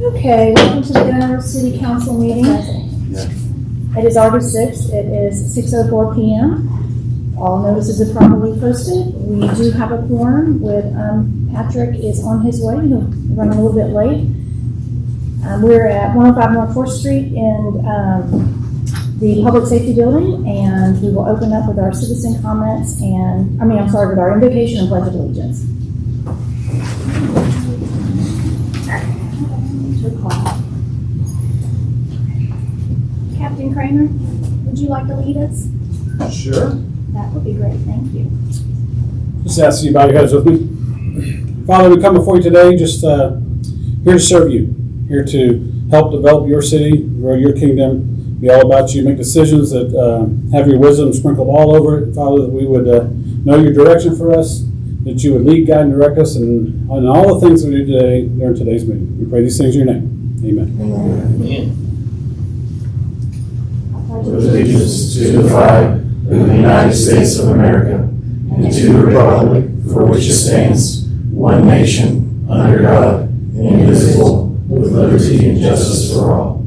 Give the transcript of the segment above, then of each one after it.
Okay, welcome to the Gunter City Council meeting. It is August 6th. It is 6:04 p.m. All notices are properly posted. We do have a quorum with Patrick is on his way. He'll run a little bit late. We're at 105 North 4th Street in the Public Safety Building, and we will open up with our citizen comments and, with our invocation and pledge of allegiance. Captain Kramer, would you like to lead us? Sure. That would be great, thank you. Just ask you to bow your heads with me. Father, we come before you today just here to serve you, here to help develop your city, grow your kingdom, be all about you, make decisions that have your wisdom sprinkled all over it. Father, that we would know your direction for us, that you would lead, guide, and direct us in all the things that we do today during today's meeting. We pray these things in your name. Amen. Amen. Allegiance to the flag of the United States of America and to the republic for which it stands, one nation, under God, indivisible, with liberty and justice for all.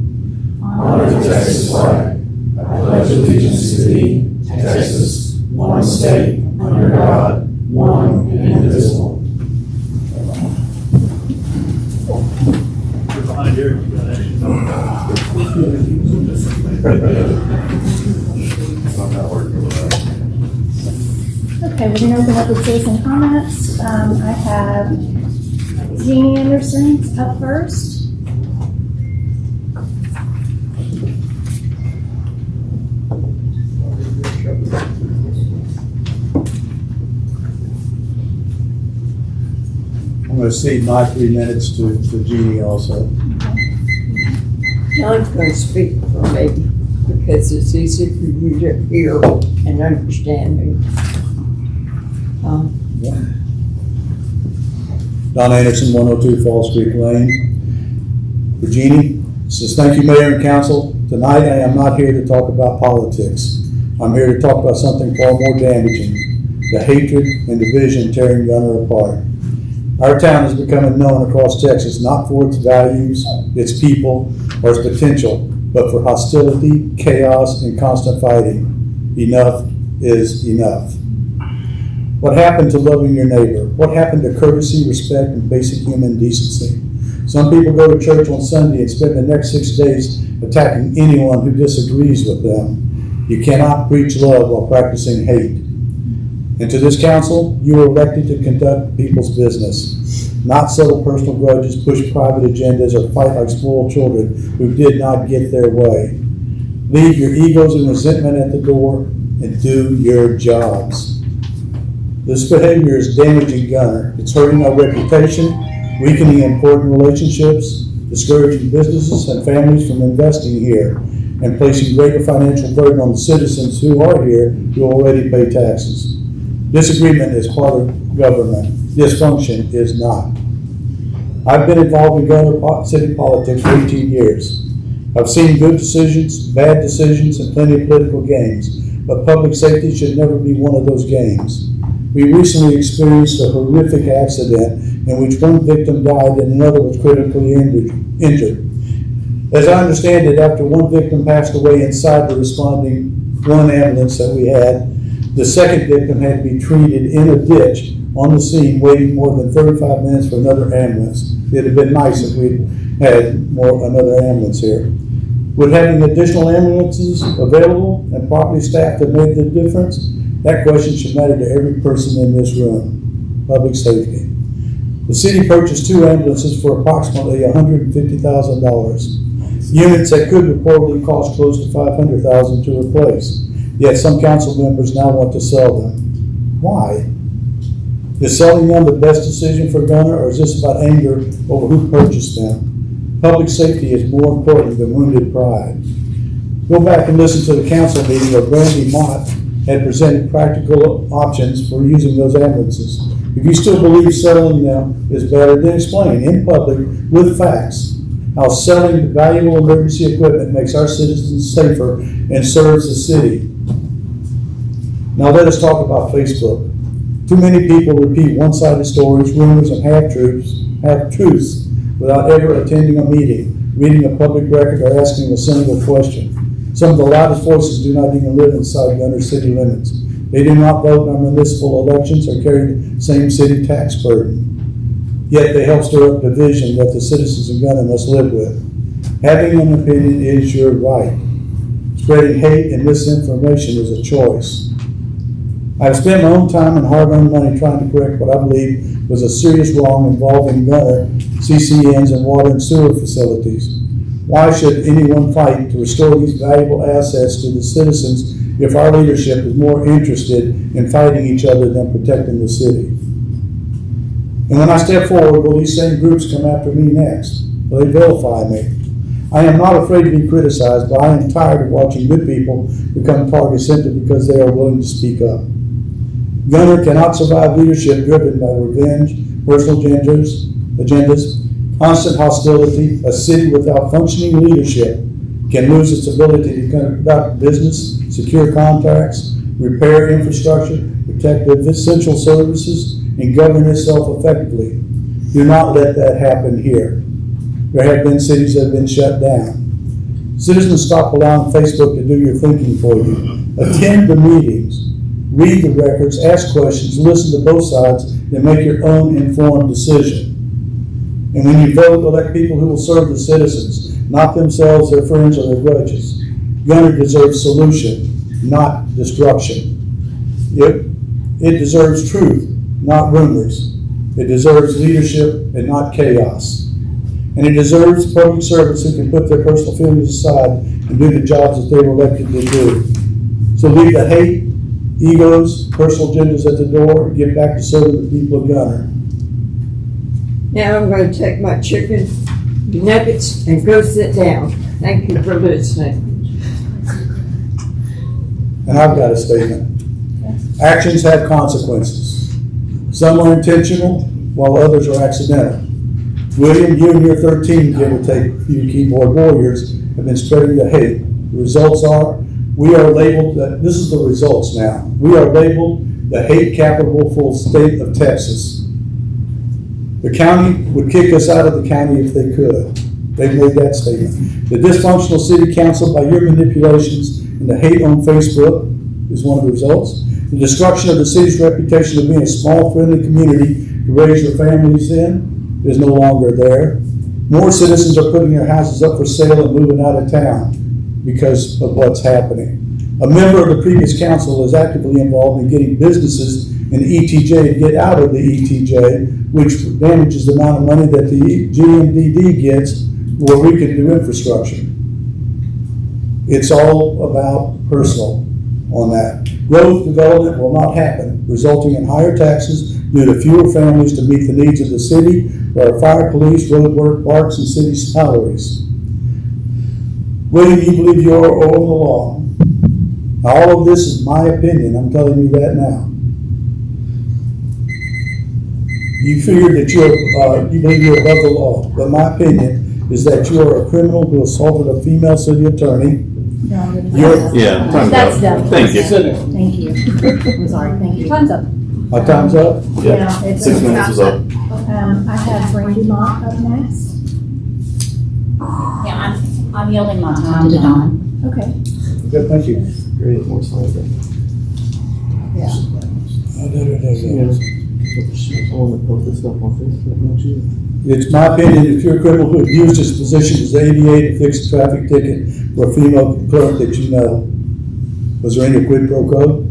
Honor the Texas flag. I pledge allegiance to thee, Texas, one state, under God, one and indivisible. You're behind here. You got action. Okay, we're going to open up with citizen comments. I have Jeannie Anderson up first. I'm going to cede my 3 minutes to Jeannie also. John's going to speak for me because it's easy for you to hear and understand me. Don Anderson, 102 Falls Creek Lane. For Jeannie, says, thank you, Mayor and Council. Tonight I am not here to talk about politics. I'm here to talk about something far more damaging, the hatred and division tearing Gunter apart. Our town is becoming known across Texas not for its values, its people, or its potential, but for hostility, chaos, and constant fighting. Enough is enough. What happened to loving your neighbor? What happened to courtesy, respect, and basic human decency? Some people go to church on Sunday and spend the next 6 days attacking anyone who disagrees with them. You cannot preach love while practicing hate. And to this council, you were elected to conduct people's business, not settle personal grudges, push private agendas, or fight like spoiled children who did not get their way. Leave your egos and resentment at the door and do your jobs. This behavior is damaging Gunter. It's hurting our reputation, weakening important relationships, discouraging businesses and families from investing here, and placing greater financial burden on the citizens who are here who already pay taxes. Disagreement is part of government. Dysfunction is not. I've been involved in Gunter city politics for 18 years. I've seen good decisions, bad decisions, and plenty of political games, but public safety should never be one of those games. We recently experienced a horrific accident in which one victim died and another was critically injured. As I understand it, after one victim passed away inside the responding one ambulance that we had, the second victim had to be treated in a ditch on the scene, waiting more than 35 minutes for another ambulance. It'd have been nice if we had another ambulance here. Would having additional ambulances available and properly staffed have made the difference? That question should matter to every person in this room. Public safety. The city purchased 2 ambulances for approximately $150,000. Units that could reportedly cost close to $500,000 to replace. Yet some council members now want to sell them. Why? Is selling them the best decision for Gunter, or is this about anger over who purchased them? Public safety is more important than wounded pride. Go back and listen to the council meeting where Brandy Mott had presented practical options for using those ambulances. If you still believe selling them is better, then explain in public with facts how selling the valuable emergency equipment makes our citizens safer and serves the city. Now let us talk about Facebook. Too many people repeat one-sided stories, rumors, and half-truths without ever attending a meeting, reading a public record, or asking a single question. Some of the loudest voices do not even live inside Gunter city limits. They do not vote on municipal elections or carry the same city tax burden. Yet they help stir up division that the citizens of Gunter must live with. Having an opinion is your right. Spreading hate and misinformation is a choice. I've spent my own time and hard-earned money trying to correct what I believe was a serious wrong involving Gunter, CCNs, and water and sewer facilities. Why should anyone fight to restore these valuable assets to the citizens if our leadership is more interested in fighting each other than protecting the city? And when I step forward, will these same groups come after me next? Will they vilify me? I am not afraid to be criticized, but I am tired of watching good people become targets simply because they are willing to speak up. Gunter cannot survive leadership driven by revenge, personal agendas, constant hostility. A city without functioning leadership can lose its ability to conduct business, secure contracts, repair infrastructure, protect essential services, and govern itself effectively. Do not let that happen here. There have been cities that have been shut down. Citizens, stop allowing Facebook to do your thinking for you. Attend the meetings, read the records, ask questions, listen to both sides, and make your own informed decision. And when you vote, elect people who will serve the citizens, not themselves, their friends, or their grudges. Gunter deserves solution, not destruction. It deserves truth, not rumors. It deserves leadership and not chaos. And it deserves public servants who can put their personal feelings aside and do the jobs that they were elected to do. So leave the hate, egos, personal agendas at the door, and get back to serving the people of Gunter. Now I'm going to take my chicken nuggets and go sit down. Thank you for listening. And I've got a statement. Actions have consequences. Some are intentional, while others are accidental. William, you and your 13, give or take a few keyboard warriors, have been spreading the hate. The results are, we are labeled, this is the results now. We are labeled the hate capital for the state of Texas. The county would kick us out of the county if they could. They've made that statement. The dysfunctional city council, by your manipulations, and the hate on Facebook is one of the results. The destruction of the city's reputation of being a small, friendly community to raise your families in is no longer there. More citizens are putting their houses up for sale and moving out of town because of what's happening. A member of the previous council is actively involved in getting businesses in the ETJ to get out of the ETJ, which damages the amount of money that the GMDD gets where we can do infrastructure. It's all about personal on that. Growth development will not happen, resulting in higher taxes due to fewer families to meet the needs of the city, for our fire, police, road work, parks, and city salaries. William, you believe you are over the law. Now, all of this is my opinion. I'm telling you that now. You figure that you believe you're above the law, but my opinion is that you are a criminal who assaulted a female city attorney. Yeah, time's That's up. done. Thank you. Thank you. I'm sorry, thank you. Time's up. My time's up? Yeah, it's 6 minutes is up. I have Brandy Mott up next. Yeah, I'm yielding my time to Don. Okay. Good, thank you. Great, more slides. It's my opinion, if you're a criminal who abused his position as ADA to fix a traffic ticket for a female clerk that you know, was there any quid pro quo?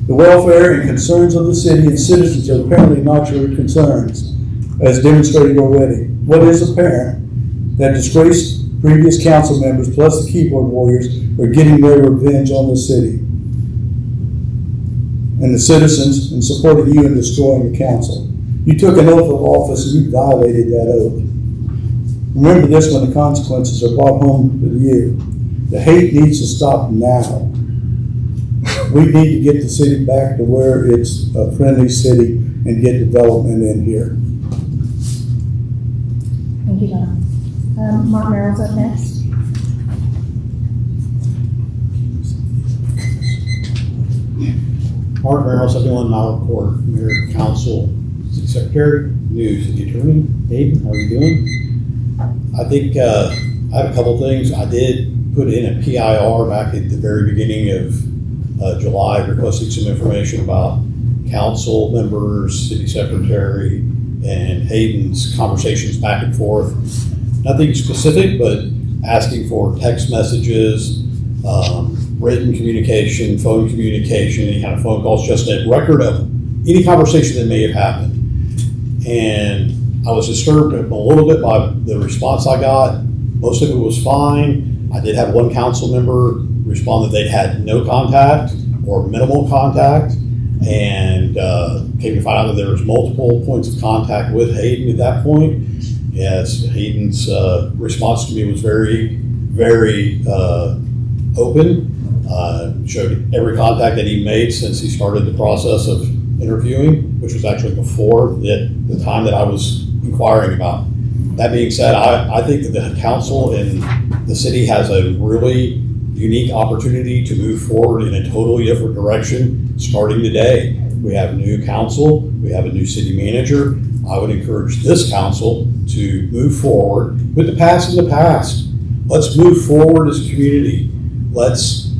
The welfare and concerns of the city and citizens are apparently not your concerns, as demonstrated already. What is apparent? That disgraced previous council members plus the keyboard warriors are getting their revenge on the city and the citizens in supporting you in destroying the council. You took an oath of office and you violated that oath. Remember this when the consequences are brought home to you. The hate needs to stop now. We need to get the city back to where it's a friendly city and get development in here. Thank you, Don. Mark Merrill's up next. Mark Merrill, 71 Mile Court, Mayor, Council, City Secretary, new City Attorney, Hayden, how are you doing? I think I have a couple things. I did put in a PIR back at the very beginning of July, requesting some information about council members, City Secretary, and Hayden's conversations back and forth. Nothing specific, but asking for text messages, written communication, phone communication, any kind of phone calls, just a record of any conversation that may have happened. And I was disturbed a little bit by the response I got. Most of it was fine. I did have one council member respond that they'd had no contact or minimal contact, and came to find out that there was multiple points of contact with Hayden at that point. Yes, Hayden's response to me was very, very open. Showed every contact that he made since he started the process of interviewing, which was actually before the time that I was inquiring about. That being said, I think that the council and the city has a really unique opportunity to move forward in a totally different direction starting today. We have new council, we have a new city manager. I would encourage this council to move forward with the past in the past. Let's move forward as a community. Let's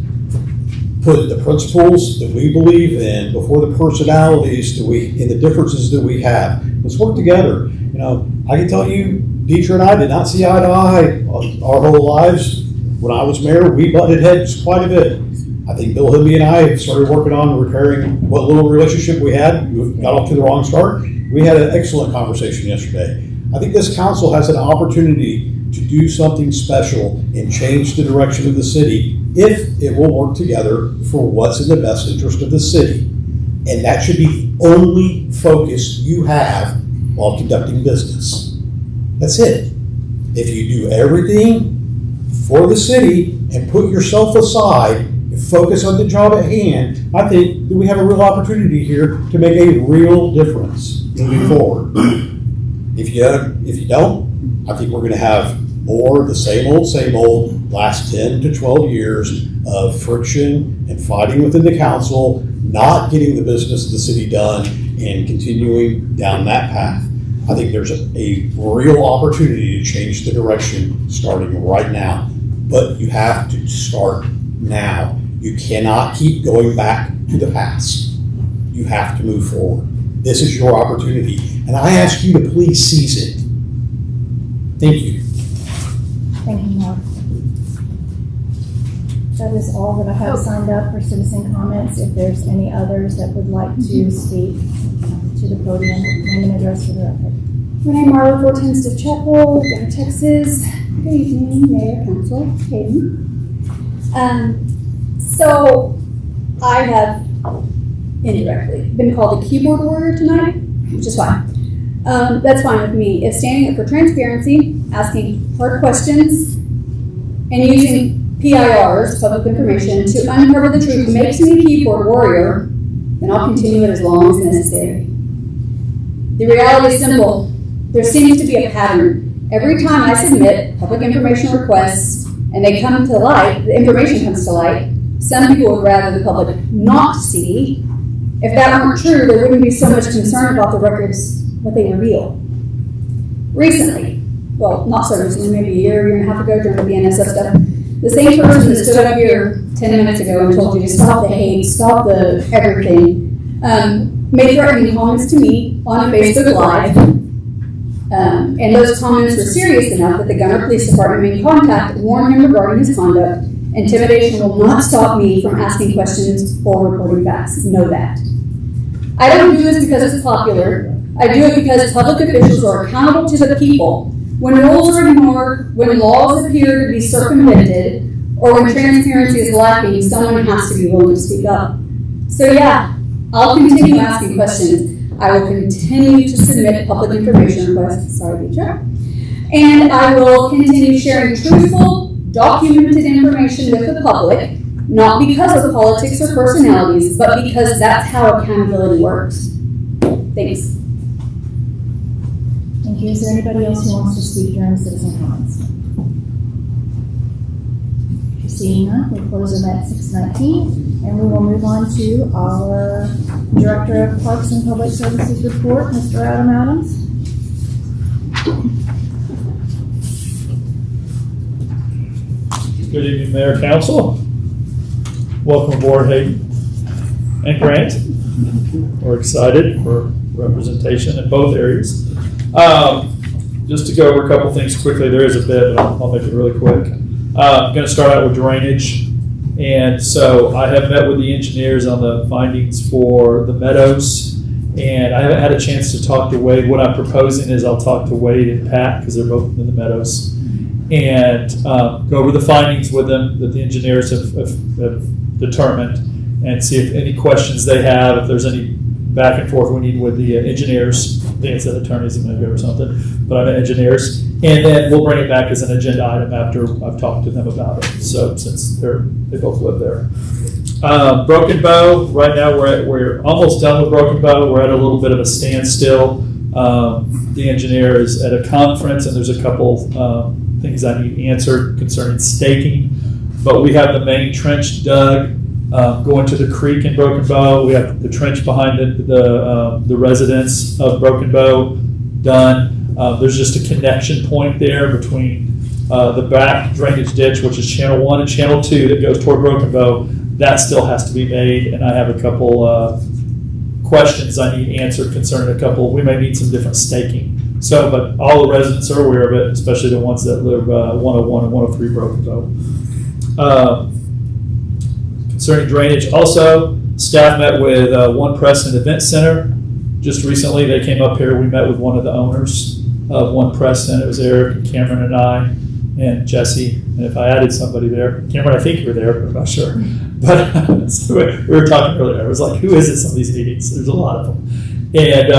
put the principles that we believe in before the personalities and the differences that we have. Let's work together. You know, I can tell you, Deidre and I did not see eye to eye our whole lives. When I was mayor, we butted heads quite a bit. I think Bill Hibby and I started working on repairing what little relationship we had. We got off to the wrong start. We had an excellent conversation yesterday. I think this council has an opportunity to do something special and change the direction of the city if it will work together for what's in the best interest of the city. And that should be the only focus you have while conducting business. That's it. If you do everything for the city and put yourself aside and focus on the job at hand, I think that we have a real opportunity here to make a real difference moving forward. If you don't, I think we're going to have more of the same old last 10 to 12 years of friction and fighting within the council, not getting the business of the city done, and continuing down that path. I think there's a real opportunity to change the direction starting right now, but you have to start now. You cannot keep going back to the past. You have to move forward. This is your opportunity, and I ask you to please seize it. Thank you. Thank you, Mark. That is all that I have signed up for citizen comments. If there's any others that would like to speak to the podium, name and address for the record. Renee Marlowe, 410 Stiff Chapel, Gunter, Texas. Good evening, Mayor, Council, Hayden. So I have indirectly been called a keyboard warrior tonight, which is fine. That's fine with me. If standing up for transparency, asking hard questions, and using PIRs, public information, to uncover the truth makes me a keyboard warrior, then I'll continue it as long as necessary. The reality is simple. There seems to be a pattern. Every time I submit public information requests and they come to light, the information comes to light, some people would rather the public not see. If that weren't true, there wouldn't be so much concern about the records, what they reveal. Recently, well, not so recently, maybe a year and a half ago during the BNSF stuff, the same person that stood up here 10 minutes ago and told you to stop the hate, stop the everything, made threatening comments to me on a Facebook Live. And those comments were serious enough that the Gunter Police Department made contact, warned him regarding his conduct. Intimidation will not stop me from asking questions or reporting facts. Know that. I don't do this because it's popular. I do it because public officials are accountable to the people. When rules are ignored, when laws appear to be circumvented, or when transparency is lacking, someone has to be willing to speak up. So yeah, I'll continue asking questions. I will continue to submit public information requests, sorry, Deidre, and I will continue sharing truthful, documented information with the public, not because of politics or personalities, but because that's how accountability works. Thanks. Thank you. Is there anybody else who wants to speak during citizen comments? Seeing none, we'll close them at 6:19, and we will move on to our Director of Parks and Public Services report, Mr. Adam Adams. Good evening, Mayor, Council. Welcome aboard, Hayden and Grant. We're excited for representation in both areas. Just to go over a couple things quickly, there is a bit, but I'll make it really quick. I'm going to start out with drainage. And so I have met with the engineers on the findings for the meadows, and I haven't had a chance to talk to Wade. What I'm proposing is I'll talk to Wade and Pat, because they're both in the meadows, and go over the findings with them that the engineers have determined, and see if any questions they have, if there's any back and forth we need with the engineers. I think it said attorneys a minute ago or something, but I'm engineers. And then we'll bring it back as an agenda item after I've talked to them about it. So since they both live there. Broken Bow, right now we're almost done with Broken Bow. We're at a little bit of a standstill. The engineer is at a conference, and there's a couple things I need answered concerning staking. But we have the main trench dug going to the creek in Broken Bow. We have the trench behind the residence of Broken Bow done. There's just a connection point there between the back drainage ditch, which is channel 1 and channel 2 that goes toward Broken Bow. That still has to be made, and I have a couple questions I need answered concerning a couple. We may need some different staking. So, but all the residents are aware of it, especially the ones that live 101 and 103 Broken Bow. Concerning drainage, also, staff met with One Preston Event Center. Just recently, they came up here. We met with one of the owners of One Preston. It was Eric and Cameron and I and Jesse. And if I added somebody there, Cameron, I think you were there, but I'm not sure. But so we were talking earlier. I was like, who is this on these meetings? There's a lot of them. And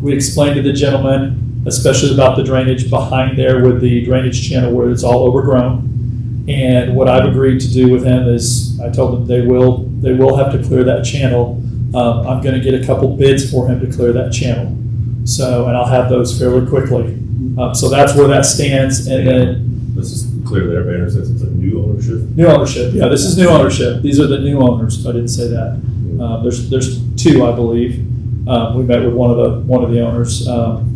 we explained to the gentleman, especially about the drainage behind there with the drainage channel where it's all overgrown. And what I've agreed to do with him is I told him they will have to clear that channel. I'm going to get a couple bids for him to clear that channel. So, and I'll have those fairly quickly. So that's where that stands. And then this is clear that everybody understands it's a new ownership. New ownership, yeah. This is new ownership. These are the new owners. I didn't say that. There's two, I believe. We met with one of the owners, and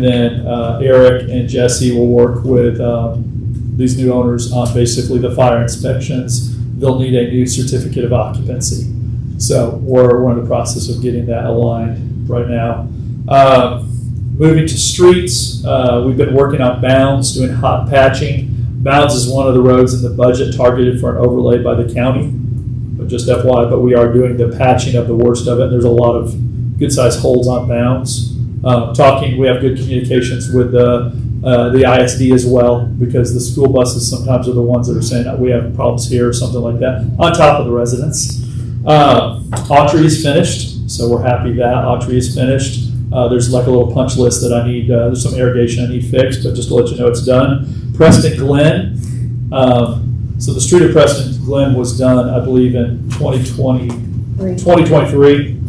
then Eric and Jesse will work with these new owners on basically the fire inspections. They'll need a new certificate of occupancy. So we're in the process of getting that aligned right now. Moving to streets, we've been working on Bounds, doing hot patching. Bounds is one of the roads in the budget targeted for an overlay by the county. But just FYI, but we are doing the patching of the worst of it. There's a lot of good-sized holes on Bounds. We have good communications with the ISD as well, because the school buses sometimes are the ones that are saying that we have problems here or something like that, on top of the residents. Autry is finished, so we're happy that Autry is finished. There's like a little punch list that I need, there's some irrigation I need fixed, but just to let you know it's done. Preston Glen, so the street of Preston Glen was done, I believe, in 2023.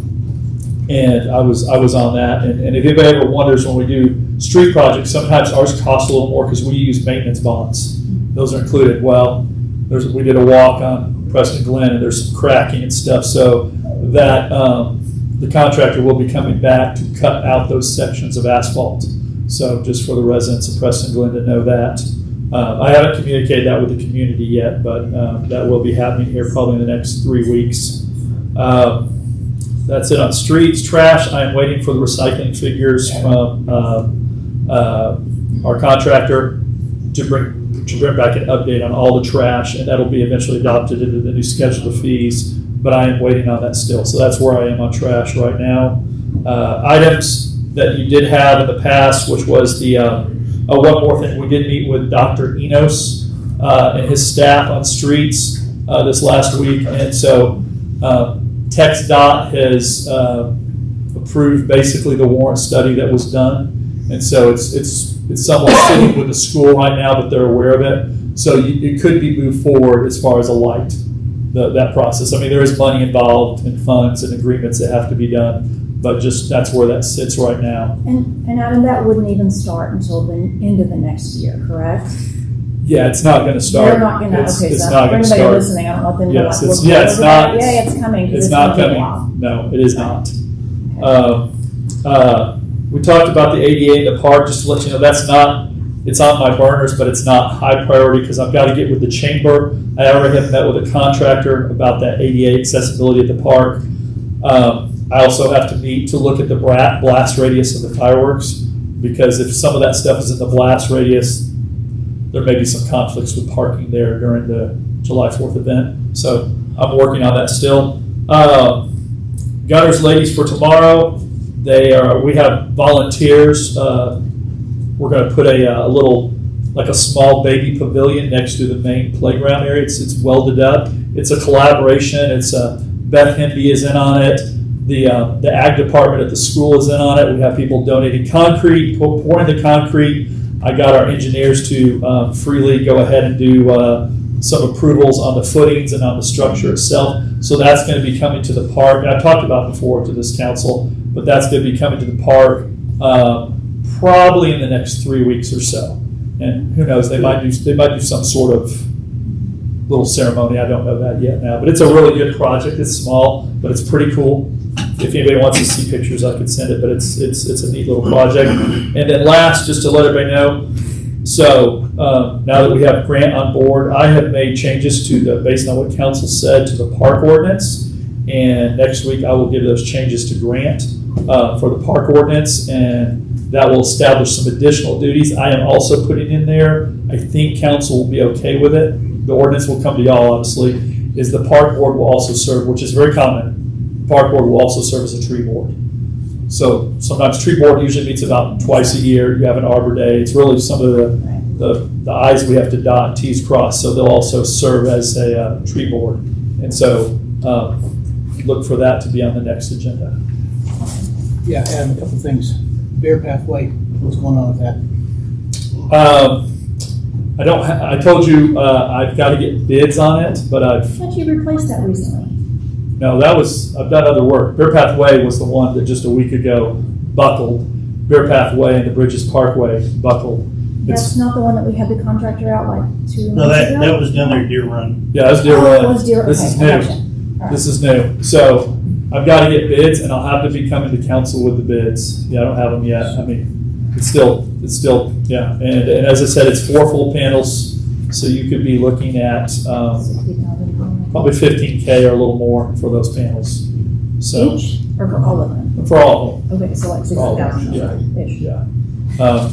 And I was on that. And if anybody ever wonders, when we do street projects, sometimes ours cost a little more because we use maintenance bonds. Those are included. Well, we did a walk on Preston Glen, and there's some cracking and stuff. So that the contractor will be coming back to cut out those sections of asphalt. So just for the residents of Preston Glen to know that. I haven't communicated that with the community yet, but that will be happening here probably in the next 3 weeks. That's it on streets. Trash, I am waiting for the recycling figures from our contractor to bring back an update on all the trash, and that'll be eventually adopted into the new schedule of fees, but I am waiting on that still. So that's where I am on trash right now. Items that you did have in the past, which was the, one more thing, we did meet with Dr. Enos and his staff on streets this last week, and so TxDOT has approved basically the warrant study that was done, and so it's somewhat sitting with the school right now, but they're aware of it. So it could be moved forward as far as a light, that process. I mean, there is money involved in funds and agreements that have to be done, but just that's where that sits right now. And Adam, that wouldn't even start until the end of the next year, correct? Yeah, it's not gonna start. They're not gonna, It's- okay, it's so not for gonna anybody start. listening, I don't want them to Yes, like, it's, look yeah, it's over not. that. Yeah, it's coming, because It's it's not gonna take a coming. while. No, it is not. We talked about the ADA in the park, just to let you know, that's not, it's on my burners, but it's not high priority because I've got to get with the chamber. I already have met with a contractor about that ADA accessibility at the park. I also have to meet to look at the blast radius of the fireworks, because if some of that stuff is in the blast radius, there may be some conflicts with parking there during the July 4th event. So I'm working on that still. Gunter's Ladies for tomorrow. We have volunteers. We're going to put a little, like a small baby pavilion next to the main playground area. It's welded up. It's a collaboration. It's Beth Hemby is in on it. The ag department at the school is in on it. We have people donating concrete, pouring the concrete. I got our engineers to freely go ahead and do some approvals on the footings and on the structure itself. So that's going to be coming to the park. I talked about before to this council, but that's going to be coming to the park probably in the next 3 weeks or so. And who knows, they might do some sort of little ceremony. I don't know that yet now, but it's a really good project. It's small, but it's pretty cool. If anybody wants to see pictures, I could send it, but it's a neat little project. And then last, just to let everybody know, so now that we have Grant on board, I have made changes based on what council said, to the park ordinance. And next week I will give those changes to Grant for the park ordinance, and that will establish some additional duties. I am also putting in there, I think council will be okay with it. The ordinance will come to y'all, obviously, is the park board will also serve, which is very common. Park board will also serve as a tree board. So sometimes tree board usually meets about twice a year. You have an Arbor Day. It's really some of the I's we have to dot and T's cross. So they'll also serve as a tree board. And so look for that to be on the next agenda. Yeah, Adam, a couple things. Bear Pathway, what's going on with that? I told you I've got to get bids on it, but I thought you replaced that recently. No, I've done other work. Bear Pathway was the one that just a week ago buckled. Bear Pathway and the Bridges Parkway buckled. That's not the one that we had the contractor out like 2 No, months ago? that was down there at Deer Run. Yeah, that's Deer Run. It was Deer, This okay, is I new. gotcha. All right. This is new. So I've got to get bids, and I'll have to be coming to council with the bids. Yeah, I don't have them yet. I mean, it's still, yeah. And as I said, it's 4 full panels, so you could be looking at probably 15K or a little more for those panels. So Each, or for all of them? for all of them. Okay, so like For all of them, 60,000-ish. Yeah.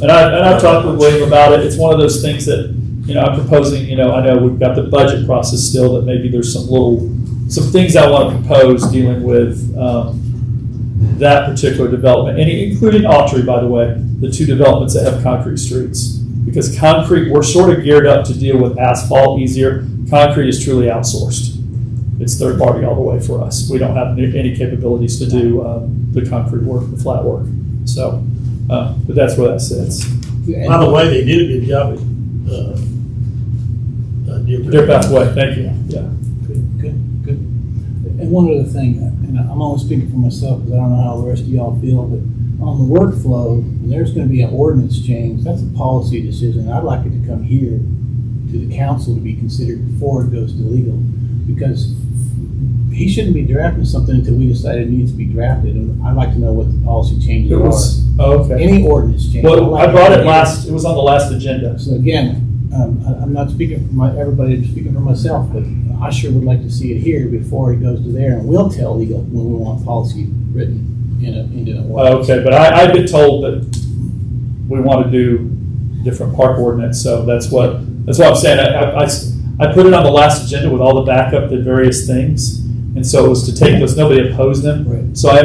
And I've talked with William about it. It's one of those things that, I'm proposing, I know we've got the budget process still, that maybe there's some things I want to propose dealing with that particular development, and including Autry, by the way, the 2 developments that have concrete streets. Because concrete, we're sort of geared up to deal with asphalt easier. Concrete is truly outsourced. It's third party all the way for us. We don't have any capabilities to do the concrete work, the flat work. So, but that's where that sits. By the way, they did a good job at Deer Pathway, thank you. Yeah. Good. And one other thing, and I'm only speaking for myself because I don't know how the rest of y'all feel, but on the workflow, when there's going to be an ordinance change, that's a policy decision. I'd like it to come here to the council to be considered before it goes to legal, because he shouldn't be drafting something until we decide it needs to be drafted, and I'd like to know what the policy changes are. Okay. Any ordinance change. Well, I brought it it was on the last agenda. So again, I'm not speaking for everybody, I'm speaking for myself, but I sure would like to see it here before it goes to there, and we'll tell legal when we want policy written into an ordinance. Okay, but I've been told that we want to do different park ordinance, so that's what I'm saying. I put it on the last agenda with all the backup, the various things, and so it was to take those, nobody opposed them. Right. So I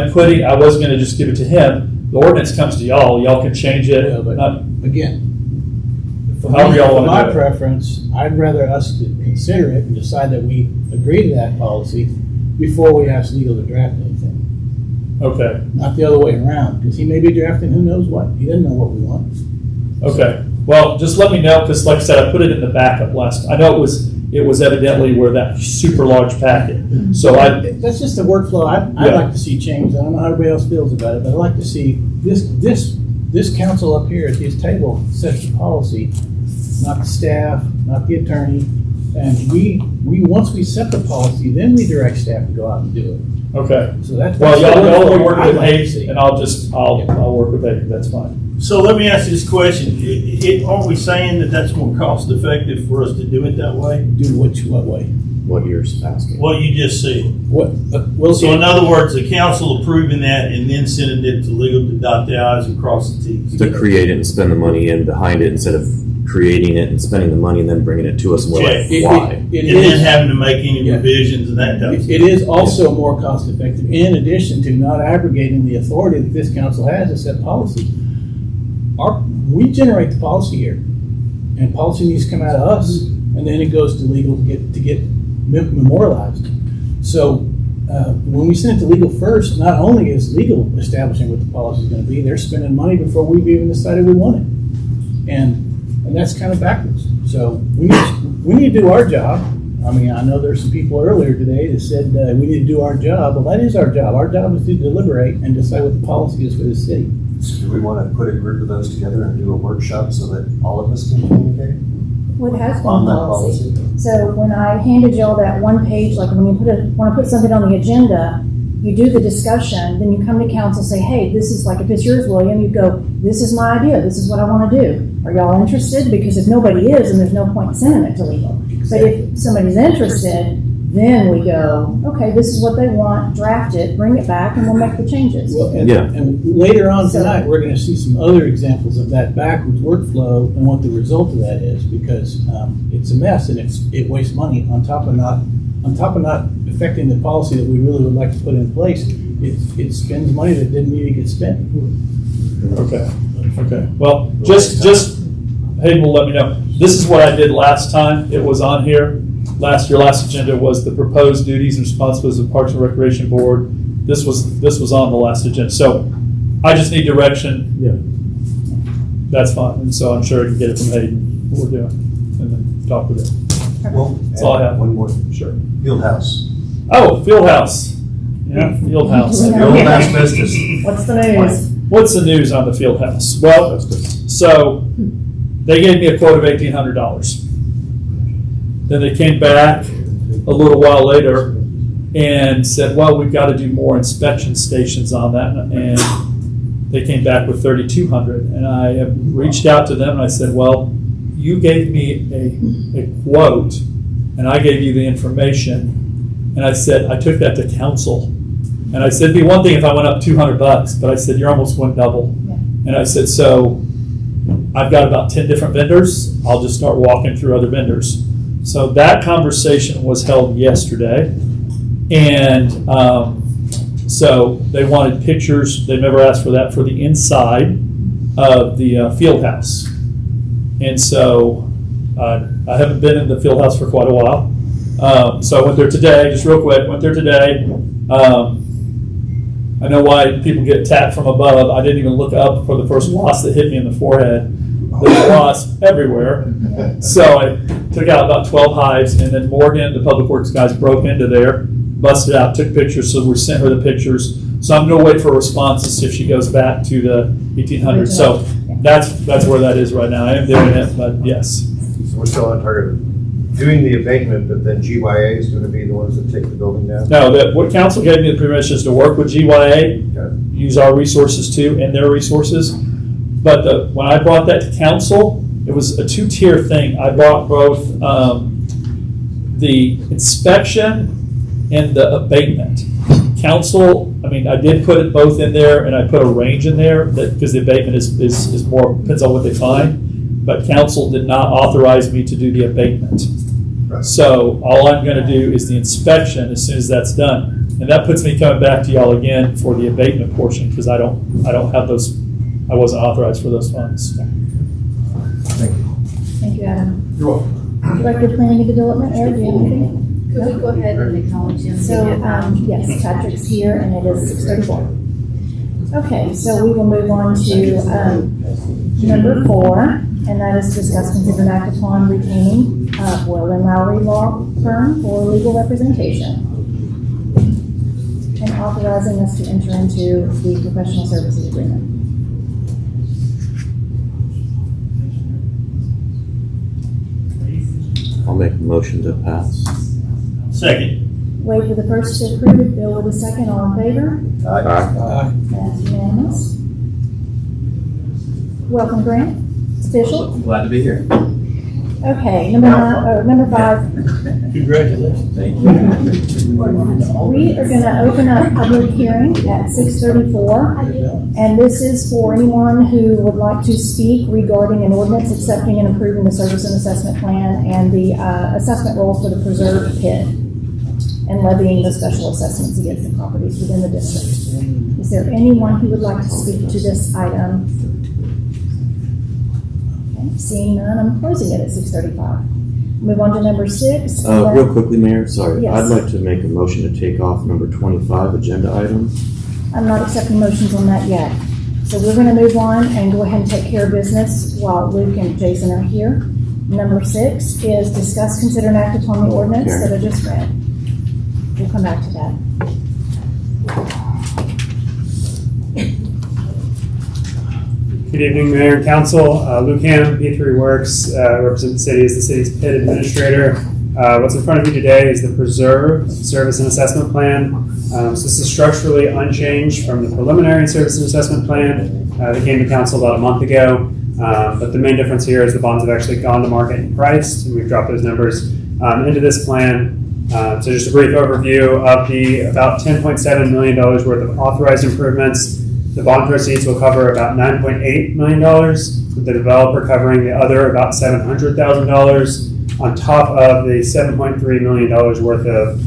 was going to just give it to him. The ordinance comes to y'all can change it. Well, but again, for However y'all want to my do it. preference, I'd rather us to consider it and decide that we agree to that policy before we ask legal to draft anything. Okay, Not the other way around, because he may be drafting who knows what. He doesn't know what we want. okay. Well, just let me know, because like I said, I put it in the backup last, I know it was evidently where that super large packet. So That's just the workflow I'd Yeah. like to see changed. I don't know how everybody else feels about it, but I'd like to see this council up here at this table sets the policy, not the staff, not the attorney. And we, once we set the policy, then we direct staff to go out and do it. Okay. So that's. Well, y'all will work I'd with like to Hayden, see. and I'll work with Hayden, that's fine. So let me ask you this question. Aren't we saying that that's more cost effective for us to do it that way? Do what way? What you're asking. What you just said. What, well, So in other words, the council approving that and then sending it to legal to dot the i's and cross the t's. To create it and spend the money in behind it instead of creating it and spending the money and then bringing it to us and we're like, why? It And then is, having to make any Yeah. revisions and that type of stuff. it is also more cost effective, in addition to not abrogating the authority that this council has to set policy. We generate the policy here, and policy needs to come out of us, and then it goes to legal to get memorialized. So when we send it to legal first, not only is legal establishing what the policy is going to be, they're spending money before we've even decided we want it, and that's kind of backwards. So we need to do our job. I mean, I know there's some people earlier today that said we need to do our job. Well, that is our job. Our job is to deliberate and decide what the policy is for the city. So do we want to put a group of those together and do a workshop so that all of us can communicate What has been on that policy. policy? So when I handed y'all that one page, like when you want to put something on the agenda, you do the discussion, then you come to council and say, hey, this is like, if it's yours, William, you go, this is my idea, this is what I want to do. Are y'all interested? Because if nobody is, then there's no point in sending it to legal. But if somebody's interested, then we go, okay, this is what they want, draft it, bring it back, and we'll make the changes. Well, Yeah. and later on tonight, we're going to see some other examples of that backwards workflow and what the result of that is, because it's a mess and it wastes money on top of not affecting the policy that we really would like to put in place. It spends money that didn't need to get spent. Okay. Well, just Hayden will let me know. This is what I did last time. It was on here. Your last agenda was the proposed duties and responsibilities of Parks and Recreation Board. This was on the last agenda. So I just need direction. Yeah. That's fine. And so I'm sure I can get it from Hayden, what we're doing, and then talk with it. Well, That's all I have. one more. Sure. Field house. Oh, Field House. Yeah, Field House. The old asbestos. What's the news? What's the news on the Field House? Well, so they gave me a quote of $1,800. Then they came back a little while later and said, well, we've got to do more inspection stations on that. And they came back with $3,200. And I have reached out to them and I said, well, you gave me a quote and I gave you the information. And I said, I took that to council. And I said, it'd be one thing if I went up $200, but I said, you're almost went double. Yeah. And I said, so I've got about 10 different vendors. I'll just start walking through other vendors. So that conversation was held yesterday. And so they wanted pictures. They never asked for that for the inside of the field house. And so I haven't been in the field house for quite a while. So I went there today, just real quick, went there today. I know why people get tapped from above. I didn't even look up for the first wasp that hit me in the forehead. There's wasps everywhere. So I took out about 12 hives, and then Morgan, the public works guys, broke into there, busted out, took pictures, so we sent her the pictures. So I'm going to wait for a response to see if she goes back to the 1800. So that's where that is right now. I am doing it, but yes. So we're still on target of doing the abatement, but then GYA is going to be the ones that take the building down? No, what council gave me the permission is to work with GYA, Okay. use our resources too, and their resources. But when I brought that to council, it was a two-tier thing. I brought both the inspection and the abatement. Council, I mean, I did put it both in there, and I put a range in there because the abatement is more, depends on what they find. But council did not authorize me to do the abatement. Right. So all I'm going to do is the inspection as soon as that's done, and that puts me coming back to y'all again for the abatement portion because I don't have those. I wasn't authorized for those funds. Thank you. Thank you, Adam. You're welcome. Director of Planning and Development, Eric, do you have anything? Could we go ahead and acknowledge him? So, yes, Patrick's here and it is 6:34. Okay, so we will move on to number 4, and that is to discuss, consider, and act upon retaining Will and Lowry Law Firm for legal representation and authorizing us to enter into the professional services agreement. I'll make a motion to pass. Second. Wait for the first to approve, Bill with a second, all in favor? Aye. That's unanimous. Welcome, Grant. It's official. Glad to be here. Okay, number 5. Congratulations. Thank you. We are gonna open up public hearing at 6:34. And this is for anyone who would like to speak regarding an ordinance accepting and approving the service and assessment plan and the assessment rolls for the preserved pit and levying the special assessments against the properties within the district. Is there anyone who would like to speak to this item? Okay, seeing none, I'm closing it at 6:35. Move on to number 6. Real quickly, Mayor, sorry. Yes. I'd like to make a motion to take off number 25 agenda item. I'm not accepting motions on that yet. So we're gonna move on and go ahead and take care of business while Luke and Jason are here. Number 6 is discuss, consider, and act upon the ordinance that I just read. We'll come back to that. Good evening, Mayor and Council. Luke Ham, P3 Works, represent the city as the city's PID administrator. What's in front of you today is the Preserve Service and Assessment Plan. So this is structurally unchanged from the preliminary service and assessment plan that came to council about a month ago. But the main difference here is the bonds have actually gone to market and priced, and we've dropped those numbers into this plan. So just a brief overview of the about $10.7 million worth of authorized improvements. The bond proceeds will cover about $9.8 million, with the developer covering the other about $700,000 on top of the $7.3 million worth of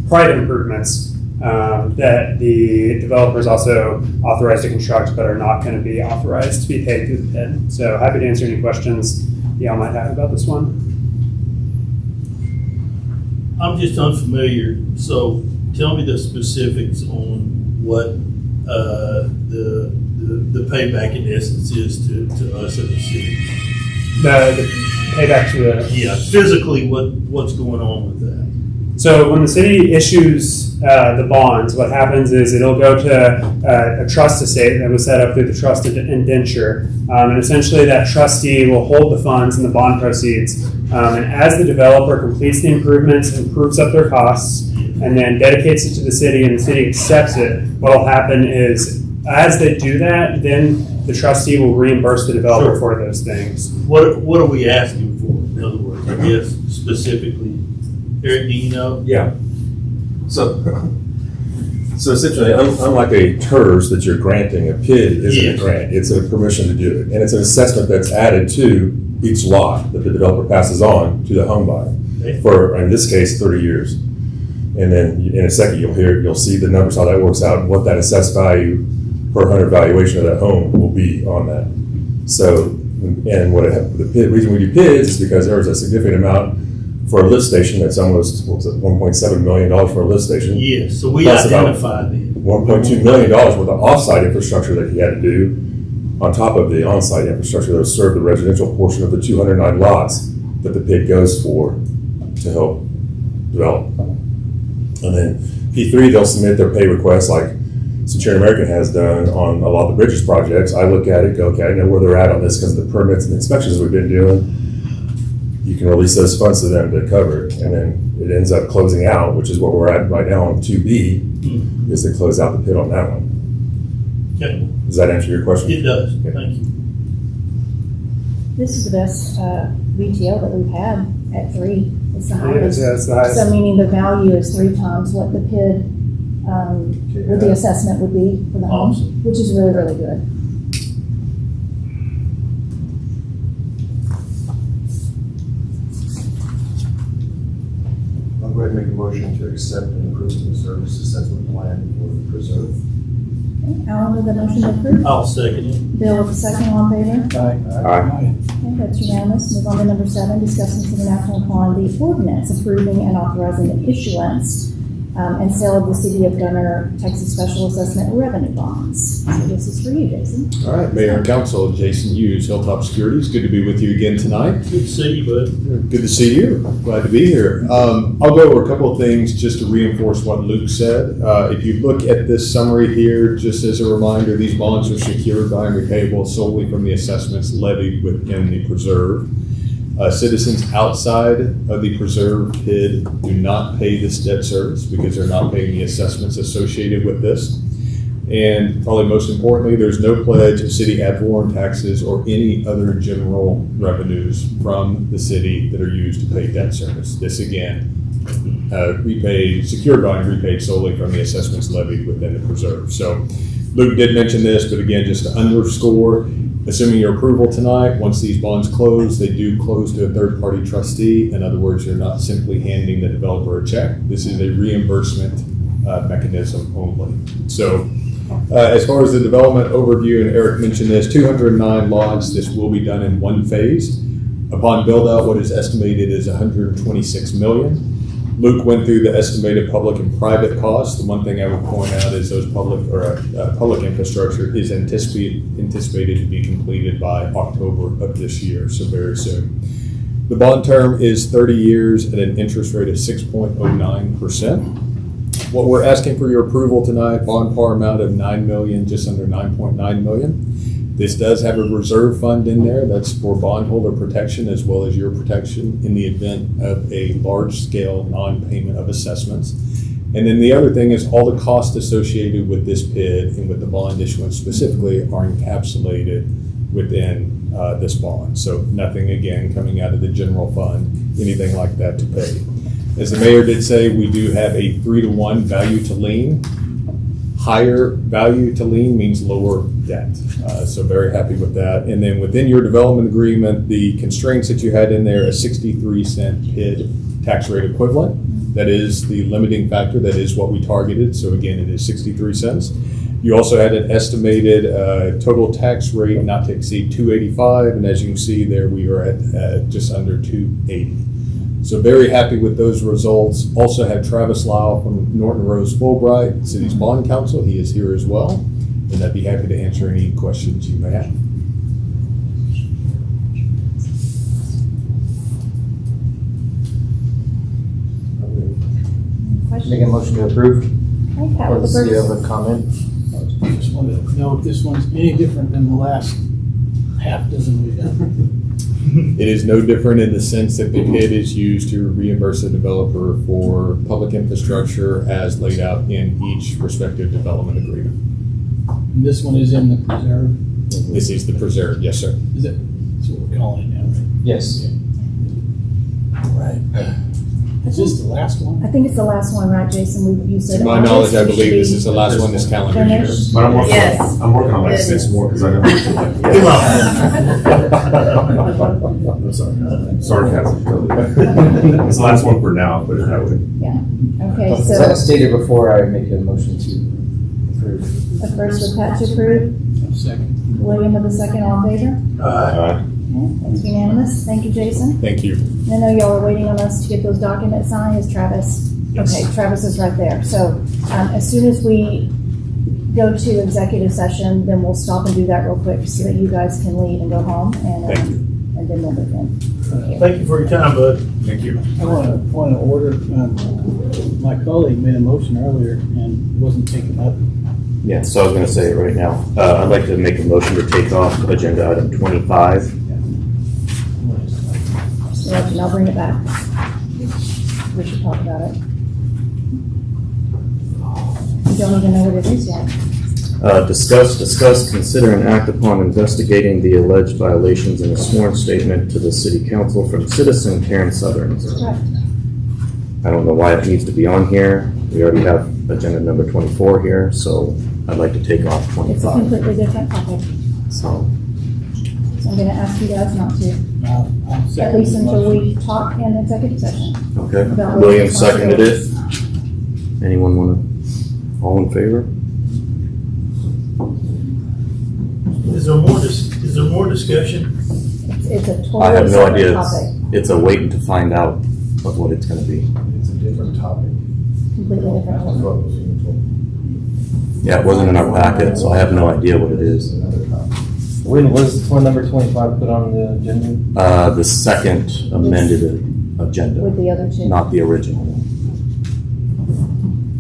private improvements that the developer is also authorized to construct but are not going to be authorized to be paid through the PID. So happy to answer any questions y'all might have about this one. I'm just unfamiliar, so tell me the specifics on what the payback in essence is to us as a city. The payback to the... Yeah, physically, what's going on with that? So when the city issues the bonds, what happens is it'll go to a trust estate that was set up through the trust indenture. And essentially that trustee will hold the funds and the bond proceeds. And as the developer completes the improvements and proves up their costs, and then dedicates it to the city and the city accepts it, what will happen is as they do that, then the trustee will reimburse the developer for those things. What are we asking for, in other words, I guess, specifically? Eric, do you know? Yeah. So essentially, unlike a TERS that you're granting, a PID isn't a grant. It's a permission to do it. And it's an assessment that's added to each lot that the developer passes on to the home buyer for, in this case, 30 years. And then in a second, you'll see the numbers, how that works out, and what that assessed value per 100 valuation of that home will be on that. So, and the reason we do PIDs is because there was a significant amount for a lift station that's almost, what was it, $1.7 million for a lift station. Yes, so we Plus identified it. $1.2 million worth of offsite infrastructure that he had to do on top of the on-site infrastructure that would serve the residential portion of the 209 lots that the PID goes for to help develop. And then P3, they'll submit their pay requests like Centurion American has done on a lot of the bridges projects. I look at it, go, okay, I know where they're at on this because of the permits and inspections we've been doing. You can release those funds to them to cover it. And then it ends up closing out, which is what we're at right now on 2B, is to close out the PID on that one. Okay. Does that answer your question? It does, Okay. thank you. This is the best VTO that we've had at 3. It's the highest. Yeah, it's the highest. So meaning the value is 3 times what the PID, what the assessment would be for the home, Awesome. which is really, really good. I'll go ahead and make a motion to accept and approve the service assessment plan for the preserve. Okay, Alan with the motion to approve. I'll second it. Bill with the second, all in favor? Aye. Okay, that's unanimous. Move on to number 7, discuss and consider action upon the ordinance approving and authorizing the issuance and sale of the City of Gunter, Texas Special Assessment revenue bonds. So this is for you, Jason. All right, Mayor and Council, Jason Hughes, Hilltop Securities. Good to be with you again tonight. Good to see you, bud. Good to see you. Glad to be here. I'll go over a couple of things just to reinforce what Luke said. If you look at this summary here, just as a reminder, these bonds are secured by and repayable solely from the assessments levied within the preserve. Citizens outside of the preserve PID do not pay this debt service because they're not paying the assessments associated with this. And probably most importantly, there's no pledge of city ad valorem taxes or any other general revenues from the city that are used to pay debt service. This again, secured by and repaid solely from the assessments levied within the preserve. So Luke did mention this, but again, just to underscore, assuming your approval tonight, once these bonds close, they do close to a third-party trustee. In other words, you're not simply handing the developer a check. This is a reimbursement mechanism only. So as far as the development overview, and Eric mentioned this, 209 lots, this will be done in one phase. Upon build-out, what is estimated is $126 million. Luke went through the estimated public and private costs. The one thing I would point out is those public infrastructure is anticipated to be completed by October of this year, so very soon. The bond term is 30 years at an interest rate of 6.09%. What we're asking for your approval tonight, bond par amount of $9 million, just under $9.9 million. This does have a reserve fund in there that's for bondholder protection as well as your protection in the event of a large-scale non-payment of assessments. And then the other thing is all the costs associated with this PID and with the bond issuance specifically are encapsulated within this bond. So nothing, again, coming out of the general fund, anything like that to pay. As the mayor did say, we do have a 3-to-1 value to lien. Higher value to lien means lower debt. So very happy with that. And then within your development agreement, the constraints that you had in there, a 63-cent PID tax rate equivalent. That is the limiting factor. That is what we targeted. So again, it is 63 cents. You also had an estimated total tax rate not to exceed 285. And as you can see there, we are at just under 280. So very happy with those results. Also had Travis Lyle from Norton Rose Fulbright, City's Bond Counsel. He is here as well. And I'd be happy to answer any questions you may have. Make a motion to approve. Okay, Pat, with the Do you first. have a comment? I just wanted to know if this one's any different than the last half dozen we've done. It is no different in the sense that the PID is used to reimburse the developer for public infrastructure as laid out in each respective development agreement. And this one is in the preserve. This is the preserve, yes, sir. Is it? That's what we're calling it now, right? Yes. Right. Is this the last one? I think it's the last one, right, Jason? You said. To my knowledge, I believe this is the last one this calendar year. Finished. But I'm working, Yes. I'm working on like 6 more because I never. I'm sorry. Sarcasm. It's the last one for now, but it's that way. Yeah, okay, As so I stated before, I would make a motion to approve. the first was Pat to approve, Second. William with the second, all in favor? Okay, that's unanimous. Thank you, Jason. Thank you. And I know y'all are waiting on us to get those documents signed. Is Travis? Yes. Okay, Travis is right there. So as soon as we go to executive session, then we'll stop and do that real quick so that you guys can leave and go home, and then we'll move in. Thank you for your time, bud. Thank you. I want to point of order. My colleague made a motion earlier and wasn't taken up. Yeah, so I was gonna say it right now. I'd like to make a motion to take off agenda item 25. So I'll bring it back. We should talk about it. You don't even know what it is yet. Discuss, consider, and act upon investigating the alleged violations in a sworn statement to the city council from citizen Karen Southerns. Correct. I don't know why it needs to be on here. We already have agenda number 24 here, so I'd like to take off It's a 25. completely different topic. So, So I'm gonna ask you guys not to, I'll at second least the until motion. we talk in executive session. okay. About William what seconded it. Anyone want to, all in favor? Is there more discussion? It's a I totally have no separate idea. topic, It's a waiting to find out of what it's going to be. It's a different topic. completely different That's topic. what was being told. Yeah, it wasn't in our packet, so I have no idea what it is. Another topic. When was number 25 put on the agenda? The second amended agenda, With the other two. not the original one.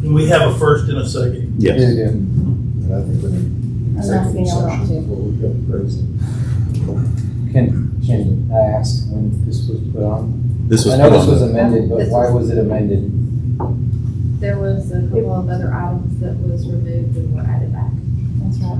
And we have a first and a second. Yes. Yeah. And I think we need I'm asking y'all not to. before we go to president. Can I ask when this was put on? This was I know put this on was the- amended, but This why was- was it amended? There was a couple of other items that was removed and were added back. That's right.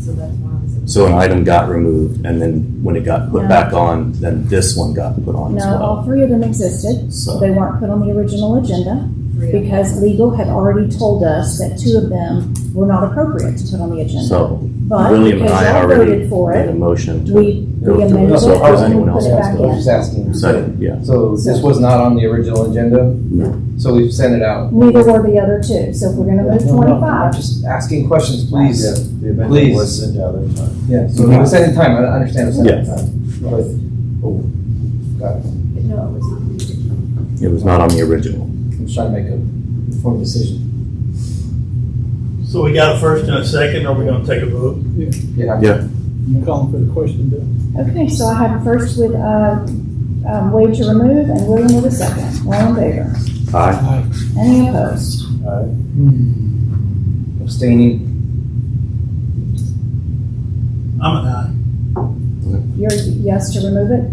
So that's why it was. So an item got removed, and then when it got put No. back on, then this one got put on as No, all well. three of them existed. So- They weren't put on the original agenda because legal had already told us that two of them were not appropriate to put on the agenda. So But William and because I y'all already voted for made a it, motion to we go through amended it. it So if there's and anyone we else put it wants back to I was in. just asking. Second, yeah. So this was not on the original agenda? No. So we've sent it out? Neither were the other two. So if we're gonna move No, I'm 25, just asking questions, please. Yeah, the amendment Please. was sent out in time. Yeah, so it was sent in time, I understand it was sent in Yeah. time. But, oh, got it. No, it was not. It was not on the original. I'm just trying to make a informed decision. So we got a first and a second, or we gonna take a vote? Yeah. Yeah. You calling for the question, Bill? okay, so I have a first with, Wade to remove and William with a second. All in favor? Aye. Any opposed? Abstaining. I'm an aye. You're yes to remove it?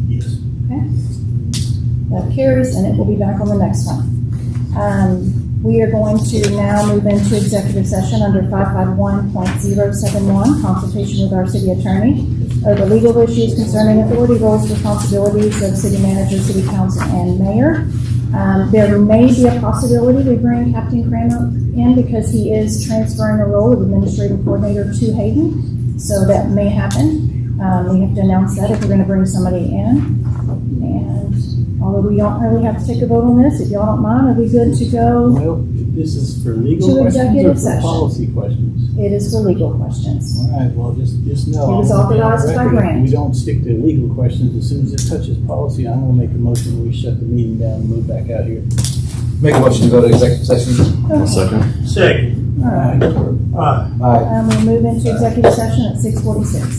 Yes. Okay. That carries, and it will be back on the next one. We are going to now move into executive session under 551.071, consultation with our city attorney over legal issues concerning authority, roles, responsibilities of city manager, city council, and mayor. There may be a possibility we bring Captain Kramer in because he is transferring a role of administrative coordinator to Hayden, so that may happen. We have to announce that if we're going to bring somebody in. And although we don't really have to take a vote on this, if y'all don't mind, are we good to go? Well, this is for legal To questions or executive for session. policy questions? It is for legal questions. All right, well, just know. It was I'm gonna be on authorized by record. grant. We don't stick to legal questions. As soon as it touches policy, I'm gonna make a motion, we shut the meeting down and move back out here. Make a motion to go to executive session. One second. Second. All right. Aye. Aye. We'll move into executive session at 6:46.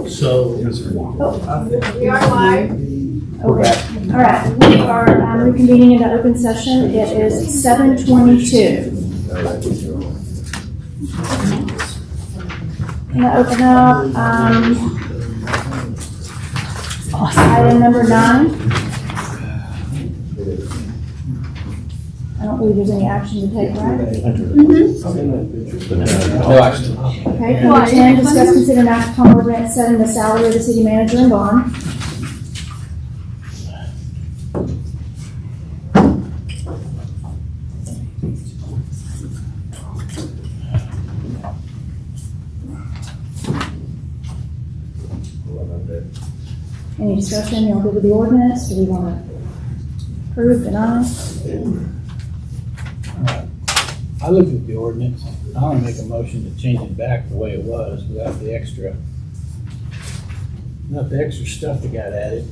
So. We are live. Okay, all right, we are reconvening into open session. It is 7:22. I'm gonna open up, item number 9. I don't believe there's any action to take, right? No action. Okay, number 10, discuss, consider, and act upon ordinance setting the salary of the city manager and bond. Any discussion, you all good with the ordinance? Do we want to approve, deny? I looked at the ordinance. I want to make a motion to change it back the way it was without the extra stuff that got added.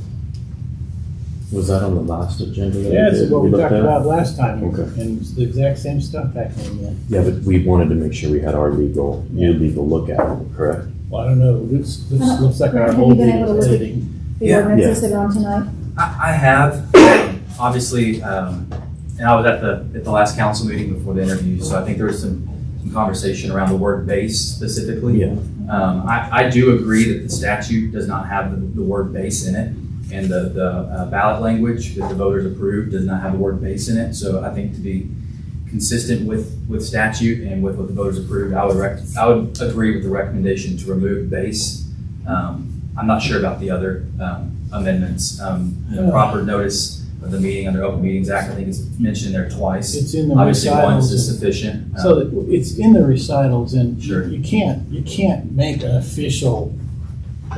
Was that on the last agenda? that Yeah, it's what we looked talked at? about last time. Okay. And it's the exact same stuff that came in. Yeah, but we wanted to make sure we had our legal look at it, correct? Well, I don't know. This looks like our Have whole you been thing able to is look at editing. the ordinances that are on tonight? I have, obviously, and I was at the last council meeting before the interview, so I think there was some conversation around the word base specifically. Yeah. I do agree that the statute does not have the word base in it, and the ballot language that the voters approved does not have the word base in it. So I think to be consistent with statute and with what the voters approved, I would agree with the recommendation to remove base. I'm not sure about the other amendments. The proper notice of the meeting under Open Meetings Act, I think is mentioned there twice. It's in the Obviously, recitals. once is sufficient. So it's in the recitals, and Sure. you can't make an official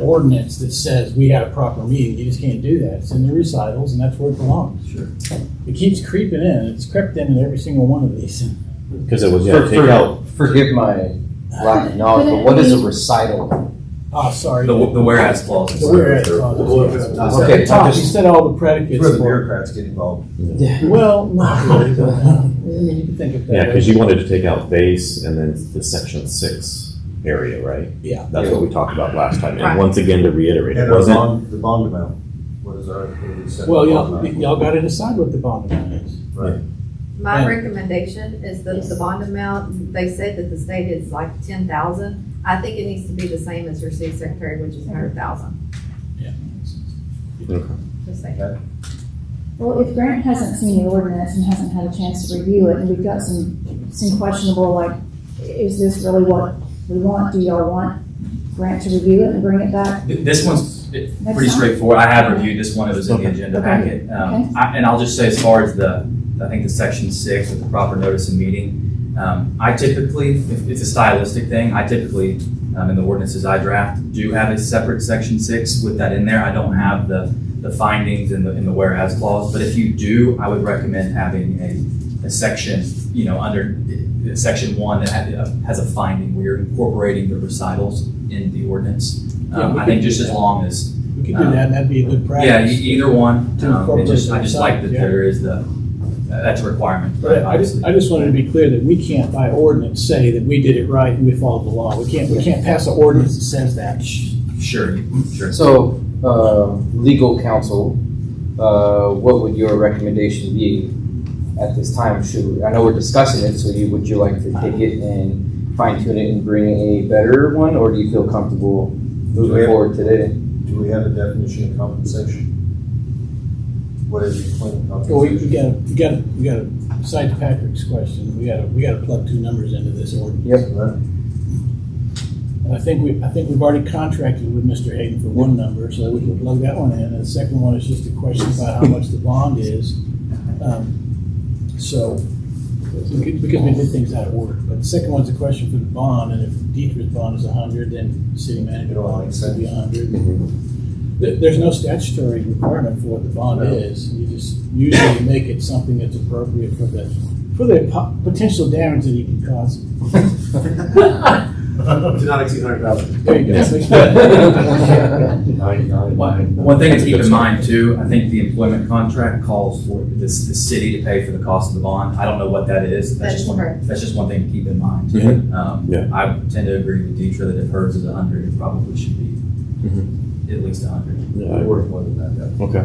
ordinance that says we had a proper meeting. You just can't do that. It's in the recitals, and that's where it belongs. Sure. It keeps creeping in. It's crept in every single one of these. Because it was, take out. Forgive my lack of knowledge, but what is a recital? Oh, sorry. The whereas clause. The whereas clause. Okay, At the top, you said all the predicates. Where the for- bureaucrats get involved. Well, not really, but, I mean, you can think of that. Yeah, because you wanted to take out base and then the section 6 area, right? Yeah. That's what we talked about last time. Right. And once again, to reiterate, it And our wasn't. bond, the bond amount. What is our? what is the Well, bond amount? y'all got to decide what the bond amount is. Right. My Yeah. recommendation is that the bond amount, they said that the state is like 10,000. I think it needs to be the same as your city secretary, which is 100,000. Okay. Just saying. Well, if Grant hasn't seen the ordinance and hasn't had a chance to review it, and we've got some questionable, like, is this really what we want? Do y'all want Grant to review it and bring it back? This one's Next pretty time? straightforward. I have reviewed this one. It was in the agenda Okay. packet. Okay. And I'll just say, as far as I think the section 6 with the proper notice and meeting, I typically, if it's a stylistic thing, I typically, in the ordinances I draft, do have a separate section 6 with that in there. I don't have the findings in the whereas clause, but if you do, I would recommend having a section, under section 1 that has a finding where you're incorporating the recitals in the ordinance. I think just as long as. We could do that, and that'd be a good practice. Yeah, either one. To incorporate I just like that yeah. there is that's a requirement. But I just wanted to be clear that we can't by ordinance say that we did it right and we followed the law. We can't pass an ordinance that says that. Sure. So, legal counsel, what would your recommendation be at this time? I know we're discussing it, so would you like to take it and fine tune it and bring a better one, or do you feel comfortable moving forward today? Do we have a definition of compensation? What is employment Well, we compensation? gotta, besides Patrick's question, we gotta plug 2 numbers into this ordinance. Yep. And I think we've already contracted with Mr. Hayden for 1 number, so we can plug that one in. And the second one is just a question about how much the bond is. Because we did things out of order. But the second one's a question for the bond, and if Dietrich's bond is 100, then the city manager bond should be 100. There's no statutory requirement for what the bond is. You just usually make it something that's appropriate for the potential damage that he can cause. To not exceed 100,000. There you go. One thing to keep in mind too, I think the employment contract calls for the city to pay for the cost of the bond. I don't know what that is. That's correct. That's just one thing to keep in mind. Mhm. I tend to agree with Deidre that if hers is 100, it probably should be at least 100. Yeah, Worth more than that, yeah. Okay.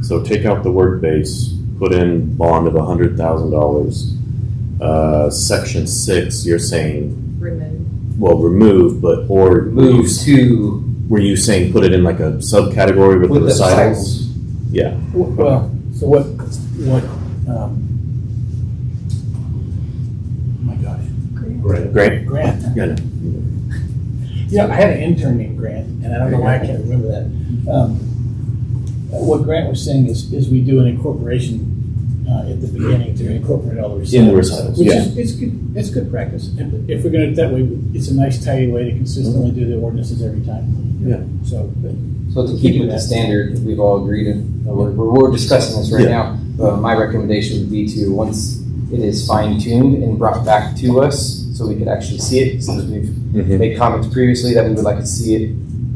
So take out the word base, put in bond of $100,000. Section 6, you're saying, Remove. well, remove, but, or Move to, were you saying put it in like a subcategory with the with the recitals? Yeah. Well, so what, oh my gosh, Great. Grant. Yeah, no. You know, I had an intern named Grant, and I don't know why I can't remember that. What Grant was saying is we do an incorporation at the beginning to incorporate all the recitals. In the recitals, Which yeah. it's good practice. And if we're gonna do it that way, it's a nice tidy way to consistently do the ordinances every time. Yeah. So, but so to keep with the standard, we've all agreed, and we're discussing this right now. My recommendation would be to, once it is fine-tuned and brought back to us, so we could actually see it, since we've made comments previously that we would like to see it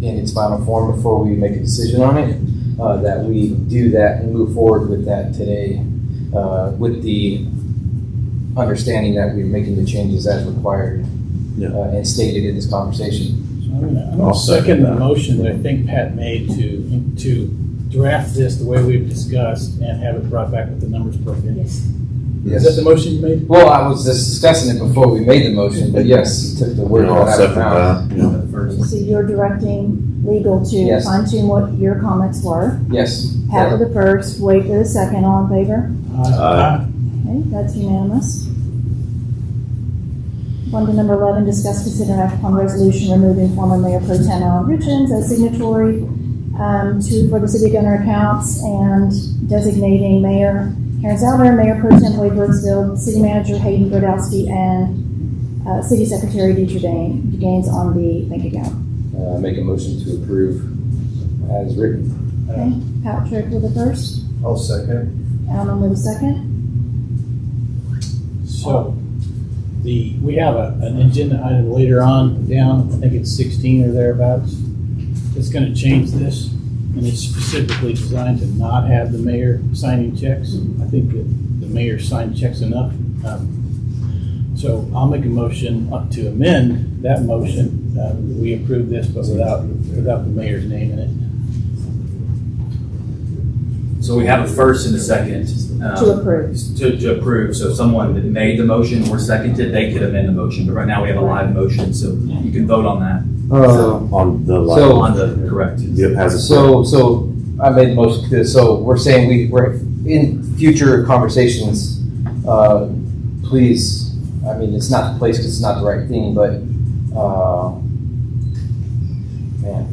in its final form before we make a decision on it, that we do that and move forward with that today, with the understanding that we're making the changes as required and stated in this conversation. I'm gonna second the motion that I think Pat made to draft this the way we've discussed and have it brought back with the numbers plugged in. Yes. Is that the motion you made? Well, I was just discussing it before we made the motion, but yes, you took the word I'll out of second mouth. that. So you're directing legal to Yes. fine tune what your comments were. Yes. Pat with the first, Wade with the second, all in favor? Aye. Okay, that's unanimous. On to number 11, discuss, consider, and act upon resolution removing former Mayor Pro Tem Alan Richens as signatory for the City of Gunter accounts and designating Mayor Karen Zauber, Mayor Pro Tem Wade Burksville, City Manager Hayden Brodowski, and City Secretary Deidre Gaines on the bank account. Make a motion to approve as written. Okay, Patrick with the first, I'll second. Alan with the second. So, we have an agenda item later on down, I think it's 16 or thereabouts. It's gonna change this, and it's specifically designed to not have the mayor signing checks. I think that the mayor signed checks enough. So I'll make a motion to amend that motion. We approve this, but without the mayor's name in it. So we have a first and a second. To approve. To approve. So if someone that made the motion or seconded, they could amend the motion. But right now we have a live motion, so you can vote on that. On the line. So- On the correct. Yep, has a So I made the motion to this, so we're saying we're in future conversations, please, I mean, it's not the place because it's not the right thing, but, man,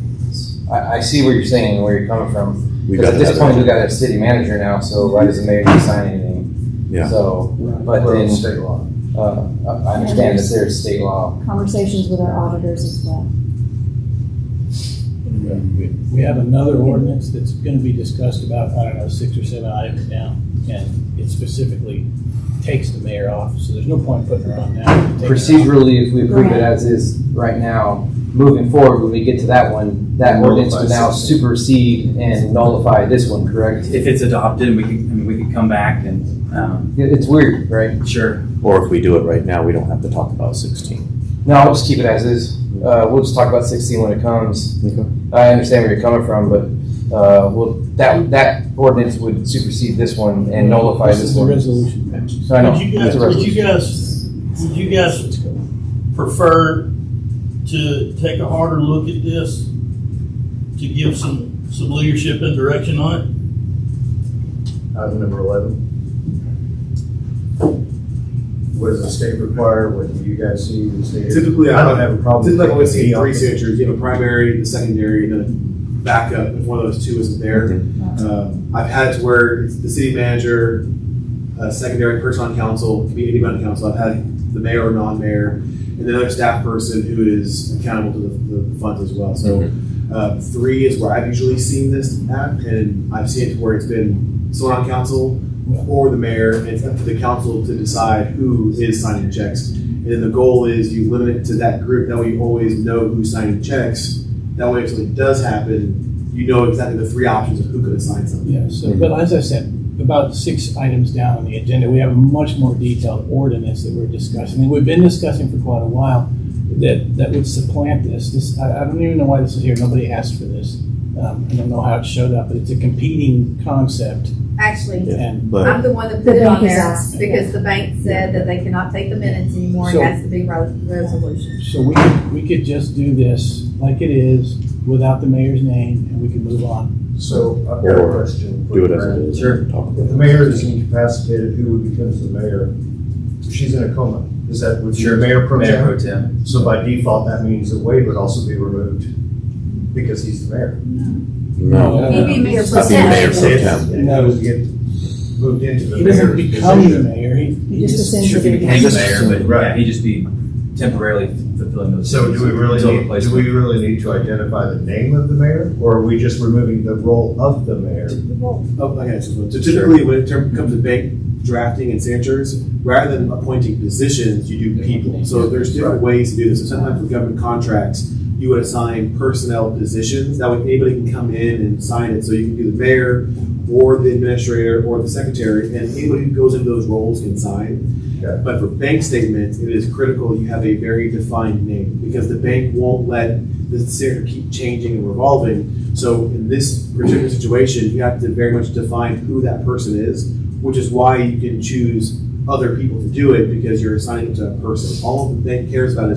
I see where you're saying and where you're coming from. Because at this point, we got a city manager now, so why does the mayor need to sign anything? Yeah. So, but We're on then, state law. I understand that there's state law. Conversations with our auditors as well. We have another ordinance that's gonna be discussed about, I don't know, 6 or 7 items down, and it specifically takes the mayor off, so there's no point putting her on now. Take her off. Procedurally, if we approve it as is right now, moving forward, when we get to that one, that ordinance would now supersede and nullify this one, correct? If it's adopted, we could come back and, It's weird, right? sure. Or if we do it right now, we don't have to talk about 16. No, I'll just keep it as is. We'll just talk about 16 when it comes. Okay. I understand where you're coming from, but, that ordinance would supersede this one and nullify This this is the one. resolution. So I know. Would it's a resolution. you guys prefer to take a harder look at this, to give some leadership and direction on it? Item number 11. What does the state require? What do you guys see in the state? Typically, I don't have a problem. Typically, I've only seen taking three it off. signatures. You have a primary, the secondary, and then a backup if one of those two isn't there. I've had to where it's the city manager, a secondary person on council, can be anybody on council. I've had the mayor or non-mayor, and then another staff person who is accountable to the funds as well. So 3 is where I've usually seen this at, and I've seen it where it's been someone on council or the mayor. It's up to the council to decide who is signing checks. And then the goal is you limit it to that group. That way you always know who's signing checks. That way if something does happen, you know exactly the 3 options of who could assign something. Yeah, so, but as I said, about 6 items down on the agenda, we have a much more detailed ordinance that we're discussing. And we've been discussing for quite a while that would supplant this. I don't even know why this is here. Nobody asked for this. I don't know how it showed up, but it's a competing concept. Actually, And I'm the one that The put it on bank is there asking. because the bank said that they cannot take the minutes anymore. It So- has to be resolution. so we could just do this like it is without the mayor's name, and we could move on. So I've got a Or question. for do it you, as it Brad. is. Sure. Talk about If it. the mayor is incapacitated, who becomes the mayor? If she's in a coma, is that, would you mayor pro Mayor tem? pro tem. So by default, that means that Wade would also be removed because he's the mayor. No. He'd be mayor pro I'd be tem. mayor pro tem. And that would get moved into the He doesn't mayor's become the position. mayor. He just assumes Sure, he the became the Just mayor, but right. yeah, he'd just be temporarily fulfilling those. So do we really until need, replaced do we really need to identify the name of the mayor, or are we just removing the role of the mayor? Oh, okay, so typically when it comes to bank drafting and signatures, rather than appointing positions, you do people. So there's different ways to do this. So sometimes with government contracts, you would assign personnel positions. That way anybody can come in and sign it. So you can do the mayor or the administrator or the secretary, and anybody who goes into those roles can sign. Okay. But for bank statements, it is critical you have a very defined name because the bank won't let the signature keep changing and revolving. So in this particular situation, you have to very much define who that person is, which is why you can choose other people to do it because you're assigning it to a person. All the bank cares about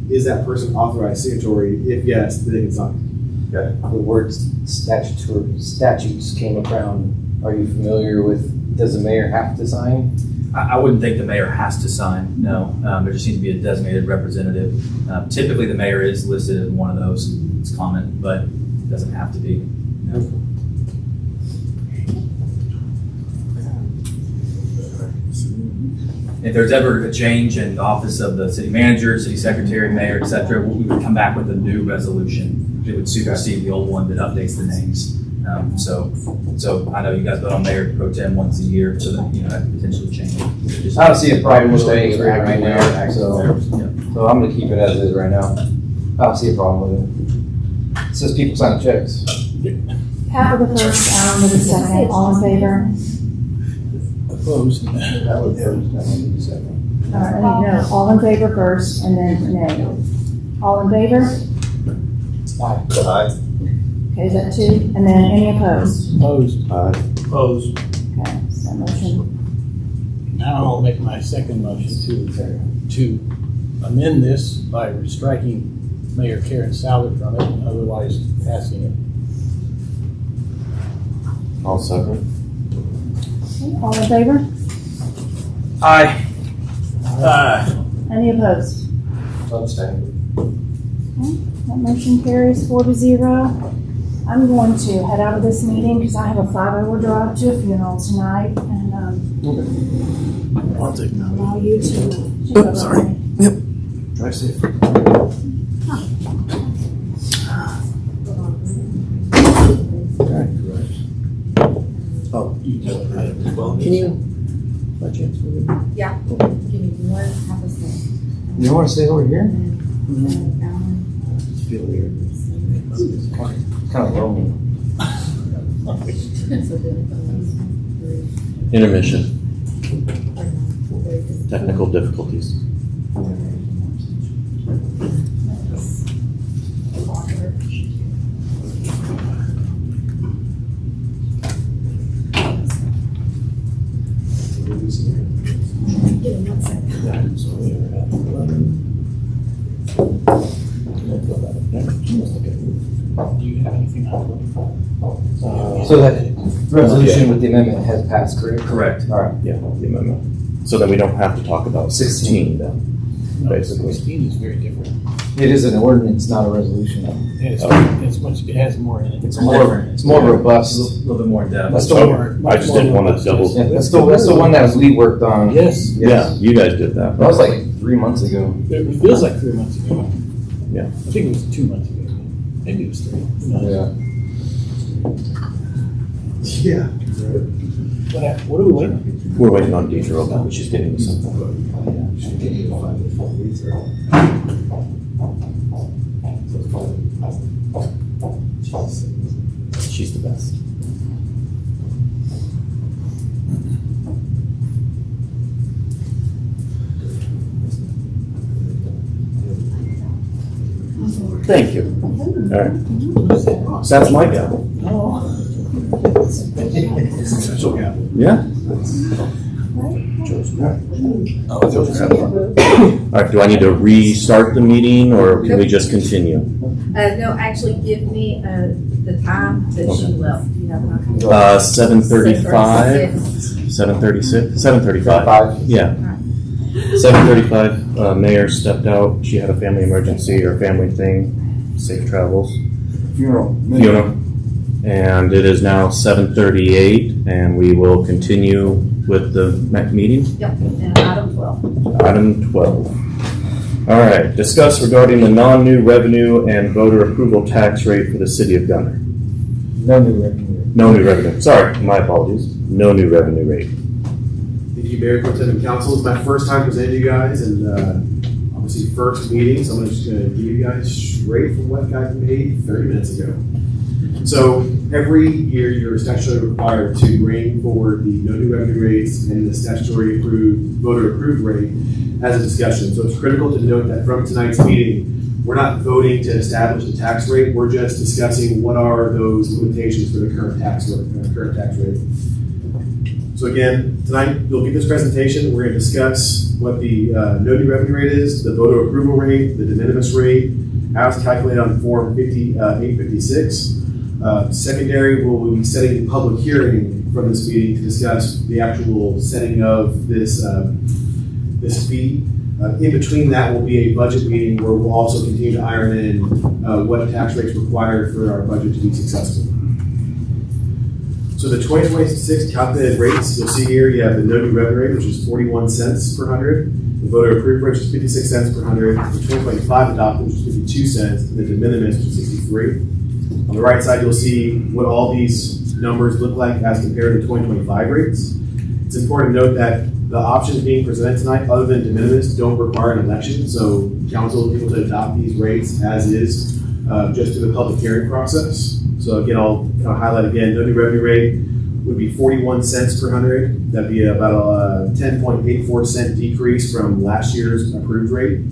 is that person authorized signatory? If yes, then they can sign. Okay. The word statutes came around. Are you familiar with, does the mayor have to sign? I wouldn't think the mayor has to sign, no. There just needs to be a designated representative. Typically, the mayor is listed as one of those. It's common, but it doesn't have to be. No. If there's ever a change in the office of the city manager, city secretary, mayor, et cetera, we would come back with a new resolution. It would supersede the old one that updates the names. So I know you guys vote on mayor pro tem once a year, so that, that could potentially change. I don't see a problem with staying it right now, so I'm gonna keep it as is right now. I don't see a problem with it. It says people sign checks. Pat with the first, Alan with the second, all in favor? Opposed? That would first, that would be second. No, all in favor first, and then nay. All in favor? Aye. Aye. Okay, is that 2? And then any opposed? Opposed. Opposed. Okay, so that motion, Now I'll make my second motion to amend this by striking Mayor Karen Salvin from it and otherwise passing it. I'll second. okay, all in favor? Aye. Any opposed? Abstain. Okay, that motion carries 4-0. I'm going to head out of this meeting because I have a 5-hour drive to a funeral tonight, and I'll take that. allow you to. Oops, sorry. Yep. Drive safe. Oh, you tell it. Can you, by chance, Yeah. Give me 1/2 You don't wanna stay over here? it's feel weird. Kind of lonely. Intermission. Technical difficulties. Do you have anything on? So that resolution with the amendment has passed, correct? Correct. All right. Yeah, the amendment. So then we don't have to talk about 16 then, basically. 16 is very different. It is an ordinance, not a resolution. It has more in it. It's more robust. A little bit more in depth. That's the one. I just didn't want to double. Yeah, that's the one that we worked on. Yes. Yeah, you guys did that. That was like 3 months ago. It feels like 3 months ago. Yeah. I think it was 2 months ago. Maybe it was 3. Who knows? Yeah. What are we waiting We're waiting on Deidre real quick. She's getting me something. She's the best. Thank you. All right. So that's my gavel. Yeah. All right, do I need to restart the meeting or can we just continue? No, actually give me, the time that she left. Do you have an idea? 7:35, 7:36, 7:35. Yeah. 7:35, Mayor stepped out. She had a family emergency or family thing. Safe travels. Funeral. And it is now 7:38 and we will continue with the meeting. Yep, and item 12. Item 12. All right, discuss regarding the non-new revenue and voter approval tax rate for the city of Gunter. No new revenue. No new revenue. Sorry, my apologies. No new revenue rate. Thank you, Mayor, Pro Tem, and Council. It's my first time presenting you guys, and obviously first meeting, so I'm just going to give you guys straight from what guys made 30 minutes ago. So every year you're statutorily required to bring forward the no new revenue rates and the statutory voter approved rate as a discussion. So it's critical to note that from tonight's meeting, we're not voting to establish the tax rate. We're just discussing what are those limitations for the current tax rate. So again, tonight you'll get this presentation. We're going to discuss what the no new revenue rate is, the voter approval rate, the de minimis rate, as calculated on Form 856. Secondary, we'll be setting a public hearing from this meeting to discuss the actual setting of this this fee. In between that will be a budget meeting where we'll also continue to iron in what tax rates required for our budget to be successful. So the 2026 calculated rates, you'll see here, you have the no new revenue rate, which is 41 cents per hundred. The voter approved rate, which is 56 cents per hundred. The 2025 adopted, which is 52 cents. And the de minimis, which is 63. On the right side, you'll see what all these numbers look like as compared to 2025 rates. It's important to note that the options being presented tonight, other than de minimis, don't require an election. So council is able to adopt these rates as is, just through the public hearing process. So again, I'll highlight again, no new revenue rate would be 41 cents per hundred. That'd be about a 10.84 cent decrease from last year's approved rate.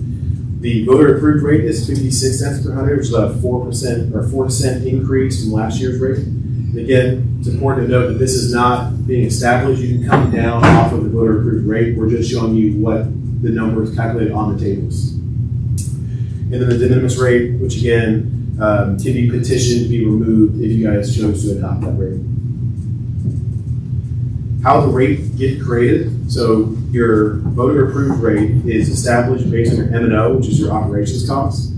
The voter approved rate is 56 cents per hundred, which is about a 4% or 4 cent increase from last year's rate. And again, it's important to note that this is not being established. You can come down off of the voter approved rate. We're just showing you what the numbers calculated on the tables. And then the de minimis rate, which again, can be petitioned to be removed if you guys chose to adopt that rate. How the rate get created. So your voter approved rate is established based on your M&O, which is your operations costs,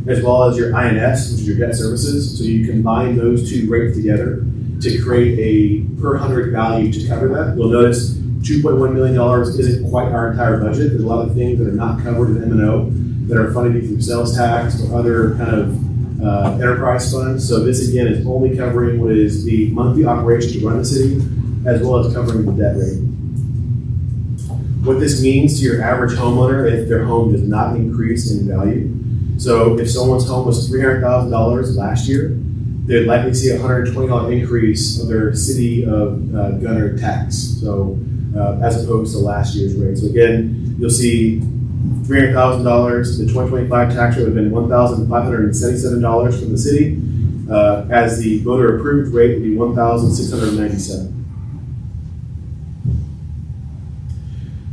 as well as your INS, which is your debt services. So you combine those two rates together to create a per hundred value to cover that. You'll notice $2.1 million isn't quite our entire budget. There's a lot of things that are not covered in M&O that are funded through sales tax or other kind of enterprise funds. So this again is only covering what is the monthly operation to run the city, as well as covering the debt rate. What this means to your average homeowner if their home does not increase in value. So if someone's home was $300,000 last year, they'd likely see a $120 increase of their city of Gunter tax. So as opposed to last year's rate. So again, you'll see $300,000. The 2025 tax rate would have been $1,577 from the city, as the voter approved rate would be $1,697.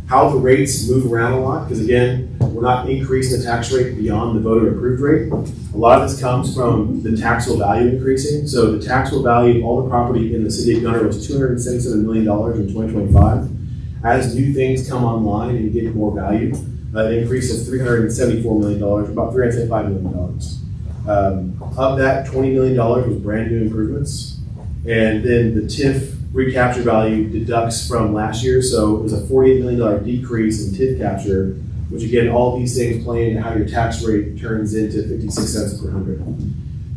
How the rates move around a lot, because again, we're not increasing the tax rate beyond the voter approved rate. A lot of this comes from the taxable value increasing. So the taxable value of all the property in the city of Gunter was $277 million in 2025. As new things come online and get more value, it increases $374 million, about $375 million. Of that, $20 million was brand new improvements. And then the TIF recapture value deducts from last year. So it was a $48 million decrease in TIF capture, which again, all these things play into how your tax rate turns into 56 cents per hundred.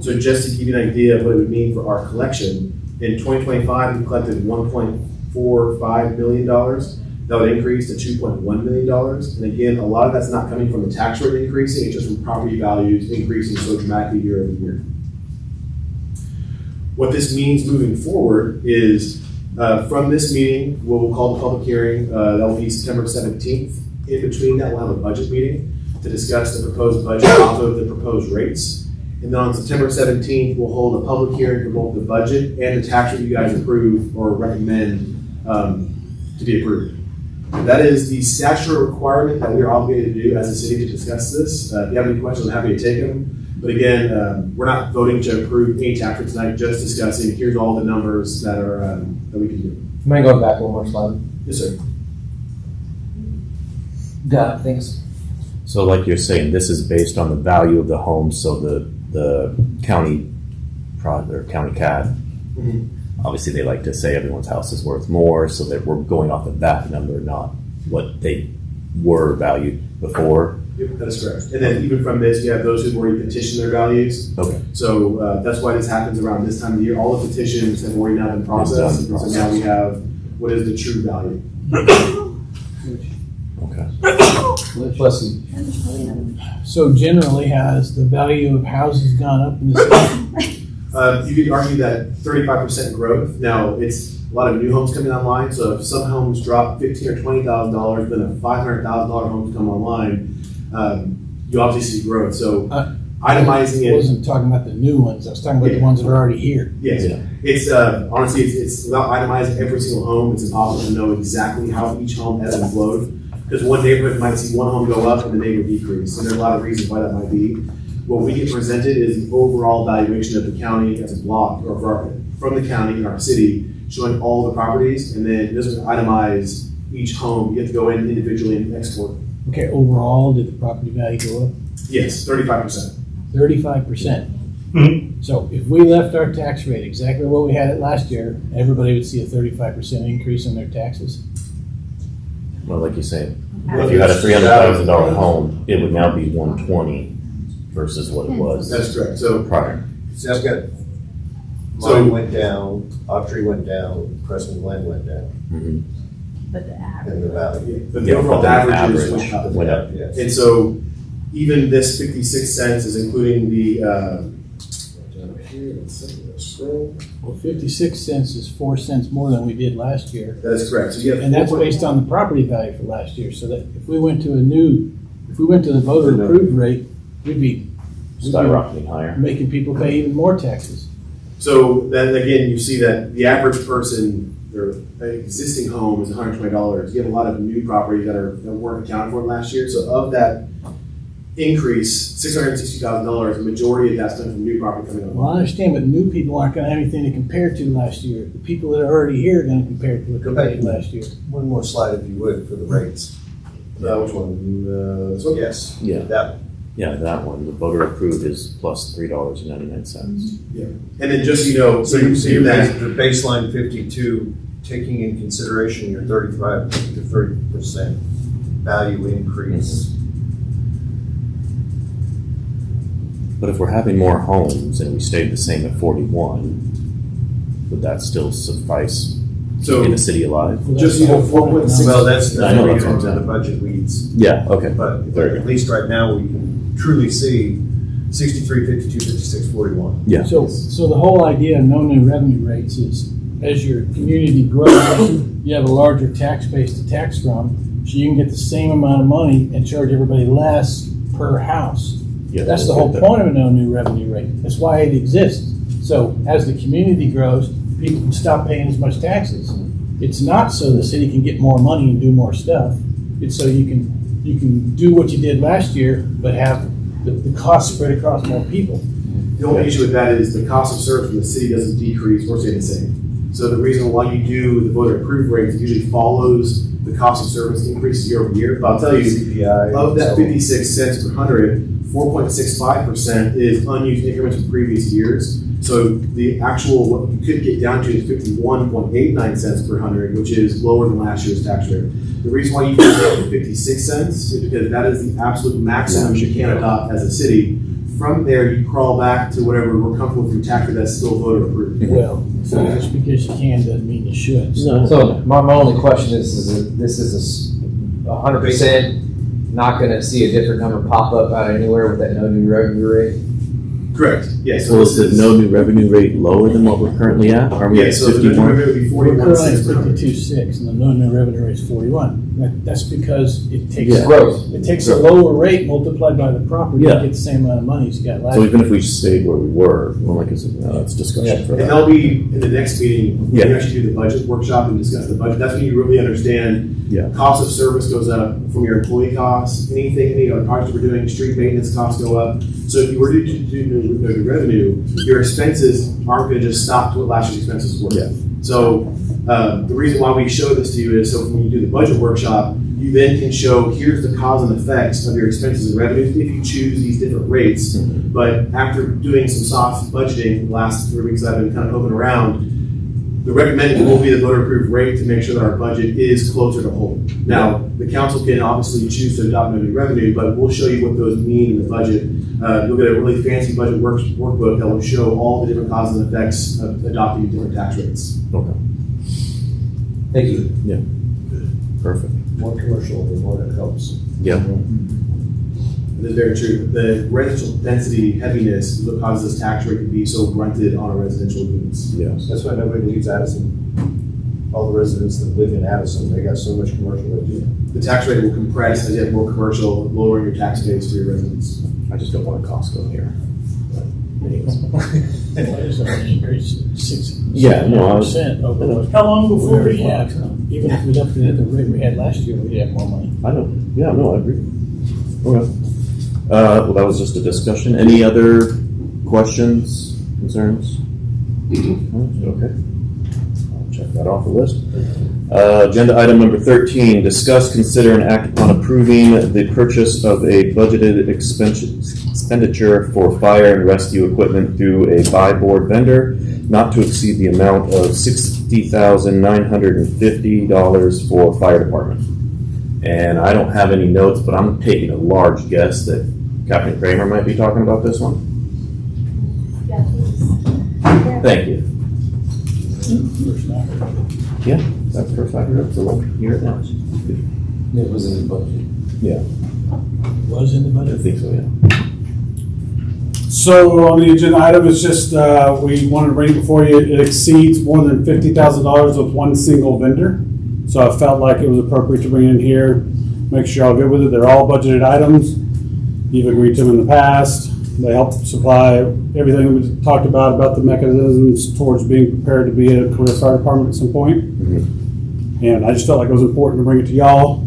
So just to give you an idea of what it would mean for our collection, in 2025, we collected or $5 million. That would increase to $2.1 million. And again, a lot of that's not coming from the tax rate increasing, it's just from property values increasing so dramatically year over year. What this means moving forward is from this meeting, we'll call the public hearing, that will be September 17th. In between that, we'll have a budget meeting to discuss the proposed budget off of the proposed rates. And then on September 17th, we'll hold a public hearing for both the budget and the tax rate you guys approve or recommend to be approved. That is the statutory requirement that we are obligated to do as a city to discuss this. If you have any questions, I'm happy to take them. But again, we're not voting to approve any tax rate tonight, just discussing, here's all the numbers that are that we can do. Am I going back one more slide? Yes, sir. Got it, thanks. So like you're saying, this is based on the value of the home, so the county or county CAD, obviously they like to say everyone's house is worth more, so that we're going off of that number, not what they were valued before. Yep, that is correct. And then even from this, you have those who've already petitioned their values. Okay. So that's why this happens around this time of year. All the petitions have already now been processed. And so now we have what is the true value. Okay. So generally, has the value of houses gone up in the city? You could argue that 35% growth. Now, it's a lot of new homes coming online. So if some homes drop $15,000 or $20,000, then a $500,000 home come online, you obviously see growth. So itemizing it. I wasn't talking about the new ones. I was talking about the ones that are already here. Yes. Yeah. It's honestly, it's without itemizing every single home, it's impossible to know exactly how each home ebbs and flowed. Because one neighborhood might see one home go up and the neighborhood decrease. And there are a lot of reasons why that might be. What we get presented is the overall valuation of the county as a block, or from the county in our city, showing all the properties, and then it doesn't itemize each home. You have to go in individually and export. Okay, overall, did the property value go up? Yes, 35%. 35%. So if we left our tax rate exactly what we had it last year, everybody would see a 35% increase in their taxes. Well, like you say, if you had a $300,000 home, it would now be $120,000 versus what it was. That's correct. So prior. See, I've got, mine went down, Autry went down, Preston Glen went down. But the average. And the value. But the overall averages went up. Yes. And so even this 56 cents is including the, Well, 56 cents is 4 cents more than we did last year. That is correct. So you have and that's based on the property value for last year. So that if we went to the voter approved rate, we'd be skyrocketing higher, making people pay even more taxes. So then again, you see that the average person, their existing home is $120. You have a lot of new properties that weren't accounted for last year. So of that increase, $660,000, the majority of that's done from new property coming on. Well, I understand, but new people aren't going to have anything to compare to last year. The people that are already here are going to compare to what they paid last year. One more slide, if you would, for the rates. Which one? This one? Yes. Yeah. That. Yeah, that one. The voter approved is plus $3.99. Yeah. And then just so you know, So you see that the baseline 52, taking in consideration your 35 to 30% value increase. But if we're having more homes and we stayed the same at 41, would that still suffice keeping the city alive? Just, you know, 4.6. Well, that's I know that's what what I'm the budget weeds. Yeah, okay. But at least right now, we can truly see 63, 52, 56, 41. Yeah. So the whole idea of no new revenue rates is as your community grows, you have a larger tax base to tax from, so you can get the same amount of money and charge everybody less per house. Yeah, that's the whole point of a no new revenue rate. That's why it exists. So as the community grows, people can stop paying as much taxes. It's not so the city can get more money and do more stuff. It's so you can do what you did last year, but have the cost spread across more people. The only issue with that is the cost of service from the city doesn't decrease or stay the same. So the reason why you do the voter approved rate usually follows the cost of service increase year over year. But I'll tell you, CPI, of that 56 cents per hundred, 4.65% is unused increments from previous years. So the actual, what you could get down to is 51.89 cents per hundred, which is lower than last year's tax rate. The reason why you can get to 56 cents is because that is the absolute maximum you can adopt as a city from there, you crawl back to whatever we're comfortable with your tax rate that's still voter approved. Well, so just because you can doesn't mean you should. So my only question is this is 100% not gonna see a different number pop up out of anywhere with that no new revenue rate? Correct, yes. So is the no new revenue rate lower than what we're currently at? Are we Yeah, at so the new 51? revenue would be We're currently 41.6 per hundred. 52.6 and the no revenue rate is 41. That's because it takes Yeah. Growth. It takes a lower rate multiplied by the property Yeah. to get the same amount of money as you got last So year. even if we stayed where we were, well, like, it's discussion for And that. that'll be in the next meeting, when Yeah. we actually do the budget workshop and discuss the budget. That's when you really understand Yeah. cost of service goes up from your employee costs, any other projects we're doing, street maintenance costs go up. So if you were to do new revenue, your expenses aren't gonna just stop to what last year's expenses were. Yeah. So, the reason why we show this to you is so when you do the budget workshop, you then can show, here's the cause and effects of your expenses and revenues if you choose these different rates. But after doing some soft budgeting the last 3 weeks I've been kind of moving around, the recommended will be the voter approved rate to make sure that our budget is closer to whole. Now, the council can obviously choose to adopt no new revenue, but we'll show you what those mean in the budget. You'll get a really fancy budget workbook that will show all the different causes and effects of adopting different tax rates. Okay. Thank you. Yeah. Perfect. More commercial, the more that helps. Yeah. It is very true. The residential density heaviness is what causes this tax rate to be so grunted on our residential units. Yes. That's why nobody leaves Addison. All the residents that live in Addison, they got so much commercial that do. The tax rate will compress as you have more commercial, lowering your tax base for your residents. I just don't want a Costco here. But anyways. There's an increase of 6. Yeah, no, I was- over what How long we before already we have. Even if we left it at the rate we had last year, we'd have more money. I know. Yeah, no, I agree. Okay. Well, that was just a discussion. Any other questions, concerns? Okay. I'll check that off the list. Agenda item number 13, discuss, consider, and act upon approving the purchase of a budgeted expenditure for fire and rescue equipment through a buy board vendor, not to exceed the amount of $60,950 for fire department. And I don't have any notes, but I'm taking a large guess that Captain Kramer might be talking about this one. Thank you. First time. Yeah, that's the first I've heard of, so we'll hear it now. It was in the budget. Yeah, Was in the I budget. think so, yeah. So on the agenda item, it's just, we wanted to bring it before you, it exceeds more than $50,000 with one single vendor. So I felt like it was appropriate to bring it in here, make sure y'all good with it. They're all budgeted items. You've agreed to them in the past. They help supply everything we talked about the mechanisms towards being prepared to be a career fire department at some point. And I just felt like it was important to bring it to y'all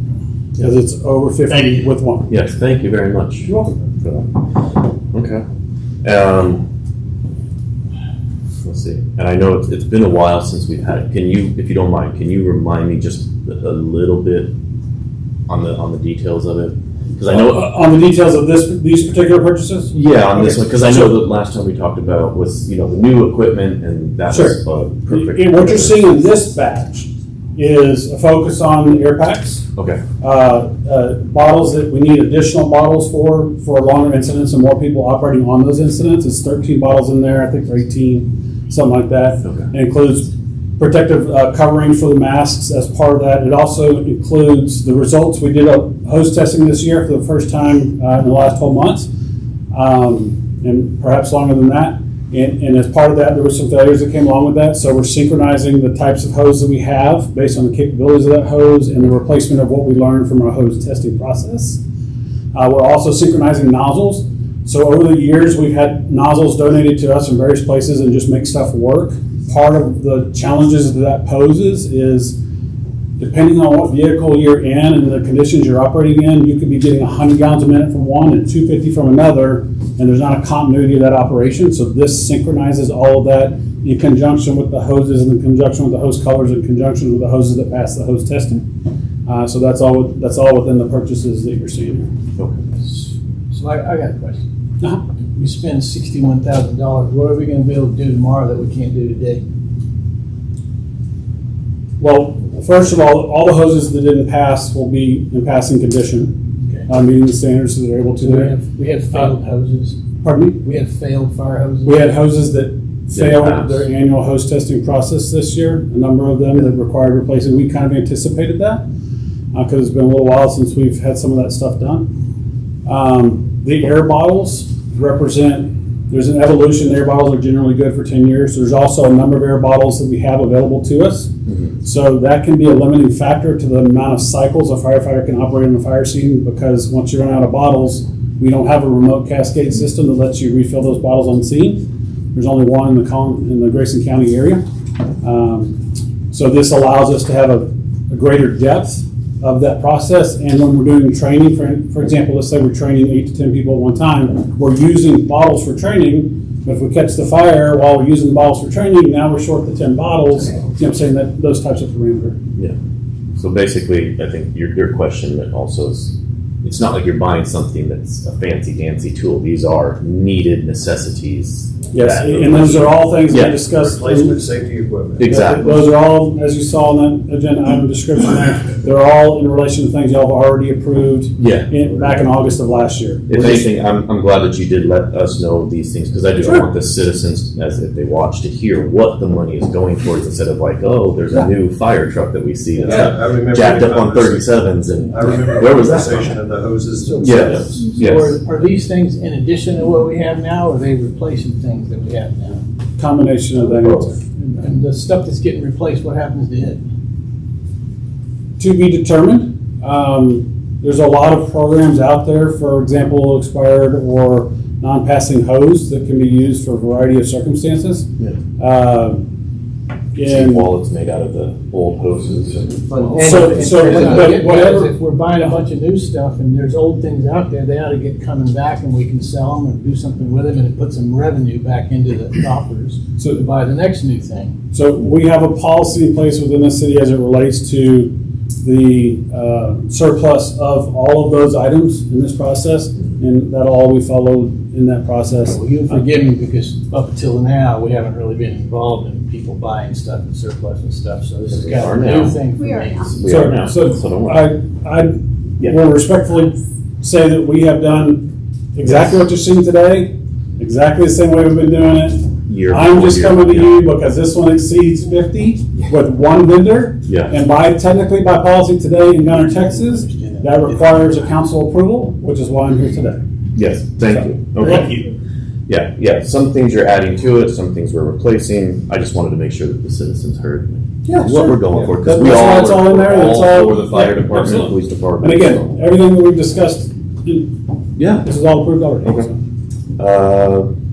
because it's over 50 with one. Yes, thank you very much. You're welcome. For that. Okay. Let's see. And I know it's been a while since we've had it. Can you, if you don't mind, can you remind me just a little bit on the details of it? Because I know on the details of these particular purchases. Yeah, on this Okay. one, because I know the last time we talked about was the new equipment, and that was perfect. And what you're seeing in this batch is a focus on air packs. Okay. Bottles that we need additional bottles for longer incidents and more people operating on those incidents. It's 13 bottles in there. I think they're 18, something like that. Okay. It includes protective coverings for the masks as part of that. It also includes the results. We did a hose testing this year for the first time in the last 12 months, and perhaps longer than that. And as part of that, there were some failures that came along with that. So we're synchronizing the types of hose that we have based on the capabilities of that hose and the replacement of what we learned from our hose testing process. We're also synchronizing nozzles. So over the years, we've had nozzles donated to us from various places and just make stuff work. Part of the challenges that poses is, depending on what vehicle you're in and the conditions you're operating in, you could be getting 100 gallons a minute from one and 250 from another, and there's not a continuity of that operation. So this synchronizes all of that in conjunction with the hoses, and in conjunction with the hose colors, in conjunction with the hoses that pass the hose testing. So that's all within the purchases that you're seeing here. Okay. So I got a question. We spend $61,000. What are we going to be able to do tomorrow that we can't do today? Well, first of all the hoses that didn't pass will be in passing condition, meeting the standards so they're able to. We have failed hoses. Pardon me? We had failed fire hoses. We had hoses that failed pass. their annual hose testing process this year, a number of them that required replacing. We kind of anticipated that because it's been a little while since we've had some of that stuff done. The air bottles represent, there's an evolution. Air bottles are generally good for 10 years. There's also a number of air bottles that we have available to us. So that can be a limiting factor to the amount of cycles a firefighter can operate in the fire scene, because once you run out of bottles, we don't have a remote cascade system that lets you refill those bottles on scene. There's only one in the Grayson County area. So this allows us to have a greater depth of that process. And when we're doing training, for example, let's say we're training 8 to 10 people at one time, we're using bottles for training. But if we catch the fire while we're using the bottles for training, now we're short the 10 bottles. You know what I'm saying? That those types of parameters. Yeah. So basically, I think your question that also is, it's not like you're buying something that's a fancy dancy tool. These are needed necessities. Yes, and those are all things we discussed. Replacement safety equipment. Exactly. Those are all, as you saw in that agenda item description there, they're all in relation to things y'all have already approved back in August of last year. If anything, I'm glad that you did let us know these things, because I just want the citizens, as if they watch, to hear what the money is going towards, instead of like, oh, there's a new fire truck that we see that's jacked up on 37s. And I remember where was the that conversation from? of the hoses. Yes. So are these things in addition to what we have now, or are they replacing things that we have now? Combination of that answer. And the stuff that's getting replaced, what happens to it? To be determined. There's a lot of programs out there, for example, expired or non-passing hose that can be used for a variety of circumstances. And wallets made out of the old hoses. Whatever. If we're buying a bunch of new stuff and there's old things out there, they ought to get coming back, and we can sell them or do something with them, and it puts some revenue back into the coffers to buy the next new thing. So we have a policy in place within the city as it relates to the surplus of all of those items in this process, and that all we followed in that process. Well, you'll forgive me, because up until now, we haven't really been involved in people buying stuff and surplus and stuff, so this is kind of a new thing for me. So I will respectfully say that we have done exactly what you're seeing today, exactly the same way we've been doing it. I'm just coming to you because this one exceeds 50 with one vendor. And technically by policy today in Gunter, Texas, that requires a council approval, which is why I'm here today. Yes, thank you. Okay. Thank you. Yeah. Some things you're adding to it, some things we're replacing. I just wanted to make sure that the citizens heard what we're going for, because we all it's all in there. all It's all for the fire department, absolutely. police department. And again, everything that we've discussed, this is all approved already. Okay.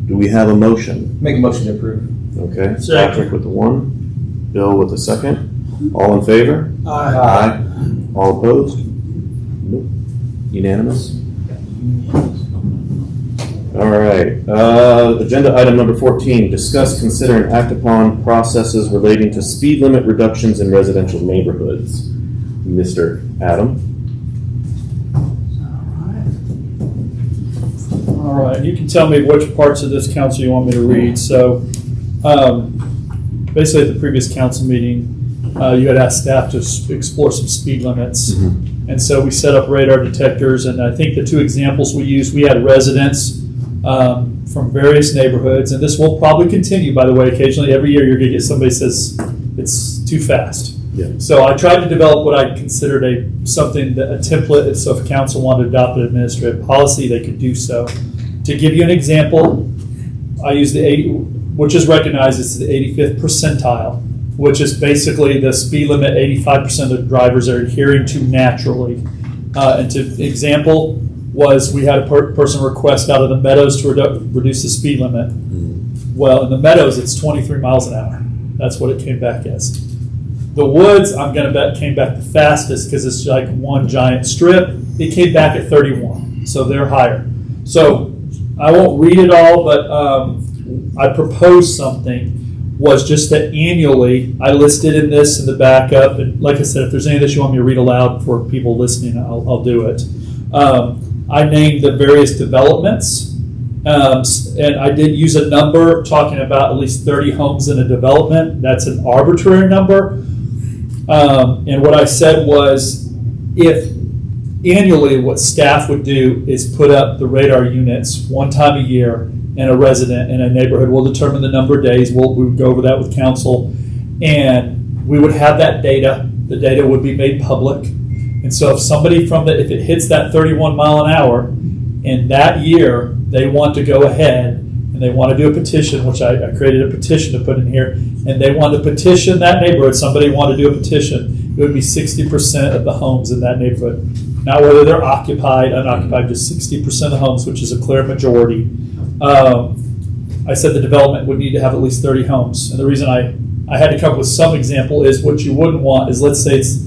Do we have a motion? Make a motion to approve. Okay. Second. Patrick with the one, Bill with the second. All in favor? Aye. All opposed? Nope. Unanimous? All right. Agenda item number 14, discuss, consider, and act upon processes relating to speed limit reductions in residential neighborhoods. Mr. Adam. All right, you can tell me which parts of this council you want me to read. So basically at the previous council meeting, you had asked staff to explore some speed limits. And so we set up radar detectors, and I think the two examples we used, we had residents from various neighborhoods, and this will probably continue, by the way. Occasionally, every year, you're going to get somebody says it's too fast. So I tried to develop what I considered a template, so if council wanted to adopt an administrative policy, they could do so. To give you an example, I use which is recognized as the 85th percentile, which is basically the speed limit 85% of drivers are adhering to naturally. And example was we had a person request out of the Meadows to reduce the speed limit. Well, in the Meadows, it's 23 miles an hour. That's what it came back as. The Woods, I'm going to bet, came back the fastest because it's like one giant strip. It came back at 31, so they're higher. So I won't read it all, but I proposed something, was just that annually, I listed in this in the backup, and like I said, if there's any that you want me to read aloud for people listening, I'll do it. I named the various developments, and I did use a number talking about at least 30 homes in a development. That's an arbitrary number. And what I said was, if annually, what staff would do is put up the radar units one time a year, and a resident in a neighborhood will determine the number of days. We would go over that with council, and we would have that data. The data would be made public. And so if somebody if it hits that 31 mile an hour, in that year, they want to go ahead and they want to do a petition, which I created a petition to put in here, and they want to petition that neighborhood. Somebody wanted to do a petition. It would be 60% of the homes in that neighborhood. Not whether they're occupied, unoccupied, just 60% of the homes, which is a clear majority. I said the development would need to have at least 30 homes. And the reason I had to come up with some example is what you wouldn't want is, let's say it's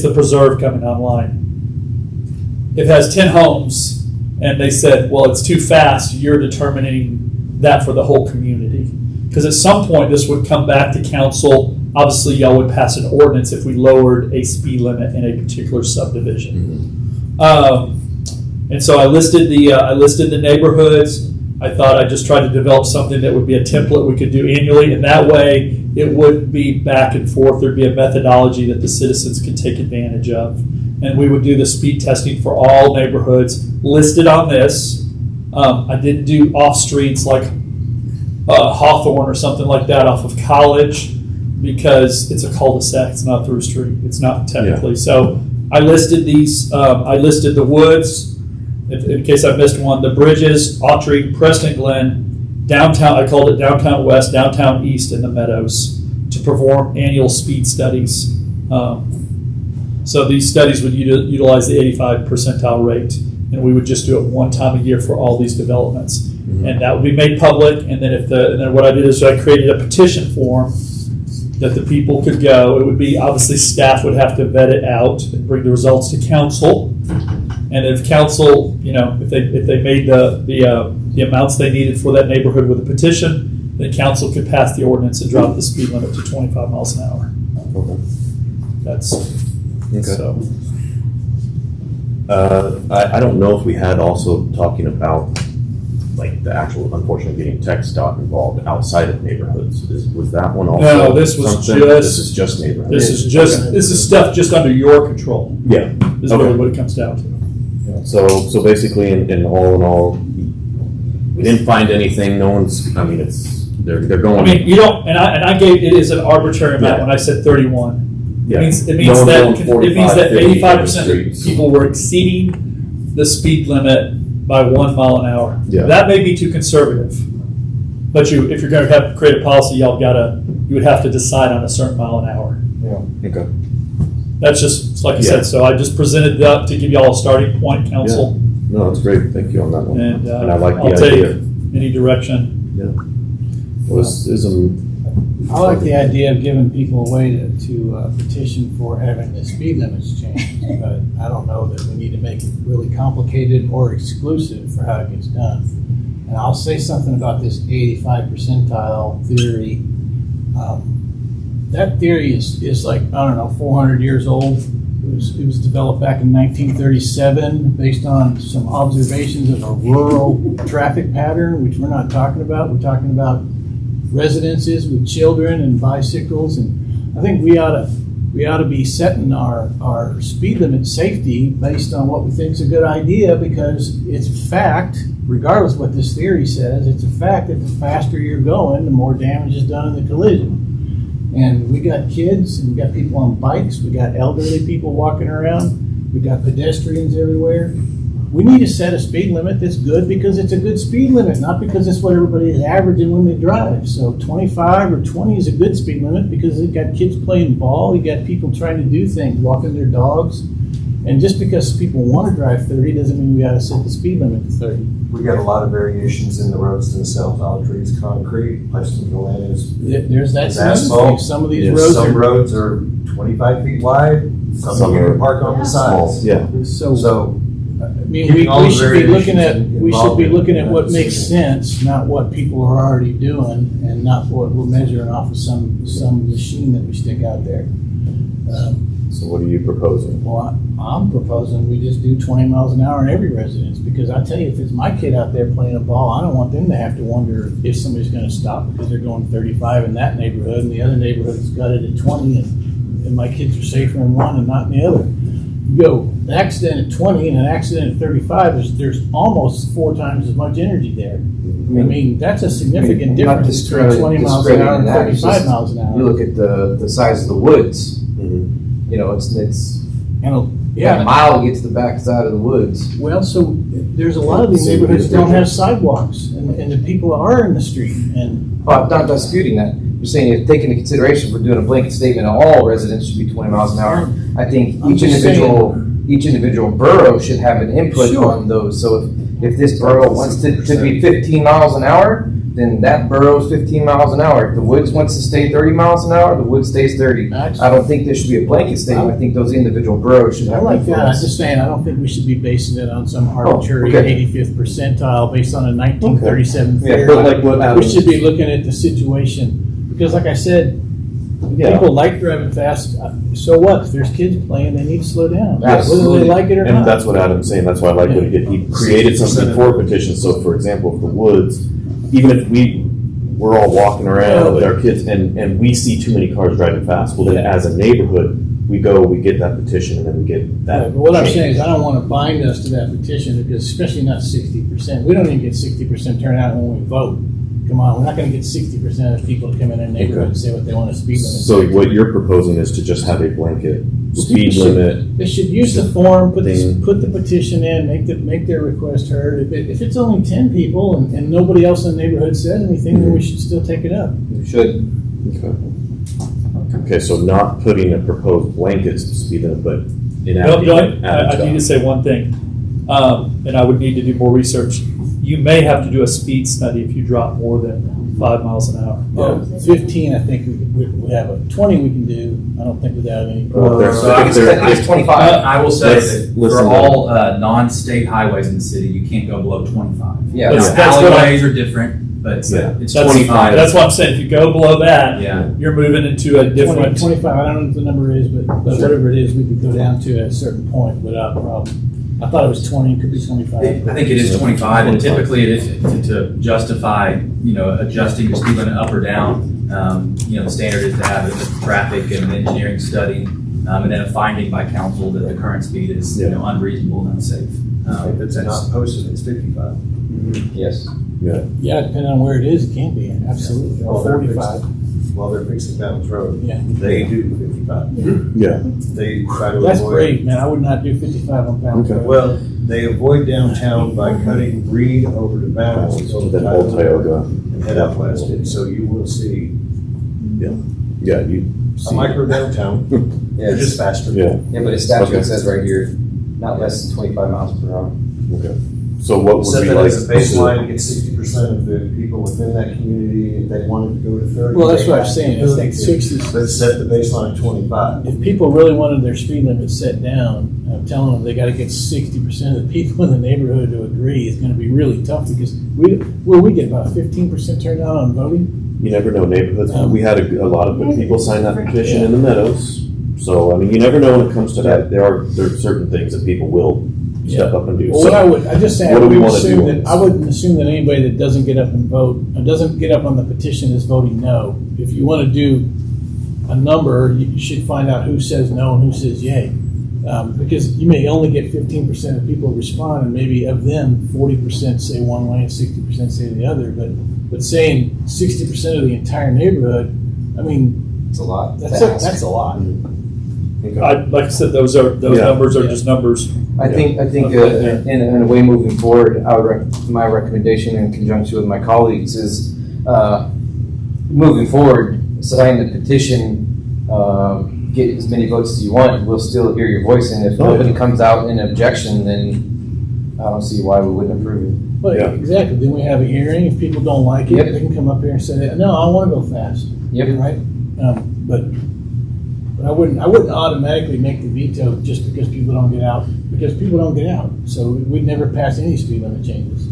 the preserve coming online. If it has 10 homes and they said, well, it's too fast, you're determining that for the whole community. Because at some point this would come back to council. Obviously, y'all would pass an ordinance if we lowered a speed limit in a particular subdivision. And so I listed the neighborhoods. I thought I just tried to develop something that would be a template we could do annually, and that way it would be back and forth. There'd be a methodology that the citizens could take advantage of. And we would do the speed testing for all neighborhoods listed on this. I didn't do off streets like Hawthorne or something like that off of College, because it's a cul-de-sac, it's not a through street, it's not technically. Yeah. So I listed these, I listed the woods, in case I missed one, the Bridges, Autry, Preston Glen, downtown, I called it downtown west, downtown east, and the Meadows, to perform annual speed studies. So these studies would utilize the 85 percentile rate, and we would just do it one time a year for all these developments. Mm-hmm. And that would be made public, and then what I did is I created a petition form that the people could go. It would be, obviously staff would have to vet it out and bring the results to council. And if council, if they made the amounts they needed for that neighborhood with a petition, then council could pass the ordinance and drop the speed limit to 25 miles an hour. Okay. That's okay. So. I don't know if we had also talking about like the actual, unfortunately, getting tech stock involved outside of neighborhoods. Was that one also? No, this was something? This is just neighborhoods. This is stuff just under your control. Yeah, is really what it comes down to. Yeah. So basically, in all, we didn't find anything. No one's. I mean, they're going. I mean, you don't. And I gave it is an arbitrary amount when I said 31. Yeah. It means that 85% of people were exceeding the speed limit by 1 mile an hour. Yeah. That may be too conservative, but if you're going to create a policy, you would have to decide on a certain mile an hour. Yeah. Okay. That's just like I said. So I just presented that to give you all a starting point, council. Yeah. No, that's great. Thank you on that one. And I like I'll the idea. take any direction. Yeah. I like the idea of giving people a way to petition for having the speed limits changed, but I don't know that we need to make it really complicated or exclusive for how it gets done. And I'll say something about this 85 percentile theory. That theory is like, I don't know, 400 years old. It was developed back in 1937 based on some observations of a rural traffic pattern, which we're not talking about. We're talking about residences with children and bicycles, and I think we ought to be setting our speed limit safety based on what we think is a good idea, because it's a fact, regardless of what this theory says, it's a fact that the faster you're going, the more damage is done in the collision. And we got kids, and we got people on bikes, we got elderly people walking around, we got pedestrians everywhere. We need to set a speed limit that's good because it's a good speed limit, not because it's what everybody is averaging when they drive. So 25 or 20 is a good speed limit because you've got kids playing ball, you got people trying to do things, walking their dogs. And just because people want to drive 30 doesn't mean we got to set the speed limit to 30. We got a lot of variations in the roads themselves. Autry is concrete, Preston Glen is asphalt. Some of these roads some roads are 25 feet wide. Some you can park on the sides. Yeah. So I mean, we should be looking at what makes sense, not what people are already doing, and not what we're measuring off of some machine that we stick out there. So what are you proposing? Well, I'm proposing we just do 20 miles an hour in every residence, because I tell you, if it's my kid out there playing a ball, I don't want them to have to wonder if somebody's going to stop because they're going 35 in that neighborhood and the other neighborhood's got it at 20, and my kids are safer in one and not in the other. you go an accident at 20 and an accident at 35, there's almost 4 times as much energy there. I mean, that's a significant difference between 20 miles an hour and 35 miles an hour. You look at the size of the woods, you know, it's a mile to get to the back side of the woods. Well, so there's a lot of these neighborhoods that don't have sidewalks, and the people are in the street, and. Oh, I'm not disputing that. I'm saying if taking into consideration, we're doing a blanket statement, all residents should be 20 miles an hour. I think each individual borough should have an input on those. So if this borough wants to be 15 miles an hour, then that borough's 15 miles an hour. If the woods wants to stay 30 miles an hour, the woods stays 30. I don't think there should be a blanket statement. I think those individual boroughs should have. I like that. I'm just saying, I don't think we should be basing it on some arbitrary 85th percentile based on a 1937 fair. But like what we should be looking at the situation, because like I said, people like driving fast. So what? If there's kids playing, they need to slow down. Absolutely. Whether they like it or not. And that's what Adam's saying. That's why I like that he created something for petitions. So for example, if the woods, even if we're all walking around with our kids and we see too many cars driving fast, well then as a neighborhood, we get that petition and then we get that. But what I'm saying is I don't want to bind us to that petition, because especially not 60%. We don't even get 60% turnout when we vote. Come on, we're not going to get 60% of the people to come in our neighborhood and say what they want to speed limit. So what you're proposing is to just have a blanket speed limit. They should use the form, put the petition in, make their request heard. If it's only 10 people and nobody else in the neighborhood says anything, then we should still take it up. We should. Okay, so not putting a proposed blanket speed limit, but I need to say one thing, and I would need to do more research. You may have to do a speed study if you drop more than 5 miles an hour. 15, I think we have. 20 we can do. I don't think without any. It's 25. I will say that for all non-state highways in the city, you can't go below 25. Yeah, alleyways are different, but it's 25. That's what I'm saying. If you go below that, you're moving into a different. 25. I don't know what the number is, but whatever it is, we could go down to a certain point without a problem. I thought it was 20, it could be 25. I think it is 25, and typically it is to justify, adjusting the speed limit up or down. The standard is to have a traffic and an engineering study, and then a finding by council that the current speed is, unreasonable and unsafe. If it's not posted, it's 55. Yes. Yeah, depending on where it is, it can be, absolutely. Or 45. While they're fixing Mountains Road, Yeah. they do 55. Yeah. They try to That's avoid. great, man. I would not do 55 on Bounds Road. Well, they avoid downtown by cutting Reed over to Bounds, Then Old Tioga. and head out west. And so you will see Yeah, you a see. micro downtown, Yeah, just faster. Yeah. Yeah, but the statute Okay. says right here, not less than 25 miles per hour. Okay. So what would Set we that like? as a baseline, get 60% of the people within that community, if they wanted to go to 30. Well, that's they what I'm have saying. to I do think it. 60. But set the baseline at 25. If people really wanted their speed limit set down, I'm telling them they got to get 60% of the people in the neighborhood to agree. It's going to be really tough, because we get about 15% turnout on voting. You never know neighborhoods. We had a lot of good people sign that petition in the Meadows. So, I mean, you never know when it comes to that. There are certain things that people will step up and do. Well, So, I what do we want to do? I wouldn't assume that anybody that doesn't get up and vote, or doesn't get up on the petition, is voting no. If you want to do a number, you should find out who says no and who says yay. Because you may only get 15% of people respond, and maybe of them, 40% say one way and 60% say the other. But saying 60% of the entire neighborhood, I mean, it's a lot. That's a lot. Like I said, those numbers are just numbers. I think in a way moving forward, my recommendation in conjunction with my colleagues is moving forward, sign the petition, get as many votes as you want. We'll still hear your voice, and if nobody comes out in objection, then I don't see why we wouldn't approve it. Well, exactly. Then we have a hearing. If people don't like it, they can come up here and say, "No, I want to go fast." Yep. Right. But I wouldn't automatically make the veto just because people don't get out. Because people don't get out, so we'd never pass any speed limit changes.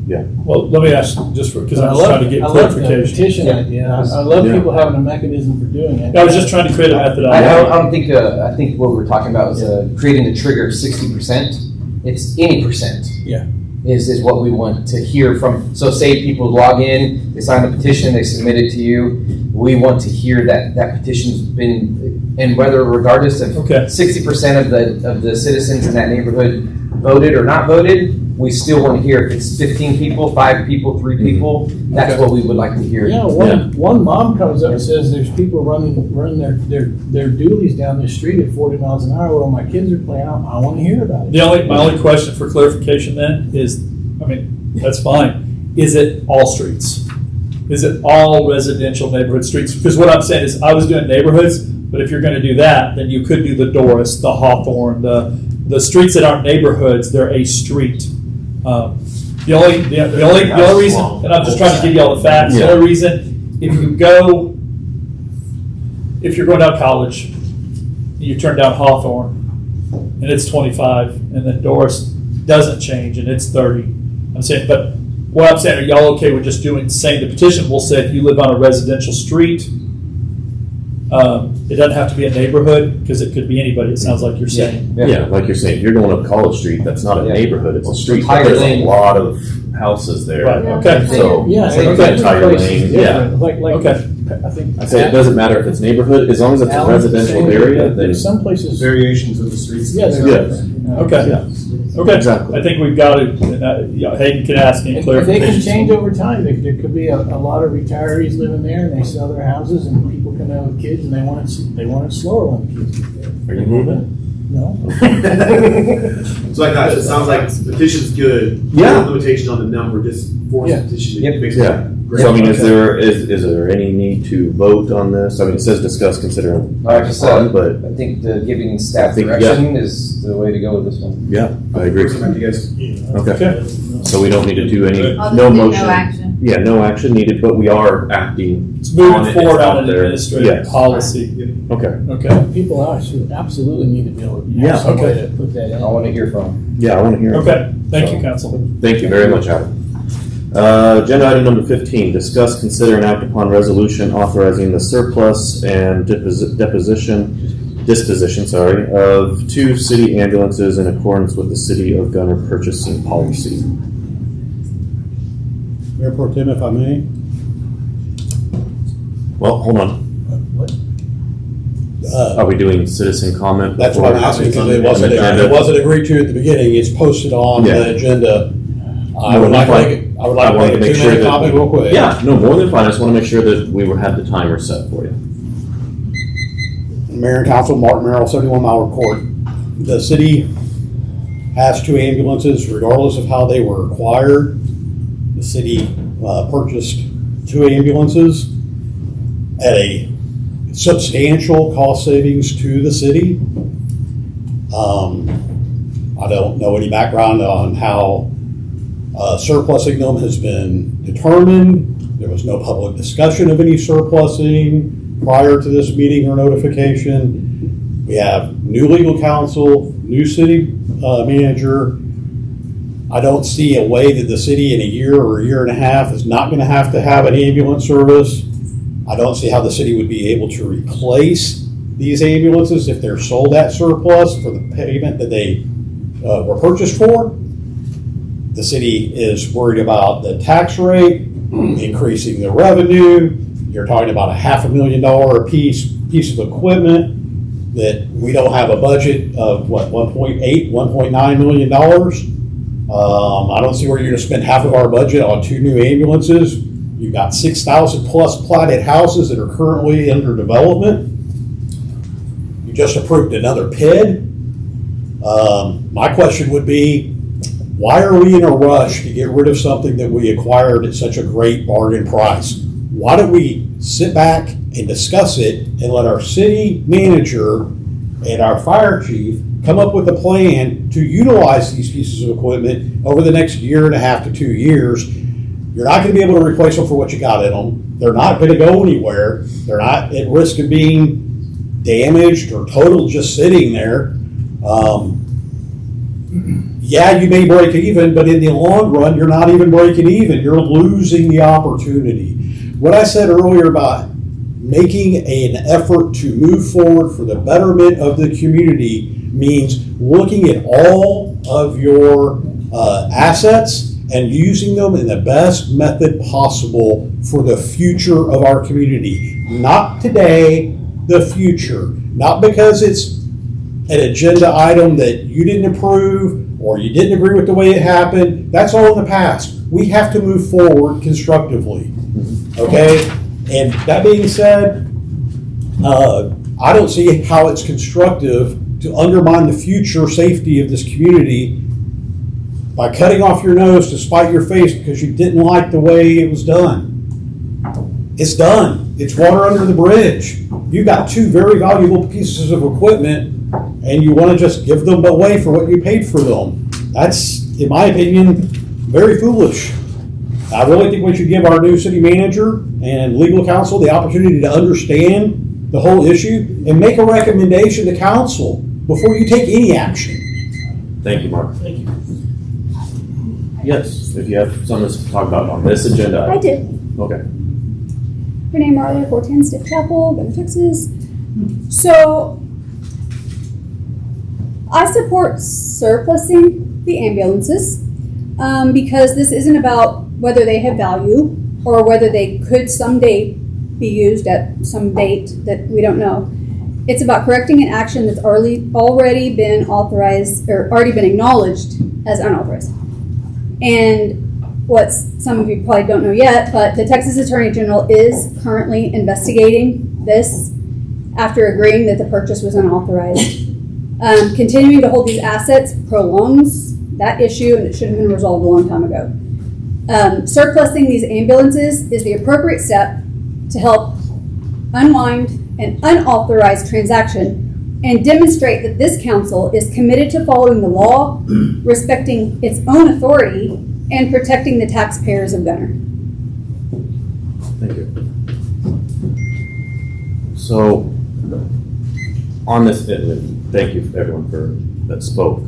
Yeah. Well, let me ask, just because But I'm just trying to get I love the clarification. petition idea. I love people having a mechanism for doing it. I was just trying to create a methodology. I think what we're talking about is creating the trigger of 60%. It's any percent. Yeah. Is what we want to hear from. So say people log in, they sign the petition, they submit it to you. We want to hear that petition's been And whether regardless of Okay. 60% of the citizens in that neighborhood voted or not voted, we still want to hear if it's 15 people, 5 people, 3 people. That's what we would like to hear. Yeah, one mom comes up and says there's people running their dualies down the street at 40 miles an hour while my kids are playing. I want to hear about it. My only question for clarification then is, I mean, that's fine. Is it all streets? Is it all residential neighborhood streets? Because what I'm saying is I was doing neighborhoods, but if you're going to do that, then you could do the Doris, the Hawthorne, the streets that aren't neighborhoods, they're a street. The only reason, and I'm just trying to give you all the facts, the only reason, if you're going down College, you turn down Hawthorne, and it's 25, and then Doris doesn't change, and it's 30. I'm saying, but what I'm saying, are y'all okay with just saying the petition will say if you live on a residential street, it doesn't have to be a neighborhood, because it could be anybody, it sounds like you're saying. Yeah, like you're saying, if you're going up College Street, that's not a neighborhood, it's a street, but Entire there's a lane. lot of houses there. Right, okay. So, okay. entire lane, yeah. Okay. I think. I'd say it doesn't matter if it's neighborhood, as long as it's a residential area, then. There's some places. Variations of the streets. Yeah, they're different. Okay. Yeah. Okay. Exactly. I think we've got it. Hayden can ask any If they clarification. can change over time, there could be a lot of retirees living there, and they sell their houses, and people come out with kids, and they want it slower when the kids get there. Are you moving? No. So it sounds like the petition's good. Yeah. No limitation on the number, just force the petition to make Yeah. So I mean, is there any need to vote on this? I mean, it says discuss, consider, Like I said, but I think giving staff I think, direction is the way to go with this one. yeah, I agree. Back to you guys. Okay. So we don't need to do any, I'll no just do motion. no action. Yeah, no action needed, but we are acting. It's moving on it. forward It's on out an there. administrative Yes. policy. Okay. Okay. People should absolutely need to be able to Yeah, have some way okay. to put that in. I want to hear from them. Yeah, I want to hear it. Okay. Thank you, Council. Thank you very much, Adam. Agenda item number 15, discuss, consider, and act upon resolution authorizing the surplus and disposition of 2 city ambulances in accordance with the City of Gunter purchasing policy. Mayor Pro Tem, if I may. Well, hold on. Are we doing citizen comment? That's what I'm asking, because it wasn't agreed to at the beginning. It's posted on the agenda. I would like to make a 2-minute comment real quick. Yeah, no, more than fine. I just want to make sure that we had the timer set for you. Mayor and Council, Martin Merrill, 71 Mile Court. The city has 2 ambulances, regardless of how they were acquired. The city purchased 2 ambulances at a substantial cost savings to the city. I don't know any background on how surplusing them has been determined. There was no public discussion of any surplusing prior to this meeting or notification. We have new legal counsel, new city manager. I don't see a way that the city in a year or a year and a half is not going to have an ambulance service. I don't see how the city would be able to replace these ambulances if they're sold at surplus for the payment that they were purchased for. The city is worried about the tax rate, increasing the revenue. You're talking about a $500,000 piece of equipment that we don't have a budget of $1.9 million. I don't see where you're going to spend half of our budget on 2 new ambulances. You've got 6,000 plus platted houses that are currently under development. You just approved another PID. My question would be, why are we in a rush to get rid of something that we acquired at such a great bargain price? Why don't we sit back and discuss it and let our city manager and our fire chief come up with a plan to utilize these pieces of equipment over the next 1.5 to 2 years? You're not going to be able to replace them for what you got in them. They're not going to go anywhere. They're not at risk of being damaged or total just sitting there. Yeah, you may break even, but in the long run, you're not even breaking even. You're losing the opportunity. What I said earlier about making an effort to move forward for the betterment of the community means looking at all of your assets and using them in the best method possible for the future of our community. Not today, the future. Not because it's an agenda item that you didn't approve or you didn't agree with the way it happened. That's all in the past. We have to move forward constructively. Okay? And that being said, I don't see how it's constructive to undermine the future safety of this community by cutting off your nose to spite your face because you didn't like the way it was done. It's done. It's water under the bridge. You've got two very valuable pieces of equipment and you want to just give them away for what you paid for them. That's, in my opinion, very foolish. I really think we should give our new city manager and legal counsel the opportunity to understand the whole issue and make a recommendation to council before you take any action. Thank you, Mark. Thank you. Yes, if you have something to talk about on this agenda. I do. Okay. Renee Marley, 410 Stiff Chapel, Gunter, Texas. So, I support surplusing the ambulances because this isn't about whether they have value or whether they could someday be used at some date that we don't know. It's about correcting an action that's already been authorized or already been acknowledged as unauthorized. And what some of you probably don't know yet, but the Texas Attorney General is currently investigating this after agreeing that the purchase was unauthorized. Continuing to hold these assets prolongs that issue, and it should have been resolved a long time ago. Surplusing these ambulances is the appropriate step to help unwind an unauthorized transaction and demonstrate that this council is committed to following the law, respecting its own authority, and protecting the taxpayers of Gunter. Thank you. So, on this, thank you everyone that spoke.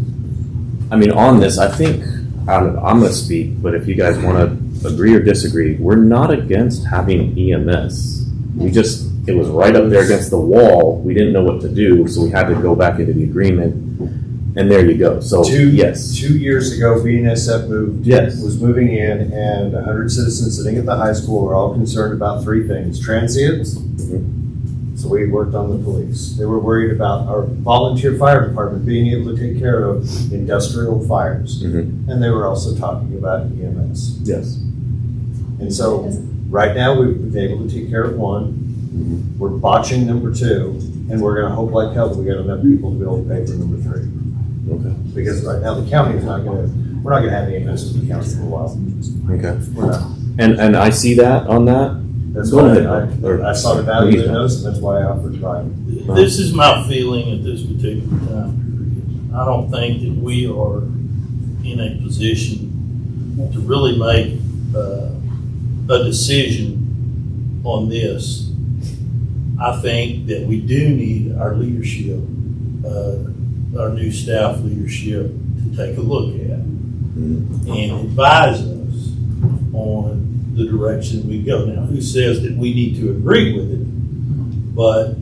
I mean, on this, I think, I'm going to speak, but if you guys want to agree or disagree, we're not against having EMS. It was right up there against the wall. We didn't know what to do, so we had to go back into the agreement, and there you go. So, yes. 2 years ago, BNSF was moving in, and 100 citizens sitting at the high school were all concerned about three things: transients. So we worked on the police. They were worried about our volunteer fire department being able to take care of industrial fires. And they were also talking about EMS. Yes. And so right now we've been able to take care of one. We're botching number two, and we're going to hope like hell that we got enough people to be able to pay for number three. Okay. Because right now the county is not going to, we're not going to have EMS in the county for a while. Okay. We're not. And I see that on that. That's Go why ahead. I saw the value of those, and that's why I offered to buy them. This is my feeling at this particular time. I don't think that we are in a position to really make a decision on this. I think that we do need our leadership, our new staff leadership, to take a look at and advise us on the direction we go. Now, who says that we need to agree with it? But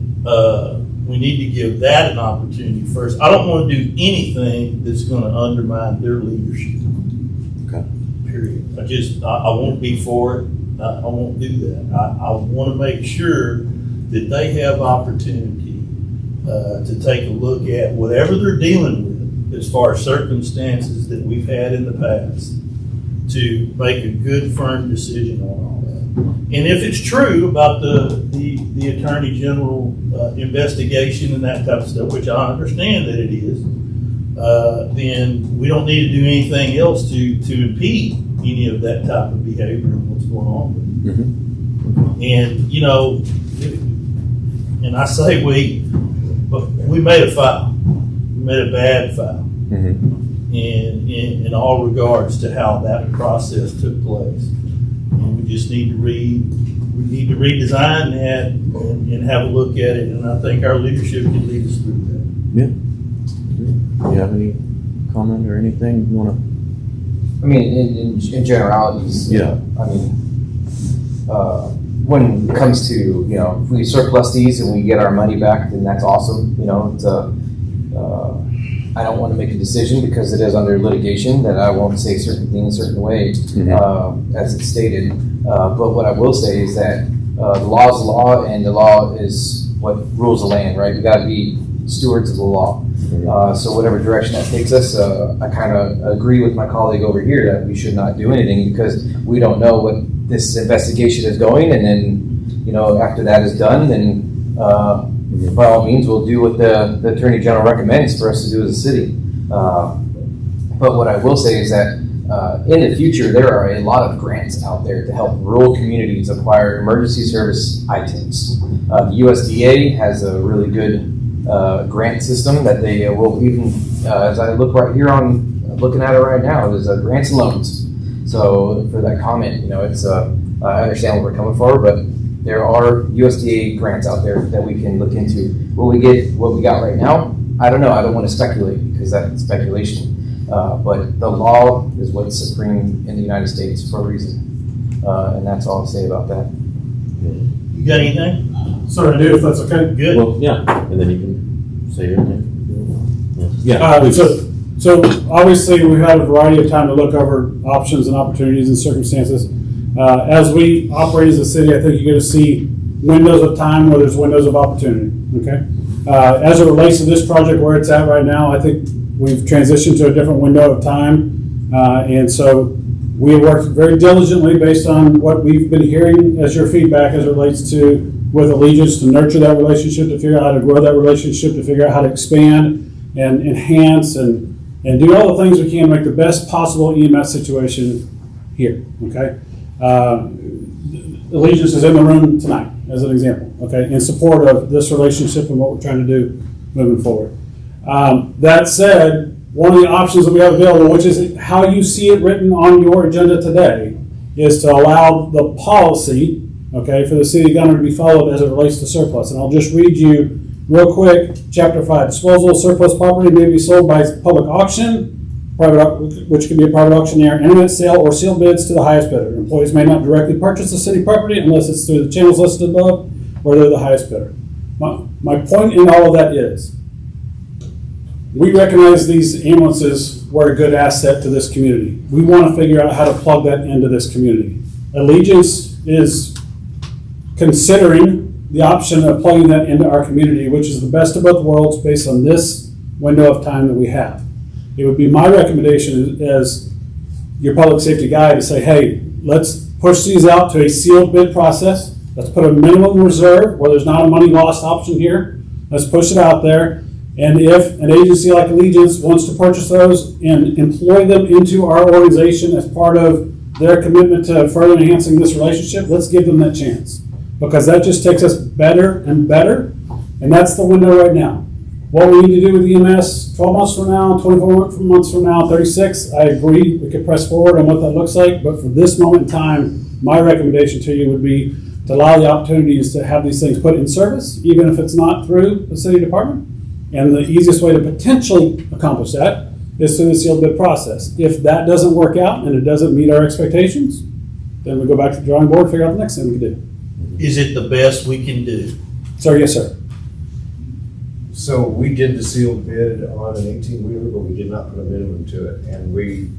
we need to give that an opportunity first. I don't want to do anything that's going to undermine their leadership. Okay. Period. I won't be for it. I won't do that. I want to make sure that they have opportunity to take a look at whatever they're dealing with as far as circumstances that we've had in the past, to make a good, firm decision on all that. And if it's true about the Attorney General investigation and that type of stuff, which I understand that it is, then we don't need to do anything else to impede any of that type of behavior and what's going on with it. And, you know, and I say but we made a foul. We made a bad foul. In all regards to how that process took place. And we just need to redesign that and have a look at it, and I think our leadership can lead us through that. Yeah. Do you have any comment or anything you want to? I mean, in generalities. Yeah. I mean, when it comes to, you know, if we surplus these and we get our money back, then that's awesome. You know, it's I don't want to make a decision because it is under litigation that I won't say certain things a certain way, as it's stated. But what I will say is that the law is the law, and the law is what rules the land, right? We gotta be stewards of the law. So whatever direction that takes us, I kind of agree with my colleague over here that we should not do anything because we don't know what this investigation is going, and then, after that is done, then by all means, we'll do what the Attorney General recommends for us to do as a city. But what I will say is that in the future, there are a lot of grants out there to help rural communities acquire emergency service items. The USDA has a really good grant system that they will even, as I look right here looking at it right now, there's grants and loans. So for that comment, it's I understand where we're coming from, but there are USDA grants out there that we can look into. Will we get what we got right now? I don't know. I don't want to speculate because that's speculation. But the law is what's supreme in the United States for a reason. And that's all I'll say about that. You got anything? Sorry, I do, if that's okay. Good. Well, yeah, and then you can say your name. Yeah. So obviously we've had a variety of time to look over options and opportunities and circumstances. As we operate as a city, I think you're going to see windows of time where there's windows of opportunity. Okay. As it relates to this project where it's at right now, I think we've transitioned to a different window of time, and so we worked very diligently based on what we've been hearing as your feedback as it relates to with Allegiance to nurture that relationship, to figure out how to grow that relationship, to figure out how to expand and enhance and do all the things we can to make the best possible EMS situation here. Okay, Allegiance is in the room tonight as an example. Okay, in support of this relationship and what we're trying to do moving forward. That said, one of the options that we have available, which is how you see it written on your agenda today, is to allow the policy, okay, for the city of Gunter to be followed as it relates to surplus. And I'll just read you real quick, Chapter 5. Disposal of surplus property may be sold by public auction, which can be a private auctioneer, internet sale, or sealed bids to the highest bidder. Employees may not directly purchase the city property unless it's through the channels listed above, where they're the highest bidder. My point in all of that is, we recognize these ambulances were a good asset to this community. We want to figure out how to plug that into this community. Allegiance is considering the option of plugging that into our community, which is the best of both worlds based on this window of time that we have. It would be my recommendation as your public safety guy to say, hey, let's push these out to a sealed bid process. Let's put a minimum reserve where there's not a money lost option here. Let's push it out there. And if an agency like Allegiance wants to purchase those and employ them into our organization as part of their commitment to further enhancing this relationship, let's give them that chance. Because that just takes us better and better. And that's the window right now. What we need to do with EMS 12 months from now, 24 months from now, 36, I agree. We could press forward on what that looks like. But for this moment in time, my recommendation to you would be to allow the opportunities to have these things put in service, even if it's not through the city department. And the easiest way to potentially accomplish that is through the sealed bid process. If that doesn't work out and it doesn't meet our expectations, then we go back to the drawing board and figure out the next thing we can do. Is it the best we can do? Sir, yes, sir. So we did the sealed bid on an 18-wheeler, but we did not put a minimum to it. And we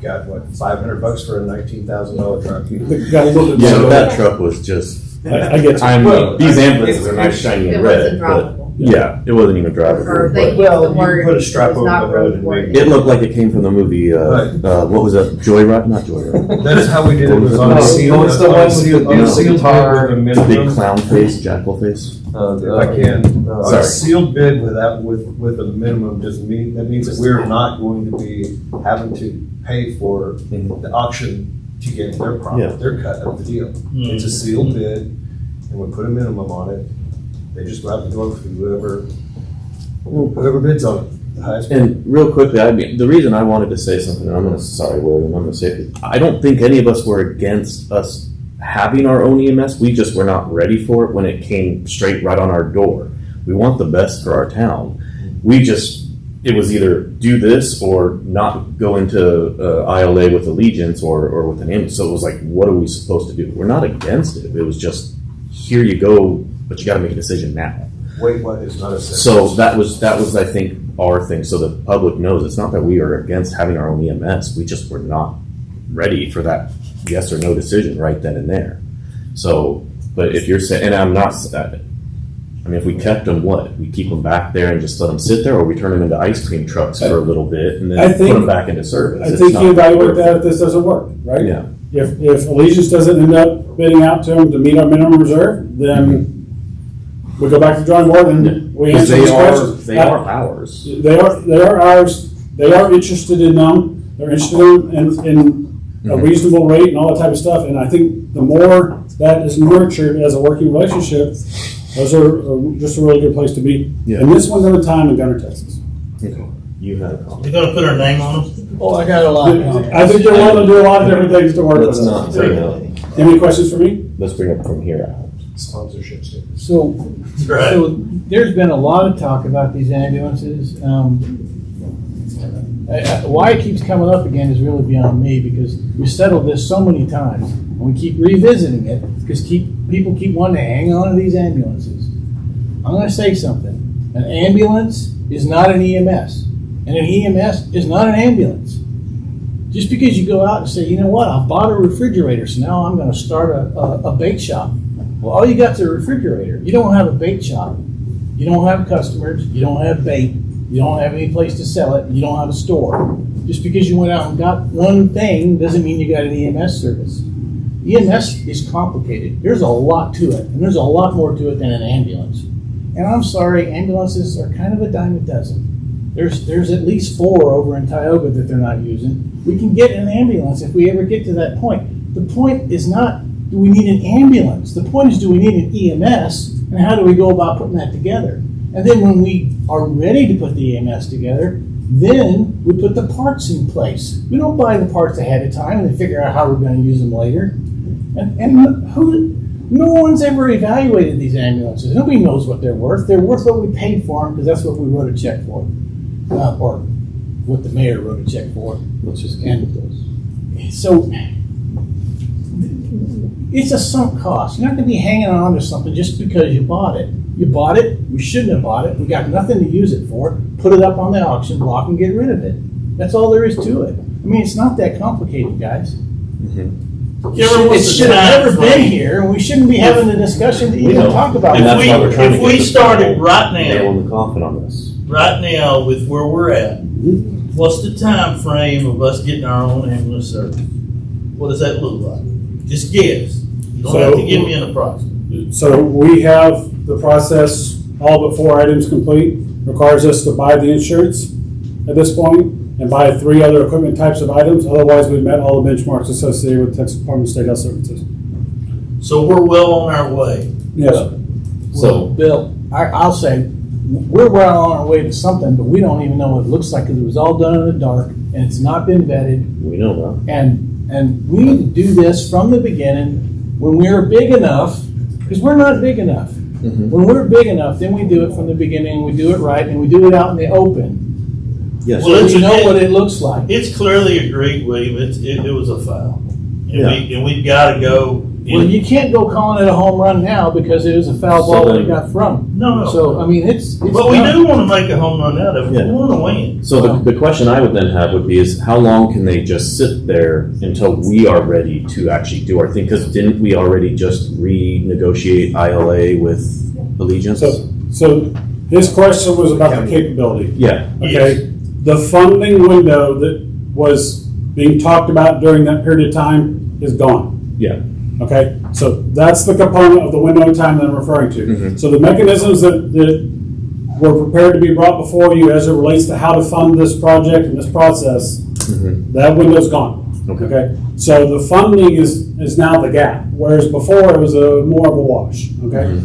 got, what, $500 for a $19,000 truck? Yeah, but that truck was just, I get you. These ambulances are nice, shiny, and red, but yeah, it wasn't even drivable. Or they used Well, the you word. put a strap it's over not the road and roadworthy. It looked like it came from the movie, what was that, Joyride? Not Joyride. That's how we did it, was on a sealed. What's the one with the sealed guitar, bid with a The big minimum. clown face, jackal face. If I can, a Sorry. sealed bid with a minimum doesn't mean, that means that we're not going to be having to pay for the auction to get their Yeah. profit, their cut of the deal. It's a sealed bid, and we put a minimum on it. They just go out the door with whoever bids on it, the highest bid. And real quickly, the reason I wanted to say something, and sorry, William, I'm gonna say it. I don't think any of us were against us having our own EMS. We just were not ready for it when it came straight right on our door. We want the best for our town. It was either do this or not go into ILA with Allegiance or with an ambulance. So it was like, what are we supposed to do? We're not against it. It was just, here you go, but you got to make a decision now. Wait, what is not a second? So that was, I think, our thing. So the public knows it's not that we are against having our own EMS. We just were not ready for that yes or no decision right then and there. So, but if you're saying, and I'm not, I mean, if we kept them, what? We keep them back there and just let them sit there, or we turn them into ice cream trucks for a little bit and then put them back into service? I It's think not you evaluate worth that it. if this doesn't work, right? Yeah. If Allegiance doesn't end up bidding out to them to meet our minimum reserve, then we go back to the drawing board and we answer these questions. They are ours. They are ours. They are interested in them. They're interested in a reasonable rate and all that type of stuff. And I think the more that is nurtured as a working relationship, those are just a really good place to be. Yeah. And this one's at a time in Gunter, Texas. Okay. You had a comment. You're gonna put our name on them? Oh, I got a lot of comments. I think they're willing to do a lot of different things to work with Let's us. not bring up. Any questions for me? Let's bring up from here out. Sponsorships. So, Right. so there's been a lot of talk about these ambulances. Why it keeps coming up again is really beyond me, because we settled this so many times and we keep revisiting it because people keep wanting to hang on to these ambulances. I'm going to say something. An ambulance is not an EMS, and an EMS is not an ambulance. Just because you go out and say, you know what, I bought a refrigerator, so now I'm going to start a bake shop. Well, all you got is a refrigerator. You don't have a bake shop. You don't have customers. You don't have bake. You don't have any place to sell it. You don't have a store. Just because you went out and got one thing doesn't mean you got an EMS service. EMS is complicated. There's a lot to it, and there's a lot more to it than an ambulance. And I'm sorry, ambulances are kind of a dime a dozen. There's at least 4 over in Tioga that they're not using. We can get an ambulance if we ever get to that point. The point is not, do we need an ambulance? The point is, do we need an EMS, and how do we go about putting that together? And then when we are ready to put the EMS together, then we put the parts in place. We don't buy the parts ahead of time and then figure out how we're going to use them later. No one's ever evaluated these ambulances. Nobody knows what they're worth. They're worth what we paid for them because that's what we wrote a check for, or what the mayor wrote a check for. Let's just get with those. So it's a sunk cost. You're not going to be hanging on to something just because you bought it. You bought it. We shouldn't have bought it. We got nothing to use it for. Put it up on the auction block and get rid of it. That's all there is to it. I mean, it's not that complicated, guys. It should have never been here, and we shouldn't be having the discussion to even talk about And it. that's why we're trying to If get we the started final right nail now, in the coffin on this. right now with where we're at, what's the time frame of us getting our own ambulance service? What does that look like? Just guess. You don't have to give me an approximate. So we have the process, all but 4 items complete, requires us to buy the insurance at this point and buy 3 other equipment types of items. Otherwise, we've met all the benchmarks associated with Texas Department of State Health Services. So we're well on our way. Yes. Well, Bill, I'll say, we're well on our way to something, but we don't even know what it looks like because it was all done in the dark and it's not been vetted. We know that. And we need to do this from the beginning when we're big enough, because we're not big enough. When we're big enough, then we do it from the beginning, we do it right, and we do it out in the open. Yes. So we know what it looks like. It's clearly agreed, William. It was a foul. And we've got to go. Well, you can't go calling it a home run now because it was a foul ball that it got thrown. No. So, I mean, it's But we do want to make a home run out of it. Yeah. We want to win. So the question I would then have would be is how long can they just sit there until we are ready to actually do our thing? Because didn't we already just renegotiate ILA with Allegiance? So his question was about the capability. Yeah. Okay. The funding window that was being talked about during that period of time is gone. Yeah. Okay, so that's the component of the window of time that I'm referring to. So the mechanisms that were prepared to be brought before you as it relates to how to fund this project and this process, that window's gone. Okay, so the funding is now the gap, whereas before it was more of a wash. Okay,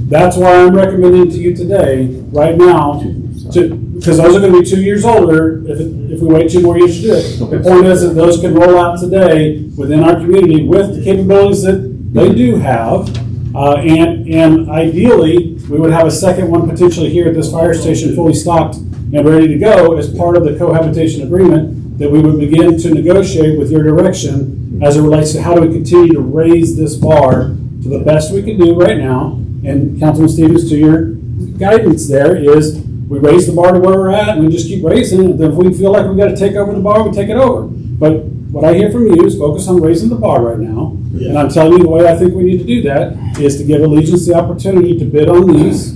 that's why I'm recommending to you today, right now, because those are going to be 2 years older if we wait 2 more years to do it. The point is that those can roll out today within our community with the capabilities that they do have, and ideally we would have a second one potentially here at this fire station fully stocked and ready to go as part of the cohabitation agreement that we would begin to negotiate with your direction as it relates to how do we continue to raise this bar to the best we can do right now. And Councilman Stevens, to your guidance there is we raise the bar to where we're at and we just keep raising it. Then if we feel like we've got to take over the bar, we take it over. But what I hear from you is focus on raising the bar right now. And I'm telling you the way I think we need to do that is to give Allegiance the opportunity to bid on these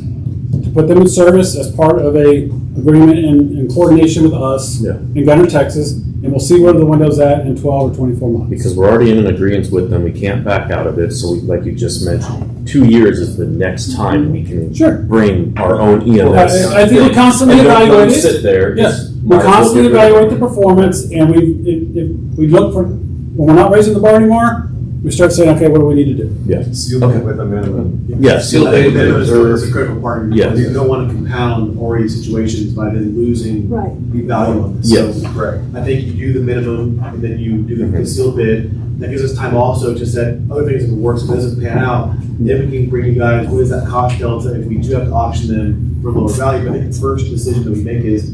put them in service as part of a agreement in coordination with us in Gunter, Texas, and we'll see where the window's at in 12 or 24 months. Because we're already in an agreement with them, we can't back out of it, so we, like you just mentioned, 2 years is the next time we can bring our own EMS. I think we constantly And don't evaluate it. sit there. Yes, just we might as well constantly get rid of evaluate it. the performance, and we look for, when we're not raising the bar anymore, we start saying, okay, what do we need to do? Yeah. Seal bid with a minimum. Yes. Seal bid with a It's reserve. a critical part of Yes. You don't want to compound already situations by then losing the value on this. Yes. So, correct. I think you do the minimum and then you do the sealed bid. That gives us time also to set other things if it works, if it doesn't pan out. Then we can bring you guys, what is that cost delta if we do have to auction them for lower value. But I think the first decision that we make is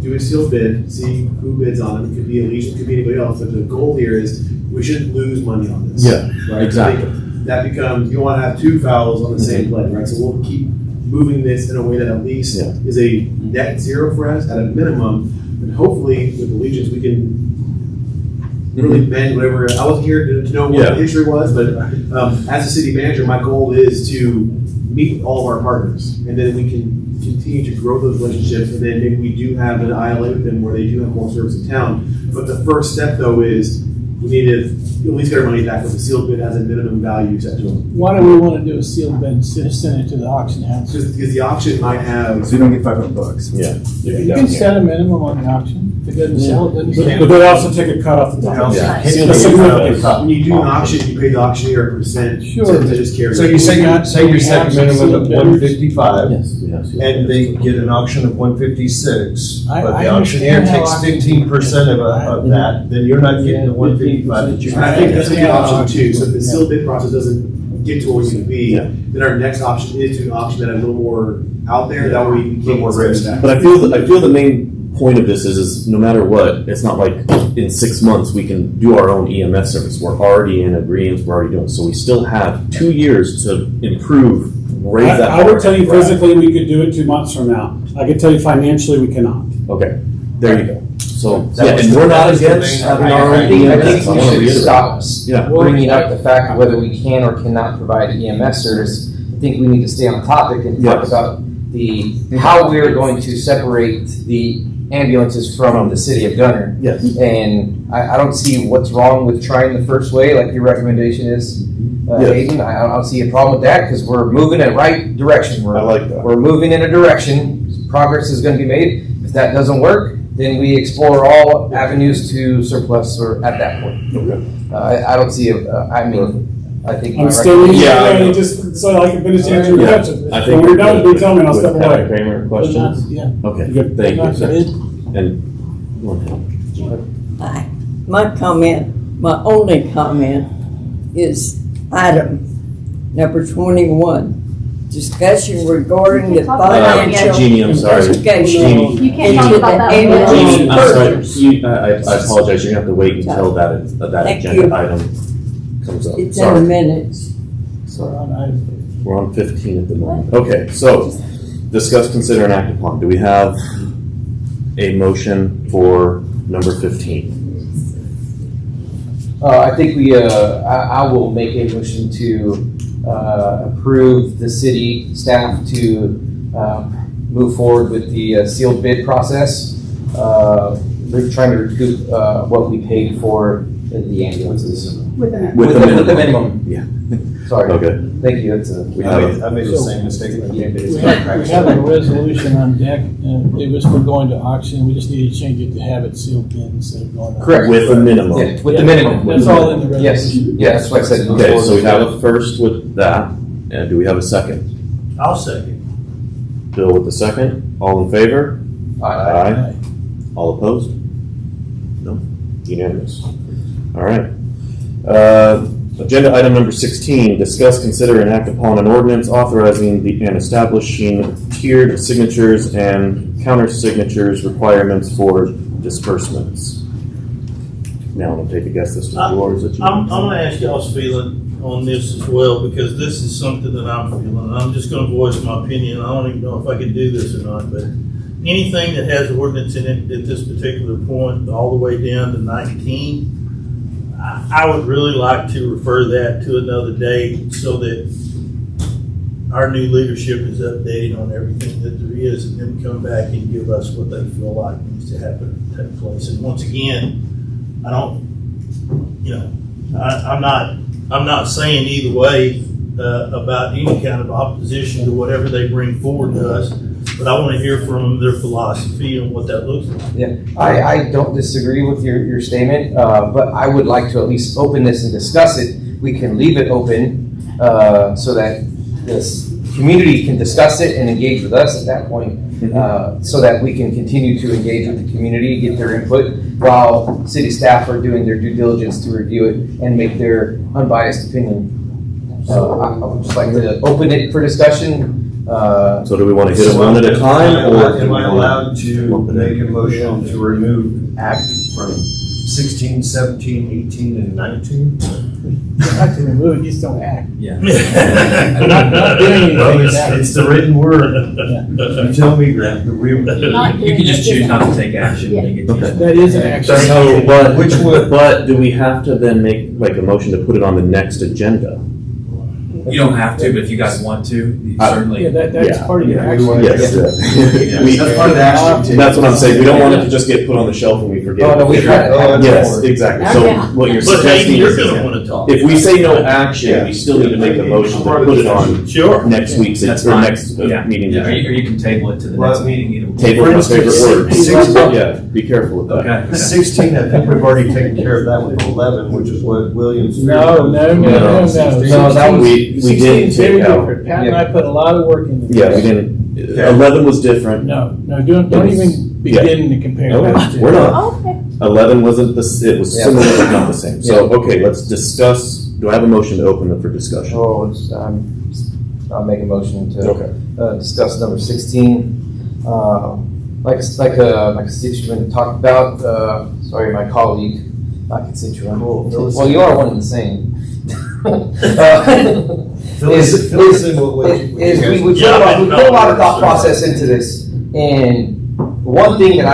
do a sealed bid, see who bids on it. It could be Allegiant, it could be anybody else. But the goal here is we shouldn't lose money on this. Yeah, right? exactly. I think that becomes, you don't want to have two fouls on the same play, right? So we'll keep moving this in a way that at least is a net zero for us at a minimum. And hopefully with Allegiance, we can really bend whatever. I wasn't here to know what the history was, but as a city manager, my goal is to meet with all of our partners, and then we can continue to grow those relationships, and then maybe we do have an ILA with them where they do have more service in town. But the first step, though, is we need to at least get our money back with the sealed bid as a minimum value set to them. Why do we want to do a sealed bid instead of send it to the auction house? Because the auction might have. So you don't get $500. Yeah. You can set a minimum on the auction. If it doesn't sell, it doesn't sell. But they also take a cut off the top. When you do an auction, you pay the auctioneer a percent. Sure. To just carry. So you say you set a minimum of bidders. 155. Yes, we have sealed And they bidders. get an auction of 156, I but the auctioneer understand how takes auctions 15% of that, then you're not getting the 155 that you And I think that's a good option too. So if the sealed bid process doesn't get to where we need to be, then our next option is to do an auction that is a little more out there. That way we can more risk. But I feel the main point of this is no matter what, it's not like in 6 months we can do our own EMS service. We're already in agreement, we're already doing, so we still have 2 years to improve, raise that I would bar. tell you physically we could do it 2 months from now. I could tell you financially we cannot. Okay, there you go. So, That was and we're not the against main- having our own I think EMS. I we wanna should reiterate. stop Yeah. bringing up the fact of whether we can or cannot provide EMS service. I think we need to stay on topic and talk Yes. about how we're going to separate the ambulances from the city of Gunter. Yes. And I don't see what's wrong with trying the first way, like your recommendation is, Yes. Hayden. I don't see a problem with that because we're moving in the right direction. I like that. We're moving in a direction. Progress is going to be made. If that doesn't work, then we explore all avenues to surplus or at that point. Okay. I don't see I think. I'm my standing recommendation- here ready just so I can finish answering your Yeah. questions. I When think we're done, you tell me and I'll with step Captain away. Kramer, questions? Yeah. Okay, Good. thank you, Not sir. good. And, go ahead. Hi. My comment, my only comment is item number 21. Discussion regarding the financial Jeannie, I'm sorry. investigation Jeannie. You can't talk into about the that. ambulance Jeannie, I'm sorry. purchase. I apologize. You're gonna have to wait until that Thank agenda you. item comes up. It's in Sorry. minutes. We're on item. We're on 15 at the moment. Okay, so discuss, consider, and act upon. Do we have a motion for number 15? I think I will make a motion to approve the city staff to move forward with the sealed bid process. We're trying to recoup what we paid for the ambulances. With the With the With the minimum. minimum. Yeah. Sorry. Okay. Thank you. That's I made the same mistake. We have a resolution on deck, and it was for going to auction. We just need to change it to have it sealed bid instead of going to. Correct. With the minimum. Yeah, with the minimum. That's all in the Yes, resolution. yeah, that's what I said. Okay, so we have a first with that. And do we have a second? I'll second. Bill with the second. All in favor? Aye. All opposed? No? Unanimous. All right. Agenda item number 16, discuss, consider, and act upon an ordinance authorizing and establishing tiered signatures and counter signatures requirements for disbursements. Now, I'm gonna take a guess, this was yours. that you- I'm gonna ask y'all's feeling on this as well, because this is something that I'm feeling. I'm just gonna voice my opinion. I don't even know if I can do this or not, but anything that has ordinance in it at this particular point, all the way down to 19, I would really like to refer that to another day so that our new leadership is updating on everything that there is, and then come back and give us what they feel like needs to happen, take place. And once again, I don't, I'm not saying either way about any kind of opposition to whatever they bring forward to us, but I want to hear from them their philosophy and what that looks like. Yeah, I don't disagree with your statement, but I would like to at least open this and discuss it. We can leave it open so that this community can discuss it and engage with us at that point, so that we can continue to engage with the community, get their input, while city staff are doing their due diligence to review it and make their unbiased opinion. So I would just like to open it for discussion. So do we want to hit it one at a time, or Am I allowed to make a motion to remove act from 16, 17, 18, and 19? You have to remove it, you just don't act. Yeah. Not doing anything. Well, is acting. it's the written word. You tell me, Grant. You can just choose not to take action when you get to it. That is an action. So, but Which would- but do we have to then make like a motion to put it on the next agenda? You don't have to, but if you guys want to, you certainly. Yeah, that's Yeah. part of your action. Yes. That's part of the action. That's what I'm saying. We don't want it to just get put on the shelf and we forget. Oh, no, we had it. Yes, exactly. So what you're But suggesting Hayden, you're is, going to want to talk. if we say no action, we still need to make a motion to put it on Sure. next week's That's or fine. next Yeah. meeting. Yeah, or you can table it to the Well, next meeting either. way. Table is my favorite word. 16. Yeah, be careful with that. Okay. 16, I think we've already taken care of that with 11, which is what Williams. No. No, that was, we didn't take out. Pat and I put a lot of work into this. Yeah, we didn't. 11 was different. No, don't even begin to compare Okay, those two. we're not. Okay. 11 wasn't the. It was Yeah. similar, but not the same. So okay, let's discuss. Do I have a motion to open it for discussion? Oh, I'll make a motion to Okay. discuss number 16. Like a constituent talked about. Sorry, my colleague, not constituent. Well, you are one and the same. Is we put a lot of thought process into this, and one thing that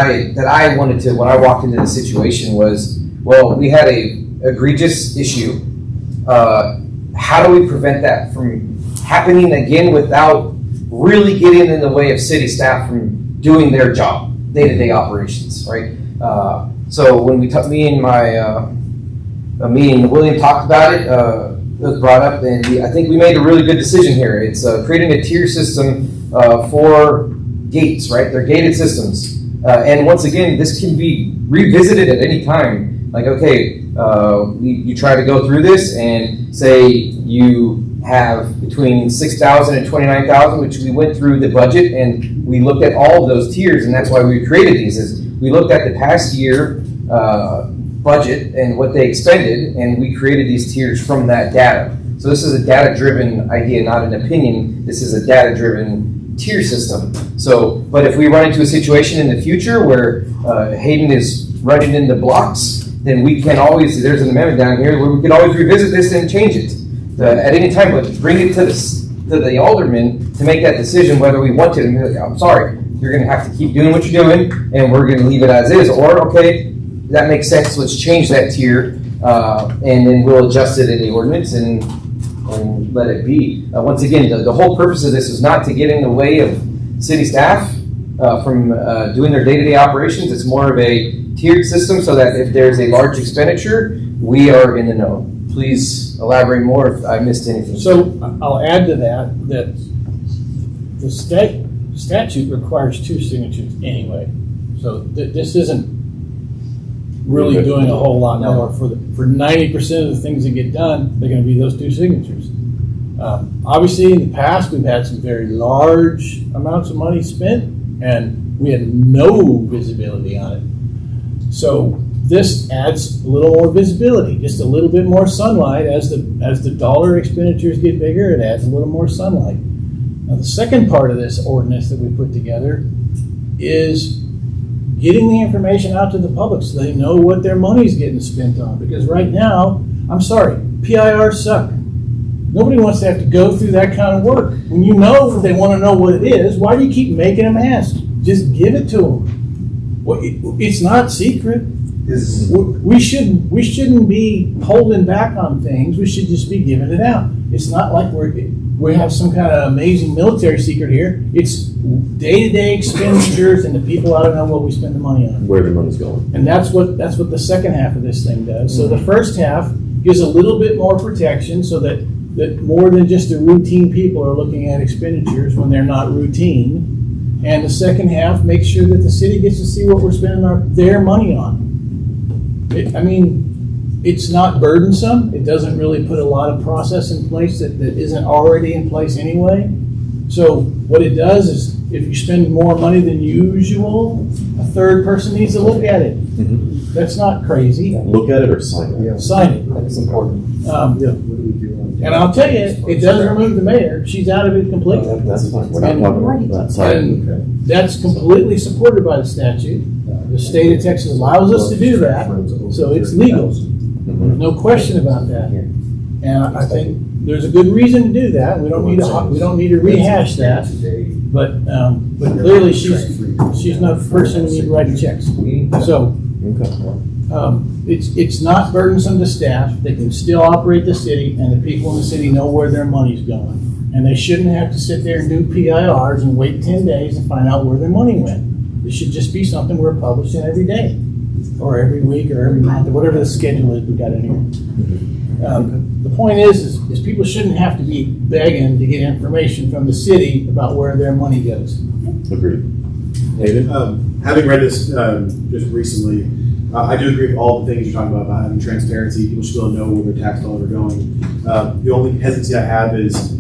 I wanted to, when I walked into the situation was, well, we had a egregious issue. How do we prevent that from happening again without really getting in the way of city staff from doing their job, day-to-day operations, right? So when me and William talked about it, it was brought up, and I think we made a really good decision here. It's creating a tier system for gates, right? They're gated systems. And once again, this can be revisited at any time. Like, okay, you try to go through this and say you have between 6,000 and 29,000, which we went through the budget and we looked at all of those tiers, and that's why we created these. Is we looked at the past year budget and what they expended, and we created these tiers from that data. So this is a data-driven idea, not an opinion. This is a data-driven tier system. So, but if we run into a situation in the future where Hayden is running into blocks, then we can always, there's an amendment down here where we can always revisit this and change it at any time, but bring it to the aldermen to make that decision whether we want it. And be like, I'm sorry, you're going to have to keep doing what you're doing, and we're going to leave it as is. Or, okay, that makes sense, let's change that tier, and then we'll adjust it in the ordinance and let it be. Once again, the whole purpose of this is not to get in the way of city staff from doing their day-to-day operations. It's more of a tiered system so that if there's a large expenditure, we are in the know. Please elaborate more if I missed anything. So I'll add to that the statute requires 2 signatures anyway. So this isn't really doing a whole lot more. For 90% of the things that get done, they're going to be those 2 signatures. Obviously, in the past, we've had some very large amounts of money spent, and we had no visibility on it. So this adds a little more visibility, just a little bit more sunlight. As the dollar expenditures get bigger, it adds a little more sunlight. Now, the second part of this ordinance that we put together is getting the information out to the public so they know what their money's getting spent on. Because right now, I'm sorry, PIRs suck. Nobody wants to have to go through that kind of work. When you know they want to know what it is, why do you keep making them ask? Just give it to them. Well, it's not secret. We shouldn't be holding back on things. We should just be giving it out. It's not like we're we have some kind of amazing military secret here. It's day-to-day expenditures, and the people ought to know what we spend the money on. Where the money's going. And that's what the second half of this thing does. So the first half gives a little bit more protection so that more than just the routine people are looking at expenditures when they're not routine. And the second half makes sure that the city gets to see what we're spending their money on. It's not burdensome. It doesn't really put a lot of process in place that isn't already in place anyway. So what it does is if you spend more money than usual, a third person needs to look at it. Mm-hmm. That's not crazy. Look at it or sign it. Sign it. That's important. And I'll tell you, it doesn't remove the mayor. She's out of it completely. That's fine. We're not talking about that side. And that's completely supported by the statute. The state of Texas allows us to do that, so it's legal. There's no question about that. And I think there's a good reason to do that. We don't need to rehash that. But clearly she's not the person we need to write the checks. So it's not burdensome to staff. They can still operate the city, and the people in the city know where their money's going. And they shouldn't have to sit there and do PIRs and wait 10 days and find out where their money went. It should just be something we're publishing every day, or every week, or every month, or whatever the schedule is we got in here. The point is people shouldn't have to be begging to get information from the city about where their money goes. Agreed. David? Having read this just recently, I do agree with all the things you're talking about having transparency. People should know where their tax dollars are going. The only hesitancy I have is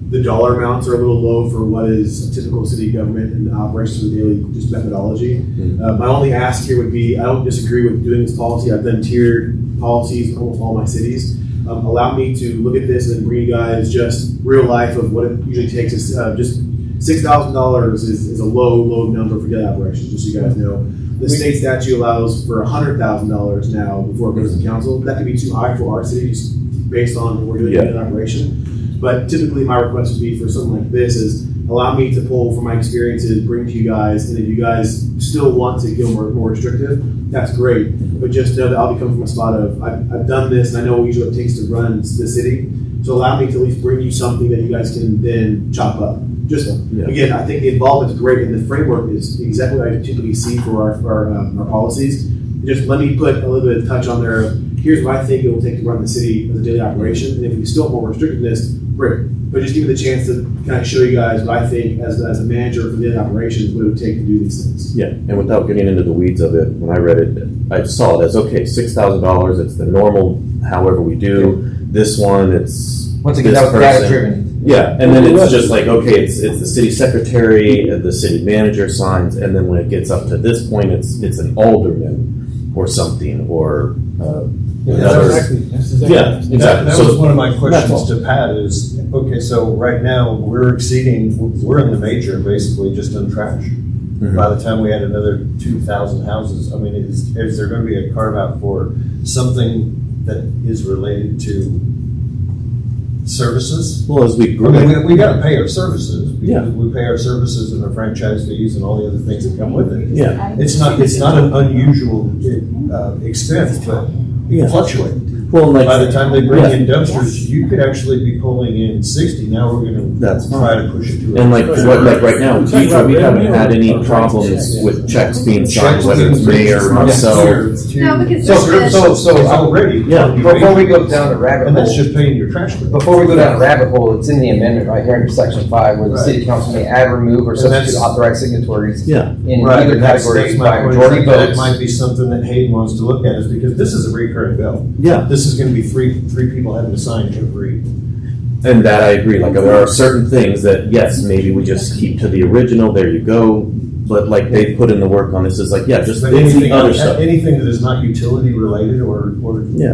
the dollar amounts are a little low for what is a typical city government and operations of the daily just methodology. My only ask here would be, I don't disagree with doing this policy. I've done tiered policies in almost all my cities. Allow me to look at this and bring you guys just real life of what it usually takes. Is just $6,000 is a low number for daily operations, just so you guys know. The state statute allows for $100,000 now before it goes to council. That could be too high for our cities based on what we're doing in operation. But typically my request would be for something like this is allow me to pull from my experiences, bring to you guys, and if you guys still want to go more restrictive, that's great. But just know that I'll be coming from a spot of, I've done this and I know usually what it takes to run the city. So allow me to at least bring you something that you guys can then chop up. Just, again, I think the involvement is great and the framework is exactly what I typically see for our policies. Just let me put a little bit of touch on there. Here's what I think it will take to run the city as a daily operation. And if we still have more restrictiveness, great. But just give me the chance to kind of show you guys what I think as a manager for daily operations, what it would take to do these things. Yeah, and without getting into the weeds of it, when I read it, I saw it as, okay, $6,000, it's the normal, however we do. This one, it's once again, that was data driven. Yeah, and then it's just like, okay, it's the city secretary, the city manager signs, and then when it gets up to this point, it's an alderman or something, or exactly. Yeah, exactly. That was one of my questions to Pat is, okay, so right now we're in the major basically just on trash. By the time we had another 2,000 houses, I mean, is there going to be a carve out for something that is related to services? Well, as we grow, we got to pay our services. Because we pay our services and our franchise fees and all the other things that come with it. Yeah, it's not an unusual expense, but it fluctuates. Well, by the time they bring in dumpsters, you could actually be pulling in 60. Now we're going to try to push it to. And like right now, we haven't had any problems with checks being signed, whether it's mayor, myself. No, because so already. Yeah. Before we go down a rabbit hole, and that's just paying your trash bill. Before we go down a rabbit hole, it's in the amendment right here under section 5, where the city council may add, remove, or substitute authorized signatories in either category by majority votes. It might be something that Hayden wants to look at, is because this is a recurring bill. Yeah. This is going to be three people having to sign every. And that I agree. Like there are certain things that yes, maybe we just keep to the original. There you go. But like they put in the work on this is like just anything other stuff. Anything that is not utility related or we've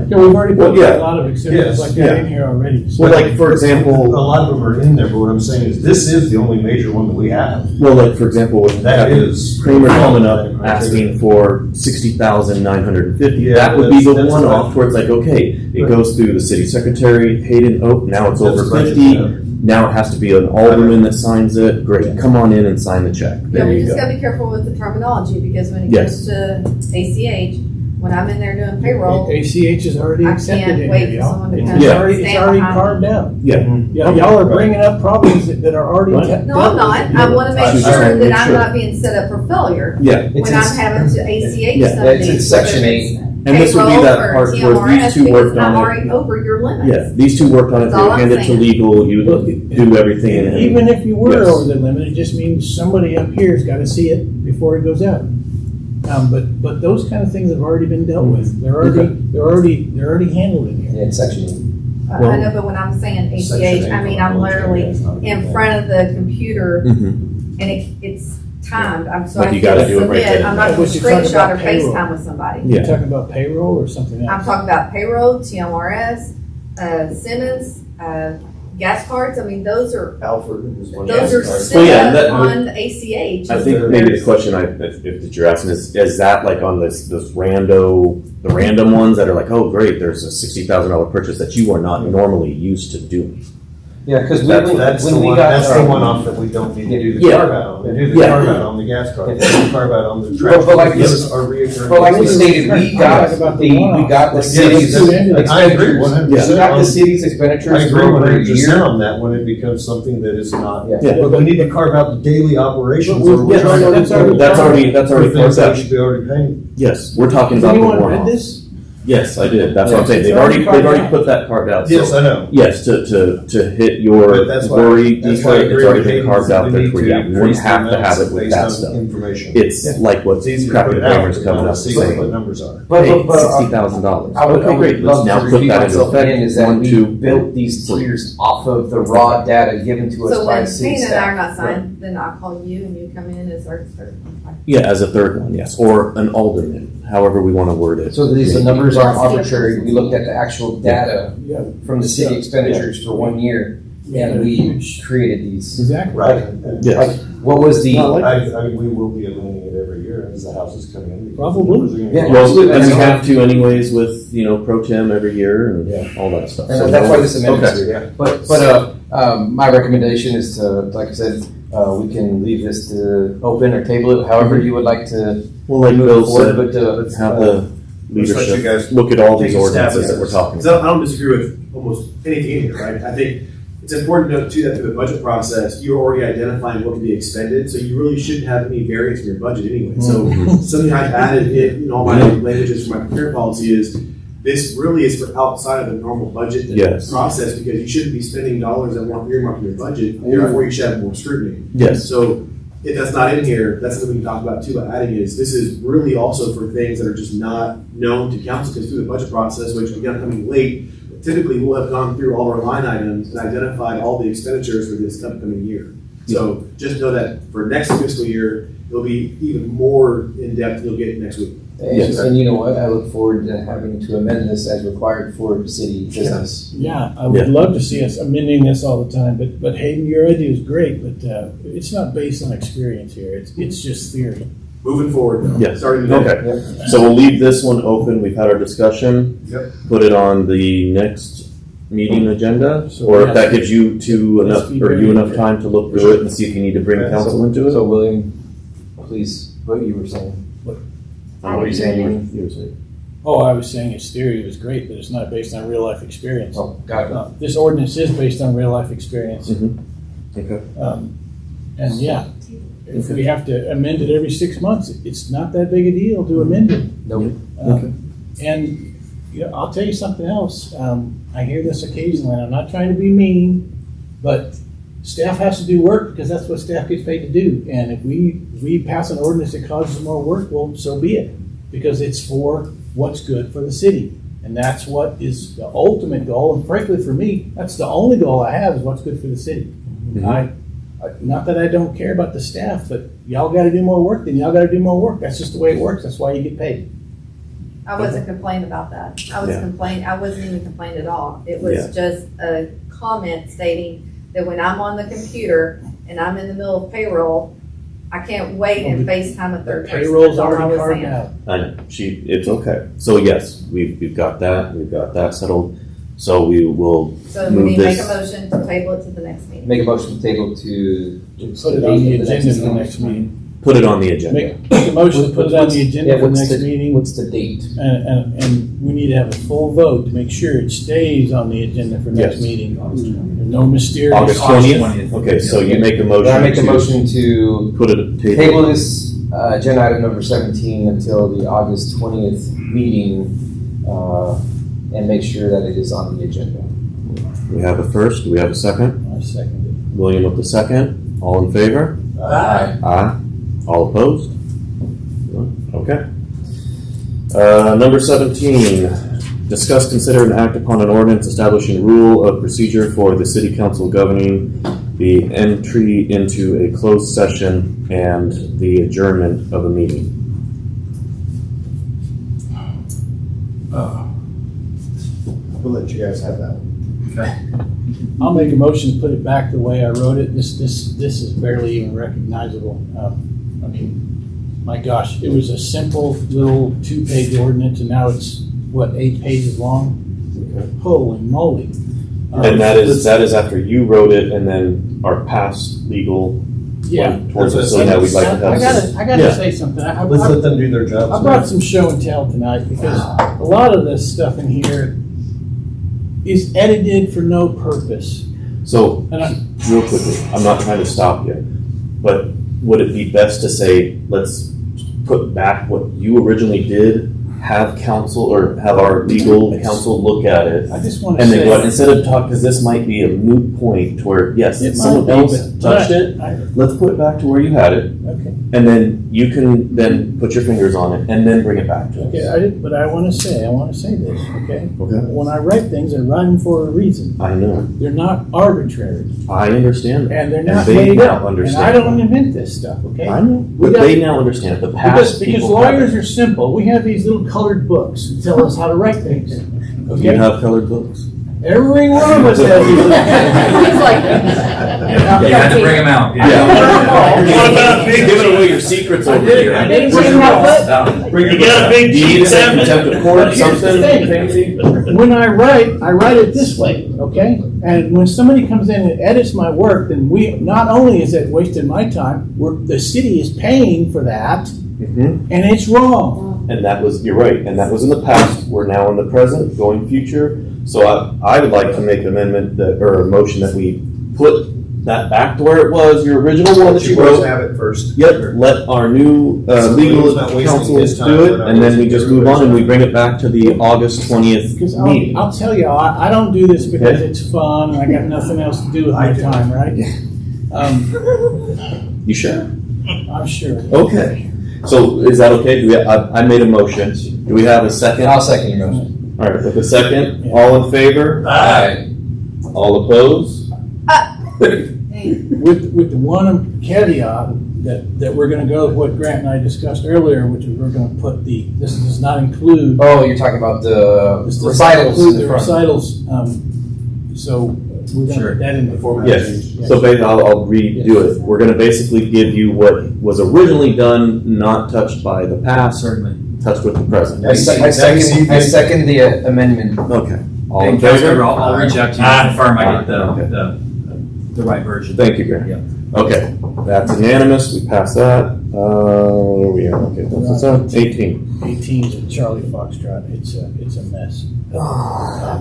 already put a lot of exceptions like that in here already. So. Well, like for example, a lot of them are in there. But what I'm saying is this is the only major one that we have. Well, like for example, with that is Kramer coming up asking for $60,950. That would be the one off where it's like okay, it goes through the city secretary, Hayden. Oh, now it's over 50. Now it has to be an alderman that signs it. Great, come on in and sign the check. There we you just go. got to be careful with the terminology because when it goes to ACH, when I'm in there doing payroll, ACH is already I accepted can't in wait here, for y'all. someone to It's come already, stand it's already behind carved me. out. Yeah. Yeah, y'all are bringing up problems that are already. Right. No, I'm not. I wanna make She's sure trying to that make I'm sure. not being set up for failure. Yeah. It's When in- I'm having to ACH Yeah. something. It's in section whether it's 8. And this would be that payroll or part where TMRS, these two because worked I'm on already it. over your limits. Yeah, these two worked on it, That's they all would I'm hand it to saying. legal, you would do everything. and- Even if you were Yes. over the limit, it just means somebody up here's gotta see it before it goes out. But those kind of things have already been dealt with. They're already handled in here. Yeah, it's section 8. I know, but when I'm saying Section ACH, eight I mean, on I'm literally it's not a big in thing. front of the computer Mhm. and it's timed. I'm so But I you can gotta do it right submit. then I'm and not there. gonna But you're talking screenshot or about payroll. FaceTime with somebody. You're Yeah. talking about payroll or something else? I'm talking about payroll, TMRS, Simmons, gas cards. I mean, those are Alfred is one. those are Well, set yeah, up that- on ACH. I think maybe the question if you're asking is that like on this the random ones that are like, oh great, there's a $60,000 purchase that you are not normally used to doing. Yeah, because That's- That's the when we one, got. that's the one off that we don't need to do the Yeah. carve out on. They do the Yeah. carve out on the gas card, they do the carve out on the trash. But like Those this- are reoccurring. But like we stated, Talk we got about the the one-off. we got the Like, city's yes, expenditures. I agree 100%. We got the city's expenditures I agree for over a 100% year. on that when it becomes something that is not, Yeah. but we need to carve out the daily operations. But or we're yeah, trying to- that's already- That's already for things that part we should be already paying. Yes, we're talking Has about the anyone read one-off. this? Yes, I did. That's what I'm saying. It's They've already already carved out. put that part out. Yes, So, I know. yes, to hit your But that's why- worry, that's why I it's agree already with been Hayden carved that out we there need for to you. We wouldn't increase the have to amounts have it with based that on stuff. information. It's like what It's easy to Crappy put it out, Cameron's but coming now up to to see what the say. numbers are. But $60,000. I would, Okay, great. Let's love now to put repeat that into myself again, effect. is that 1, we 2, built these tiers off of the raw data given to us So by when the city Payne and I are staff. not signed, then I'll call you and you come in as our third. Yeah, as a third one, yes, or an alderman, however we want to word it. So these, the Maybe. numbers aren't arbitrary, we looked at the actual data Yeah. from the city expenditures for 1 year, and we created these. Exactly. Right. Yes. Like, what was the? I mean, we will be amending it every year as the houses come in. because Probably. the numbers are gonna be- Yeah. Well, Absolutely. and we have to anyways with, pro tem every year and Yeah. all that stuff. And that's why this amendment's Okay. here. But my recommendation is to, like I said, we can leave this to open or table it, however you would like to Well, like move Bill forward, said, but let's have the let's let you leadership guys look at all these take a stab ordinances at that we're this. talking So about. I don't disagree with almost anything in here, right? I think it's important to note too that through the budget process, you're already identifying what can be expended, so you really shouldn't have any variance in your budget anyway. So something I've added in all my languages for my procurement policy is this really is for outside of the normal budget Yes. process because you shouldn't be spending dollars that weren't earmarked in your budget. Therefore, you should have more scrutiny. Yes. So if that's not in here, that's something we can talk about too. About adding is this is really also for things that are just not known to council because through the budget process, which again coming late, typically we'll have gone through all our line items and identified all the expenditures for this upcoming year. So just know that for next fiscal year, it'll be even more in depth than you'll get next week. And you know what, I look forward to having to amend this as required for city business. Yeah, I would love to see us amending this all the time, but Hayden, your idea is great, but it's not based on experience here. It's just theory. Moving forward, Yes. starting today. Okay. So we'll leave this one open. We've had our discussion. Yep. Put it on the next meeting agenda, So, or yes. if that gives you Let's be you ready. enough time to look through it and see if you need to bring council into it. So William, please, what you were saying. What were you saying? You were saying. Oh, I was saying its theory was great, but it's not based on real life experience. Oh, got it. This ordinance is based on real life experience. Okay. And yeah, if we have to amend it every 6 months, it's not that big a deal to amend it. Nope. And I'll tell you something else. I hear this occasionally, and I'm not trying to be mean, but staff has to do work because that's what staff gets paid to do. And if we pass an ordinance that causes more work, well, so be it, because it's for what's good for the city. And that's what is the ultimate goal. And frankly, for me, that's the only goal I have is what's good for the city. Not that I don't care about the staff, but y'all got to do more work, then y'all got to do more work. That's just the way it works. That's why you get paid. I wasn't complaining about that. I wasn't even complaining at all. It was just a comment stating that when I'm on the computer and I'm in the middle of payroll, I can't wait and FaceTime a third person. Payroll's That's all I already was carved saying. out. I know. It's okay. So yes, we've got that settled. So we will So we move need to make a this. motion to table it to the next meeting. Make a motion to table to. Put it on the agenda for the next meeting. put it on the agenda. Make a motion to put it on the agenda for the next meeting. What's the date? And we need to have a full vote to make sure it stays on the agenda for next Yes. meeting. No mysterious. August 20th? Okay, so you make a motion I make a to motion to put it at the table. table this agenda item number 17 until the August 20th meeting, and make sure that it is on the agenda. We have a first, do we have a second? I second it. William with the second, all in favor? Aye. Aye. All opposed? Okay. Number 17, discuss, consider, and act upon an ordinance establishing rule of procedure for the city council governing the entry into a closed session and the adjournment of a meeting. We'll let you guys have that one. I'll make a motion to put it back the way I wrote it. This is barely even recognizable. I mean, my gosh, it was a simple little 2-page ordinance, and now it's, what, 8 pages long? Holy moly. And that is after you wrote it and then our past legal Yeah. went towards it, so now we'd like to have. I gotta say something. Let's let them do their job. I brought some show and tell tonight because a lot of this stuff in here is edited for no purpose. So, real quickly, I'm not trying to stop you, but would it be best to say, let's put back what you originally did, have counsel or have our legal counsel look at it, I just want to and then say, go out, instead of talk, because this might be a moot point to where, yes, It someone might be, else but- touched it, let's put it back to where you had it, okay. and then you can then put your fingers on it, and then bring it back to us. Okay, but I want to say this, okay? Okay. When I write things, I write them for a reason. I know. They're not arbitrary, I understand. and they're not they made now up. understand. And I don't invent this stuff, okay? I know, We but got- they now understand. The past Because people lawyers haven't. are simple. We have these little colored books that tell us how to write things. You Okay? have colored books. Every one of us has these little. He's like, Yeah, you had to bring them out. What about giving away your secrets over here? I didn't bring my book. You got a big Do you need seven? a contempt of court, But here's the something thing. fancy? When I write it this way, okay? And when somebody comes in and edits my work, then not only is it wasting my time, the city is paying for that, Mhm. and it's wrong. And that was, you're right, and that was in the past, we're now in the present, going future. So I would like to make an amendment or a motion that we put that back to where it was, your original one that you Let you wrote. have it first. Yep, let our new So legal William's not wasting counsel his time, do we're it, not and then we wasting just move on and we everybody's bring it back to the August 20th Because meeting. I'll tell you, I don't do this because Okay. it's fun and I got nothing else to do with my time, right? You sure? I'm sure. Okay. So is that okay? I made a motion. Do we have a second? I'll second your motion. All right, with a second, Yeah. all in favor? Aye. All opposed? With the one caveat that we're gonna go with what Grant and I discussed earlier, which is we're gonna put this does not include. Oh, you're talking about the This does not recitals include in the front. recitals, so we're gonna put that in the format. Yes, so basically, I'll redo it. We're gonna basically give you what was originally done, not touched by the past, Certainly. touched with the present. I second the amendment. Okay. All in And Councilmember, favor? I'll reach out to you to confirm I get the right version. Thank you, Grant. Yeah. Okay, that's unanimous, we passed that. Where are we at? Okay, that's 18. 18 is a Charlie Foxtrot. It's a mess.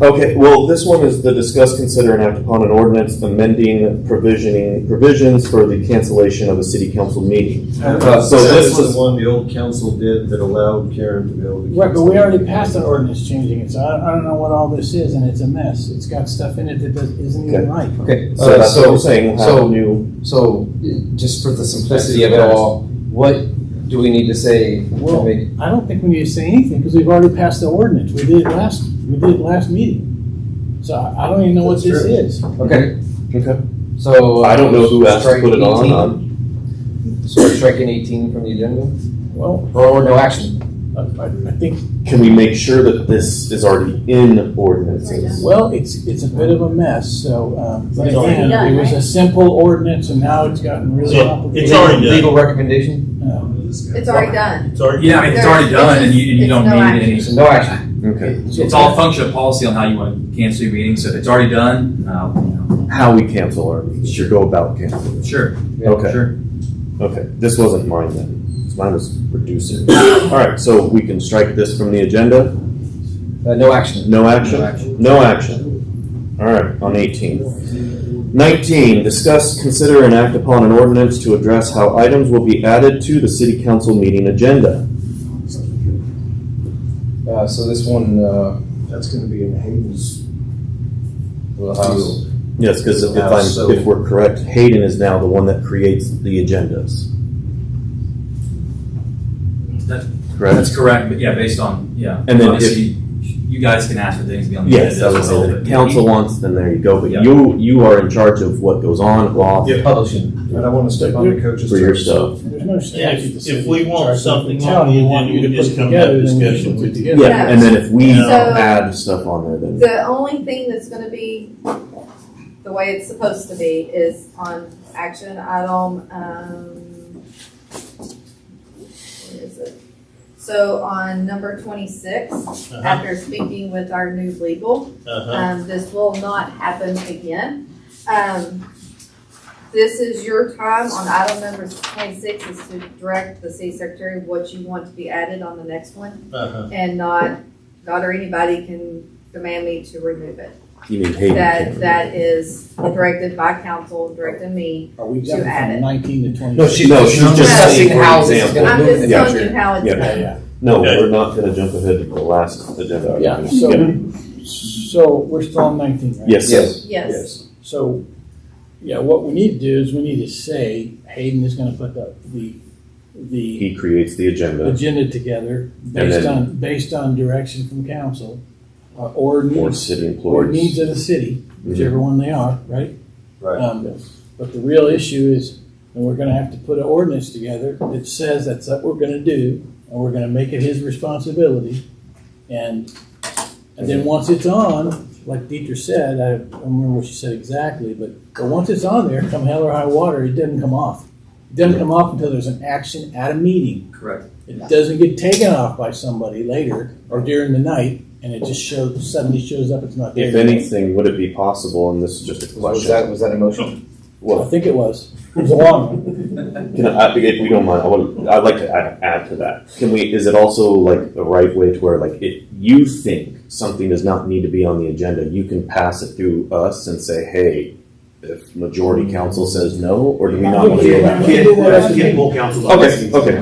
Okay, well, this one is the discuss, consider, and act upon an ordinance amending provisions for the cancellation of a city council meeting. So this was the one the old council did that allowed Karen to be able to. Right, but we already passed an ordinance changing it, so I don't know what all this is, and it's a mess. It's got stuff in it that isn't even right. Okay, So that's what I'm saying, we'll have a new. So, just for the simplicity of it all, what do we need to say? Well, I don't think we need to say anything, because we've already passed the ordinance. We did it last meeting. So I don't even know what this is. Okay, Okay. so. I don't know who asked to strike put it 18. on. So we're striking 18 from the agenda? Well, Or no action? I think, Can we make sure that this is already in ordinances? well, it's a bit of a mess, so, but It's already again, done, it was a right? simple ordinance, and now it's gotten really So, complicated. it's already done. Legal recommendation? It's already done. It's already. Yeah, I mean, it's already done and you don't It's no need any. action. So no action. Okay. It's all a function of policy on how you want to cancel your meeting, so if it's already done, How we cancel our meetings, should go about canceling. sure. Okay. Sure. Okay, this wasn't mine then. Mine was reducing. All right, so we can strike this from the agenda. No action. No action? No action. No action. All right, on 18. 19, discuss, consider, and act upon an ordinance to address how items will be added to the city council meeting agenda. So this one, That's gonna be in Hayden's House. Yes, because if we're correct, Hayden is now the one that creates the agendas. Correct? That's correct, but yeah, based on, And then obviously, you guys can ask for things to be on the Yes, agenda I would as say well, that but council wants, then there you go. But Yeah. you are in charge of what goes on, off, Publishing. And I wanna step on the coach's for your toes. stuff. There's no statute that says If we you want charge something the on town, the you want agenda, you we to just put come it have a together, then we discussion put with it you. together. Yeah, and then if we So- add stuff on there, then. The only thing that's gonna be the way it's supposed to be is on action item, what is it? So on number 26, after speaking with our new legal, this will not happen again. This is your time on item number 26 is to direct the city secretary what you want to be added on the next one, and not or anybody can demand me to remove it. You mean Hayden? That is directed by council, directed me Are we to jumping add from it. 19 to 20? No, she's just discussing saying how for this is example. gonna I'm just Yeah. telling you how it's Yeah. done. No, Okay. we're not going to jump ahead to the last agenda. Yeah, so we're still on 19, right? Yes. Yes. So, yeah, what we need to do is we need to say Hayden is gonna put the He creates the agenda agenda together based on direction from council, or for needs, city or needs employees. of the city, whichever one they are, right? Right. But the real issue is, and we're gonna have to put an ordinance together that says that's what we're gonna do, and we're gonna make it his responsibility. And then once it's on, like Dieter said, I don't remember what she said exactly, but once it's on there, come hell or high water, it doesn't come off. It doesn't come off until there's an action at a meeting. correct. It doesn't get taken off by somebody later or during the night, and it just suddenly shows up, it's not there. If anything, would it be possible, and this is just a question. Was that a motion? I Well, think it was. It was a long one. if we don't mind, I'd like to add to that. Is it also like the right way to where, like, if you think something does not need to be on the agenda, you can pass it through us and say, hey, if majority council says no, or do we not want to do that? Can't pull council. Okay.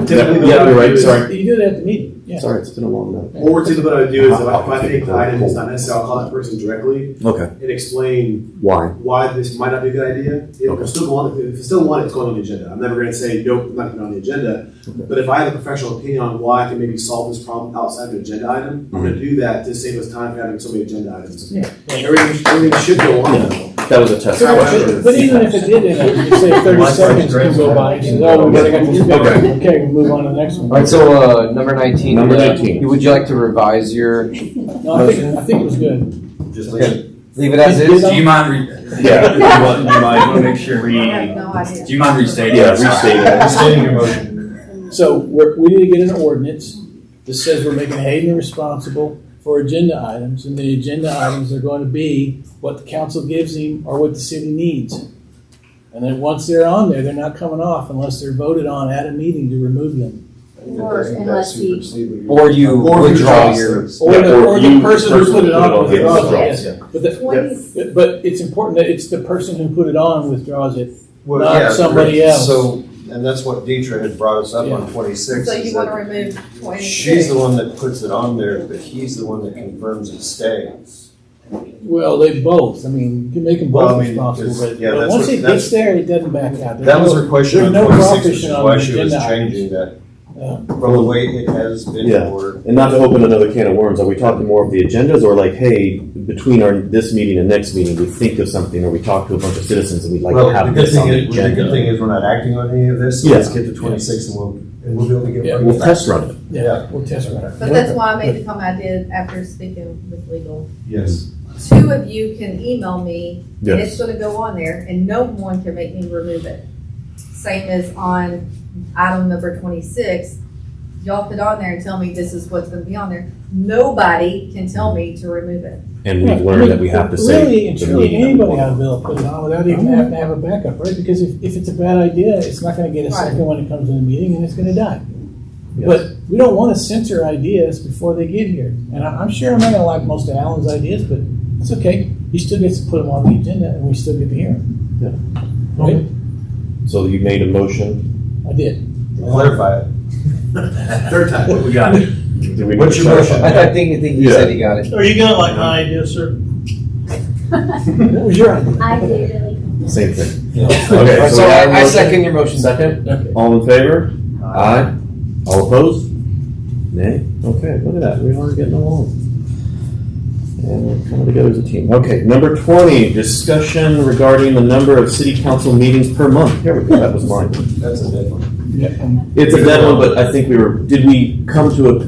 Typically, Yeah, you're right, what sorry. You do that at the meeting, yeah. Sorry, it's been a long night. What we're typically gonna do is if I think the item is not necessary, I'll call that person directly Okay. and explain Why? this might not be a good idea. If it's still want it, it's going on the agenda. I'm never gonna say, nope, I'm not gonna put it on the agenda. But if I have a professional opinion on why I can maybe solve this problem outside of an agenda item, I'm gonna do that to save us time for having so many agenda items. Yeah. Everything should go on. That was a test question. But even if it did, you could say 30 seconds can go by, and says, oh, we gotta get this fixed. Okay, we'll move on to the next one. All right, so number 19. Number 19. Would you like to revise your? No, I think it was good. Just Okay. Leave it as is. Do you mind? Yeah. Do you want to make sure I have no idea. Do you mind restating? Yeah, restate it. Stating your motion. So we need to get an ordinance that says we're making Hayden responsible for agenda items, and the agenda items are going to be what the council gives him or what the city needs. And then once they're on there, they're not coming off unless they're voted on at a meeting to remove them. Or unless he, Or you withdraw your. Or the person who put it on withdraws withdraws, it. Yes. But it's important that it's the person who put it on withdraws it, Well, not yeah, somebody else. So, and that's what Deidre had brought us up on 26. So is you want to that remove 26? She's the one that puts it on there, but he's the one that confirms it stays. Well, they both. I mean, you can make them both Well, I mean, responsible, because- but, yeah, but that's once what- it gets there, it doesn't back out. There's That was no- her question there's on no 26, which crawfishing is on why the she was agenda changing items. that from the way it has been Yeah. for. And not to open another can of worms, are we talking more of the agendas, or like, hey, between this meeting and next meeting, we think of something, or we talk to a bunch of citizens and we'd like Well, to have the good this on thing the is, the good agenda? thing is we're not acting on any of this, so Yeah. let's get to 26 and we'll be able to get. Yeah, We'll test run it. Yeah, we'll test run it. But that's why I made the comment I did after speaking with legal. Yes. 2 of you can email me, and Yes. it's gonna go on there, and no one can make me remove it. Same as on item number 26, y'all put on there and tell me this is what's gonna be on there. Nobody can tell me to remove it. And we've learned that we have to say. Really and the truly, meeting that we anybody want. ought to be able to put it on without even having to have a backup, right? Because if it's a bad idea, it's not gonna get a second when it comes to the meeting, and it's gonna die. Yes. But we don't wanna censor ideas before they get here. And I'm sure I'm not gonna like most of Alan's ideas, but it's okay. He still gets to put them on the agenda, and we still get to hear them. Yeah. Right? So you made a motion. I did. Clarify it. Third time. We got it. Did we What's your motion? I think he said he got it. Are you gonna like my idea, sir? What was your idea? I did. Same thing. Okay, so we have a I motion. second your motion. Second? Okay. All in favor? Aye. All opposed? Nay? Okay, look at that, we are getting along. And we're coming together as a team. Okay, number 20, discussion regarding the number of city council meetings per month. Here we go, that was mine. That's a dead one. It's a dead one, but I think did we come to a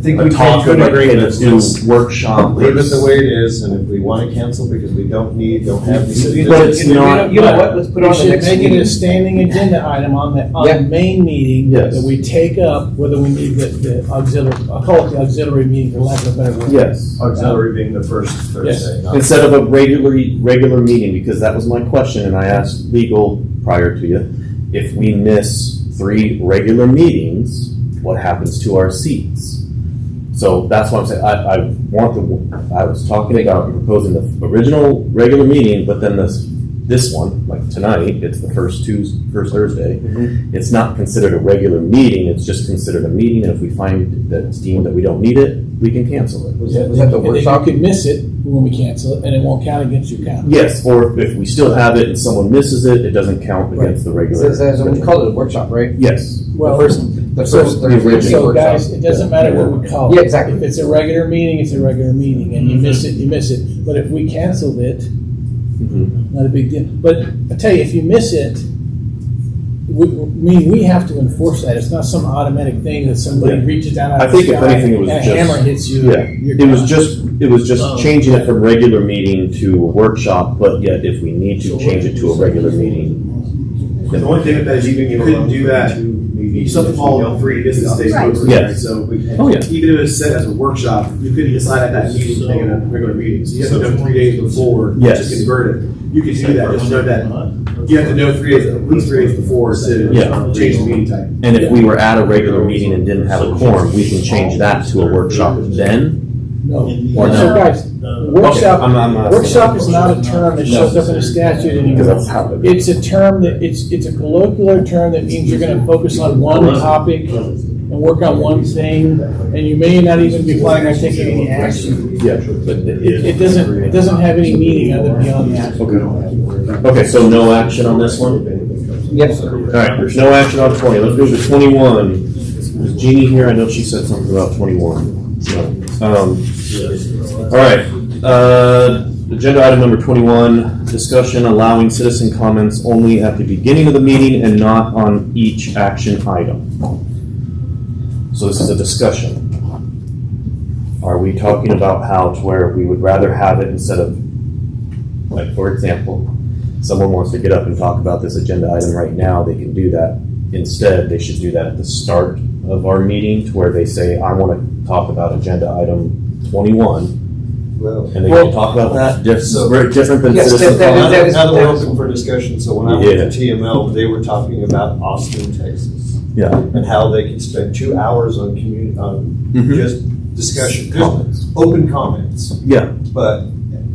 think a we talk came of to like, an agreement. hey, let's do workshop? Leave it the way it is, and if we want to cancel because we don't have the. But it's not. You know what, let's put We on the should next make it meeting. a standing agenda item on the Yeah. main meeting Yes. that we take up, whether we need the auxiliary, I'll call it the auxiliary meeting for lack of a better word. Yes. Auxiliary being the first Thursday. not- Instead of a regular meeting, because that was my question, and I asked legal prior to you, if we miss 3 regular meetings, what happens to our seats? So that's what I'm saying. I was talking about proposing the original regular meeting, but then this one, like tonight, it's the first Thursday. It's not considered a regular meeting. It's just considered a meeting, and if we find that it's deemed that we don't need it, we can cancel it. Was that the And then workshop? you could miss it when we cancel it, and it won't count against your count. Yes, or if we still have it and someone misses it, it doesn't count against the regular. We call it a workshop, right? Yes. Well, The first Thursday So workshop. guys, it doesn't matter what we call it. Yeah, exactly. If it's a regular meeting, it's a regular meeting, and you miss it, you miss it. But if we canceled it, not a big deal. But I tell you, if you miss it, we have to enforce that. It's not some automatic thing that somebody reaches down out I of the think if sky anything, it was and just a hammer hits you. Yeah, you're it was gone. just changing it from regular meeting to a workshop. But yet, if we need to change it to a regular meeting, The only thing with that is you couldn't do that. You still have to follow the 3 business days. Right. notice, Yes. right? So Oh, yeah. even if it was set as a workshop, you couldn't decide at that meeting to make it a regular meeting. So you have to know 3 days before Yes. to convert it. You can do that. Just know that you have to know 3 days, at least 3 days before to Yeah. change the meeting time. and if we were at a regular meeting and didn't have a quorum, we can change that to a workshop then. No. Or no? So guys, workshop, Okay, I'm not workshop is not a term that shows up in a statute Because anymore. that's how it It's a term that, it's a colloquial term that means you're gonna focus on one topic and work on one thing, and you may not even be planning on taking any action. Yeah. But it doesn't have any meaning other beyond that. Okay. Okay, so no action on this one? Yes, sir. All right, there's no action on 20. Let's go to 21. Is Jeannie here? I know she said something about 21. All right. Agenda item number 21, discussion allowing citizen comments only at the beginning of the meeting and not on each action item. So this is a discussion. Are we talking about how to where we would rather have it instead of, like, for example, someone wants to get up and talk about this agenda item right now, they can do that. Instead, they should do that at the start of our meeting to where they say, I want to talk about agenda item 21. Well, And they can talk about that, very different than Yes, citizen that comment. is- Now that we're open for discussion, so when I went Yeah. to TML, they were talking about Austin, Texas. Yeah. And how they could spend 2 hours on Mhm. just discussion, just Comments. open comments. Yeah. But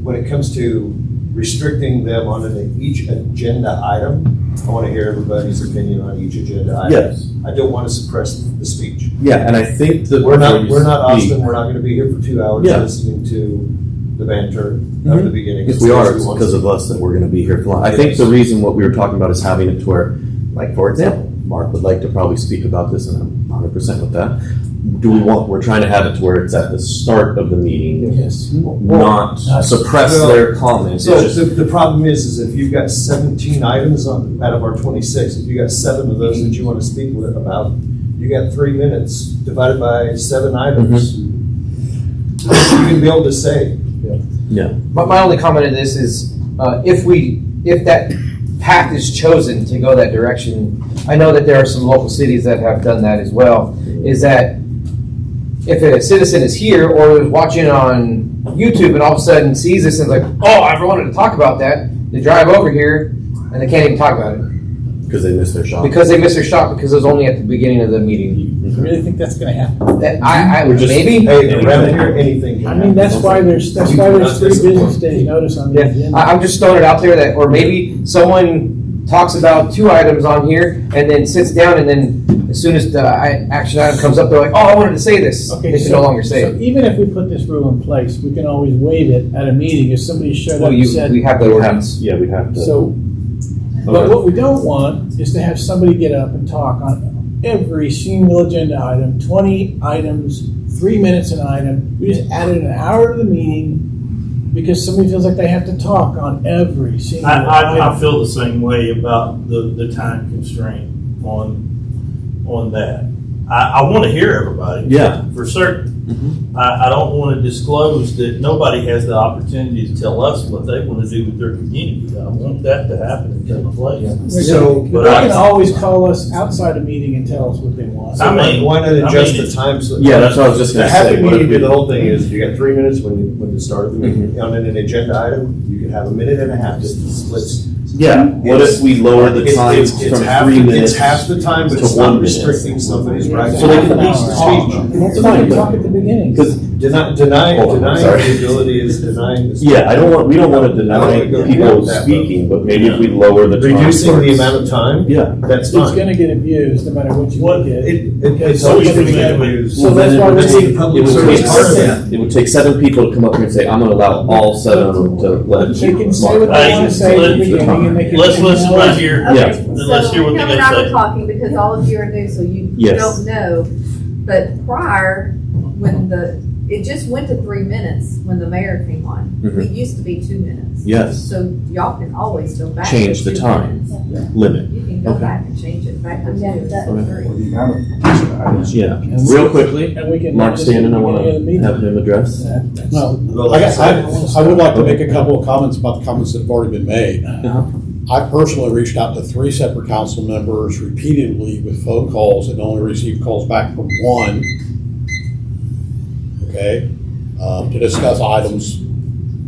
when it comes to restricting them on each agenda item, I want to hear everybody's opinion on each agenda item. Yes. I don't want to suppress the speech. Yeah, and I think that We're not before you speak- Austin, we're not going to be here for 2 hours Yeah. listening to the banter of the beginning. If we are, it's because of us that we're going to be here for long. I think the reason what we were talking about is having it to where, like, for example, Mark would like to probably speak about this, and I'm 100% with that. We're trying to have it to where it's at the start of the meeting, Yes. not suppress their comments. So It's just, the problem is if you've got 17 items out of our 26, if you got 7 of those that you want to speak about, you got 3 minutes divided by 7 items. You can be able to say. yeah. But my only comment on this is, if that path is chosen to go that direction, I know that there are some local cities that have done that as well, is that if a citizen is here or is watching on YouTube and all of a sudden sees this and is like, oh, I wanted to talk about that. They drive over here and they can't even talk about it. Because they missed their shot. Because they missed their shot because it was only at the beginning of the meeting. You really think that's gonna happen? Maybe. Hey, around here, anything. I mean, that's why there's 3 business day notice on the agenda. I'm just throwing it out there that, or maybe someone talks about 2 items on here and then sits down and then as soon as the action item comes up, they're like, oh, I wanted to say this. They can no longer say it. Even if we put this rule in place, we can always waive it at a meeting if somebody showed up and said. We have the ordinance. Yeah, we have to. So, but what we don't want is to have somebody get up and talk on every single agenda item, 20 items, 3 minutes an item. We just added an hour to the meeting because somebody feels like they have to talk on every single item. I feel the same way about the time constraint on that. I want to hear everybody. Yeah. For certain. I don't want to disclose that nobody has the opportunity to tell us what they want to do with their community. I want that to happen and take place. So, they can always call us outside a meeting and tell us what they want. Why not adjust the time? Yeah, that's what I was just going to say. Have a meeting, the whole thing is, you got 3 minutes when you start the meeting. On an agenda item, you can have a minute and a half, just splits. Yeah, what if we lower the time from 3 minutes It's half the time, but to it's 1 not minute? restricting somebody's right. So they can at least That's fine, talk at the beginning. Denying sorry. the ability is denying the. Yeah, we don't want to deny people speaking, but maybe if we lower the time. Reducing the amount of time, Yeah. that's It's fine. gonna get abused no matter what you What- get. It's always going to get abused. So that's why Just we the need. public service part of that. It would take 7 people to come up here and say, I'm going to allow all 7 of them to let. They can say what they want to say at the beginning and they can. Let's listen right here. Yeah. Okay, Then let's hear what so they Kim and gotta I were say. talking because all of you are new, so you Yes. don't know. But prior, when it just went to 3 minutes when the mayor came on. Mhm. It used to be 2 minutes. Yes. So y'all can always go back. Change to the 2 time minutes. limit. You can go Okay. back and change it back to 2 or 3. Yeah. Real quickly, And we can. Mark Standon, I want to have him address. No, I would like to make a couple of comments about the comments that have already been made. I personally reached out to 3 separate council members repeatedly with phone calls and only received calls back from 1. Okay, to discuss items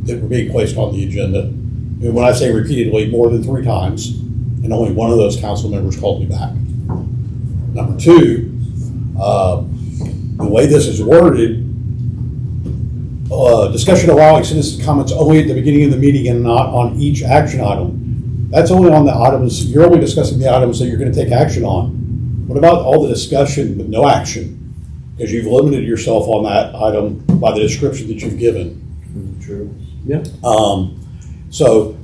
that were being placed on the agenda. And when I say repeatedly, more than 3 times, and only 1 of those council members called me back. Number 2, the way this is worded, discussion allowing citizen comments only at the beginning of the meeting and not on each action item. That's only on the items, you're only discussing the items that you're going to take action on. What about all the discussion with no action? Because you've limited yourself on that item by the description that you've given. True. Yeah. So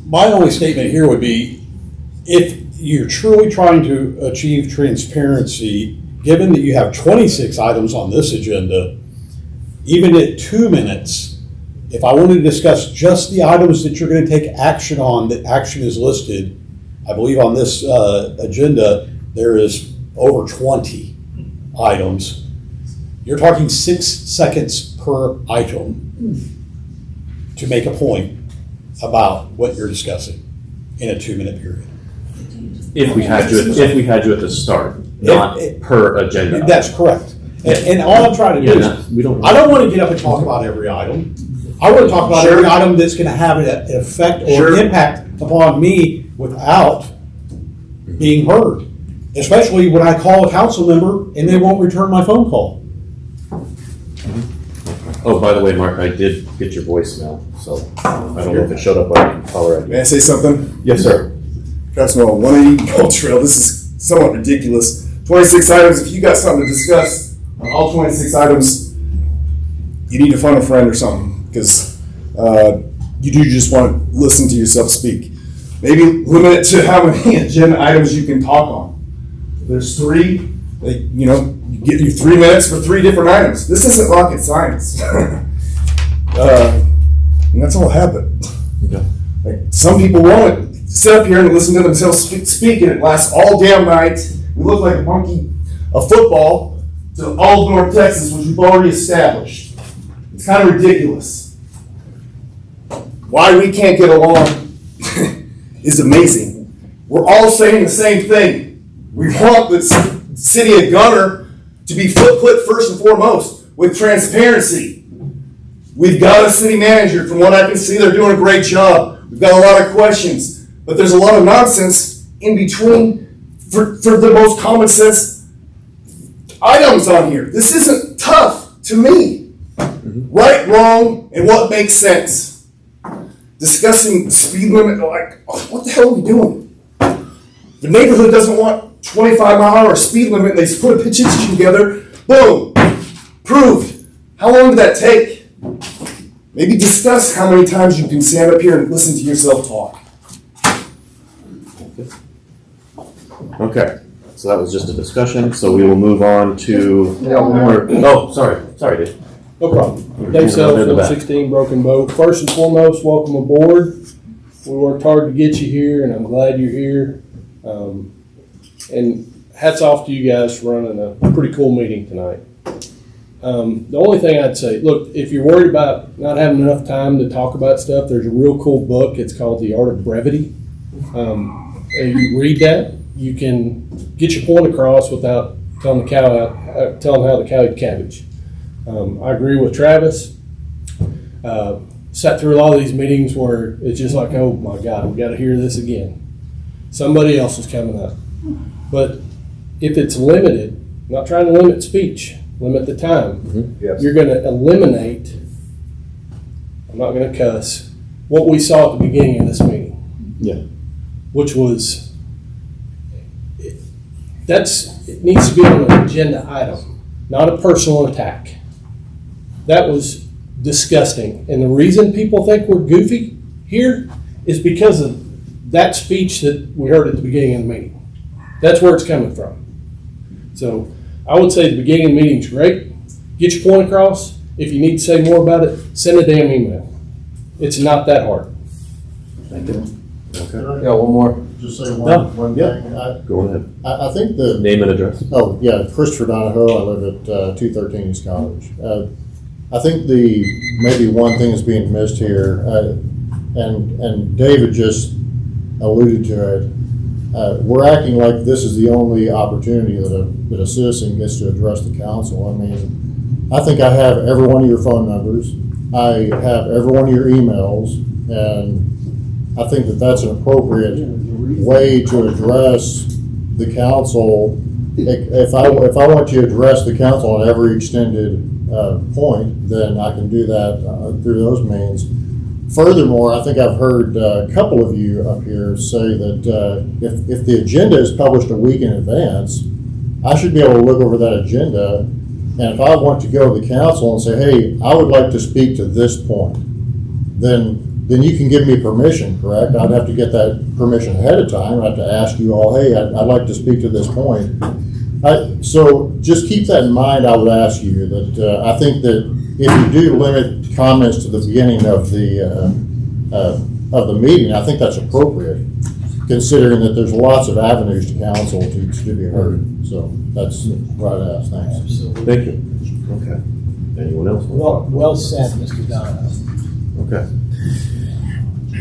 my only statement here would be, if you're truly trying to achieve transparency, given that you have 26 items on this agenda, even at 2 minutes, if I wanted to discuss just the items that you're going to take action on, that action is listed, I believe on this agenda, there is over 20 items. You're talking 6 seconds per item to make a point about what you're discussing in a 2-minute period. If we had you at the start, not per agenda. That's correct. And all I'm trying to do is, I don't want to get up and talk about every item. I want to talk about every item that's going to have an effect or impact upon me without being heard. Especially when I call a council member and they won't return my phone call. Oh, by the way, Mark, I did get your voicemail, so I don't know if it showed up on caller ID. May I say something? Yes, sir. Councilman, 180 Gold Trail, this is somewhat ridiculous. 26 items, if you got something to discuss on all 26 items, you need to phone a friend or something, because you do just want to listen to yourself speak. Maybe limit it to how many agenda items you can talk on. If there's 3, you get you 3 minutes for 3 different items. This isn't rocket science. And that's all happened. Okay. Like, some people want to sit up here and listen to themselves speak, and it lasts all damn night. We look like a monkey of football to all of North Texas, which we've already established. It's kind of ridiculous. Why we can't get along is amazing. We're all saying the same thing. We want the city of Gunter to be put first and foremost with transparency. We've got a city manager. From what I can see, they're doing a great job. We've got a lot of questions, but there's a lot of nonsense in between for the most common sense items on here. This isn't tough to me. Right, wrong, and what makes sense. Discussing speed limit, like, what the hell are we doing? The neighborhood doesn't want 25-mile-an-hour speed limit, and they just put a petition together. Boom, proved. How long did that take? Maybe discuss how many times you can stand up here and listen to yourself talk. Okay, so that was just a discussion, so we will move on to, sorry, Dave. No problem. Dave Self, 16 Broken Bow. First and foremost, welcome aboard. We worked hard to get you here, and I'm glad you're here. And hats off to you guys for running a pretty cool meeting tonight. The only thing I'd say, look, if you're worried about not having enough time to talk about stuff, there's a real cool book. It's called The Art of Brevity. If you read that, you can get your point across without telling how the cow eat cabbage. I agree with Travis. Sat through a lot of these meetings where it's just like, oh my God, we got to hear this again. Somebody else is coming up. But if it's limited, I'm not trying to limit speech, limit the time. Yes. You're going to eliminate, I'm not going to cuss, what we saw at the beginning of this meeting. Yeah. Which was, it needs to be on an agenda item, not a personal attack. That was disgusting. And the reason people think we're goofy here is because of that speech that we heard at the beginning of the meeting. That's where it's coming from. So I would say the beginning of the meeting's great. Get your point across. If you need to say more about it, send a damn email. It's not that hard. Thank you. Okay. Yeah, one more. Just say one thing. Go ahead. I think the name and address. Oh yeah, Christopher Donahoe. I live at 213 East College. I think maybe one thing is being missed here, and David just alluded to it. We're acting like this is the only opportunity that a citizen gets to address the council. I mean, I think I have every one of your phone numbers. I have every one of your emails, and I think that that's an appropriate way to address the council. If I want to address the council on every extended point, then I can do that through those means. Furthermore, I think I've heard a couple of you up here say that if the agenda is published a week in advance, I should be able to look over that agenda, and if I want to go to the council and say, hey, I would like to speak to this point, then you can give me permission, correct? I'd have to get that permission ahead of time. I'd have to ask you all, hey, I'd like to speak to this point. So just keep that in mind. I would ask you that I think that if you do limit comments to the beginning of the meeting, I think that's appropriate, considering that there's lots of avenues to council to be heard. So that's what I'd ask. Thanks. Absolutely. Thank you. Okay. Anyone else? Well said, Mr. Donohoe. Okay.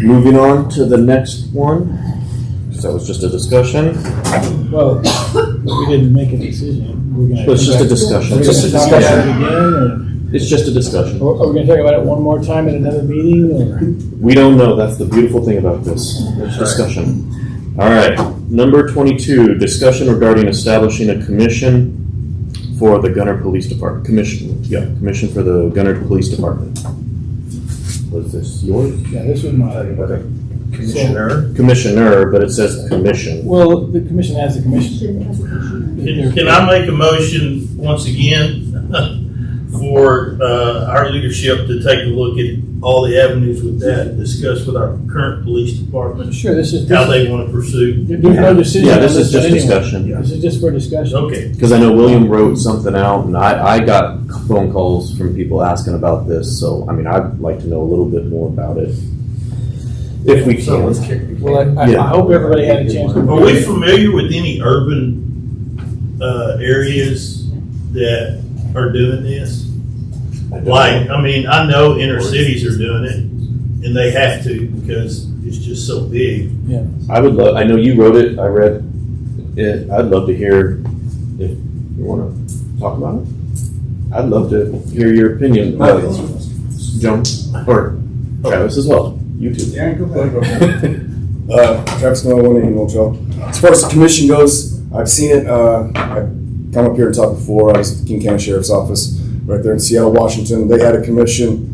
Moving on to the next one. So that was just a discussion. Well, we didn't make a decision. We're gonna It's just a discussion. We're Just a gonna talk about it discussion. again, It's just a discussion. or are we going to talk about it one more time at another meeting? Or? We don't know. That's the beautiful thing about this discussion. All right. Number 22, discussion regarding establishing a commission for the Gunter Police Department. Commission for the Gunter Police Department. Was this yours? Yeah, this was my. Okay. Commissioner, but it says commission. Well, the commission has a commission. Can I make a motion once again for our leadership to take a look at all the avenues with that, discuss with our current police department? Sure, this is how they want to pursue. There's no decision. Yeah, on this is just anyway. discussion. This is just for discussion. Okay. Because I know William wrote something out, and I got phone calls from people asking about this. So, I mean, I'd like to know a little bit more about it. If we can. Well, I hope everybody had a chance to. Are we familiar with any urban areas that are doing this? I know inner cities are doing it, and they have to because it's just so big. Yeah. I would love. I know you wrote it. I read it. I'd love to hear if you want to talk about it. I'd love to hear your opinion. Jones, or Travis as well. You too. Yeah, go ahead. Travis Miller, 180 Old Trail. As far as the commission goes, I've seen it. I've come up here and talked before. I was at the King County Sheriff's Office right there in Seattle, Washington. They had a commission.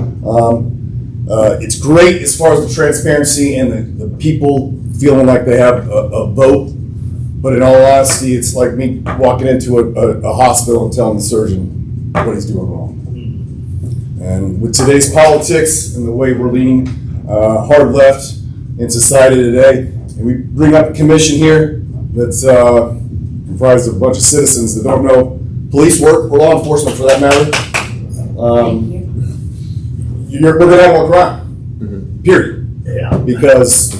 It's great as far as the transparency and the people feeling like they have a vote. But in all honesty, it's like me walking into a hospital and telling the surgeon what he's doing wrong. And with today's politics and the way we're leaning hard left in society today, and we bring up a commission here that's comprised of a bunch of citizens that don't know police work or law enforcement for that matter. We're going to have more crime, period. Yeah. Because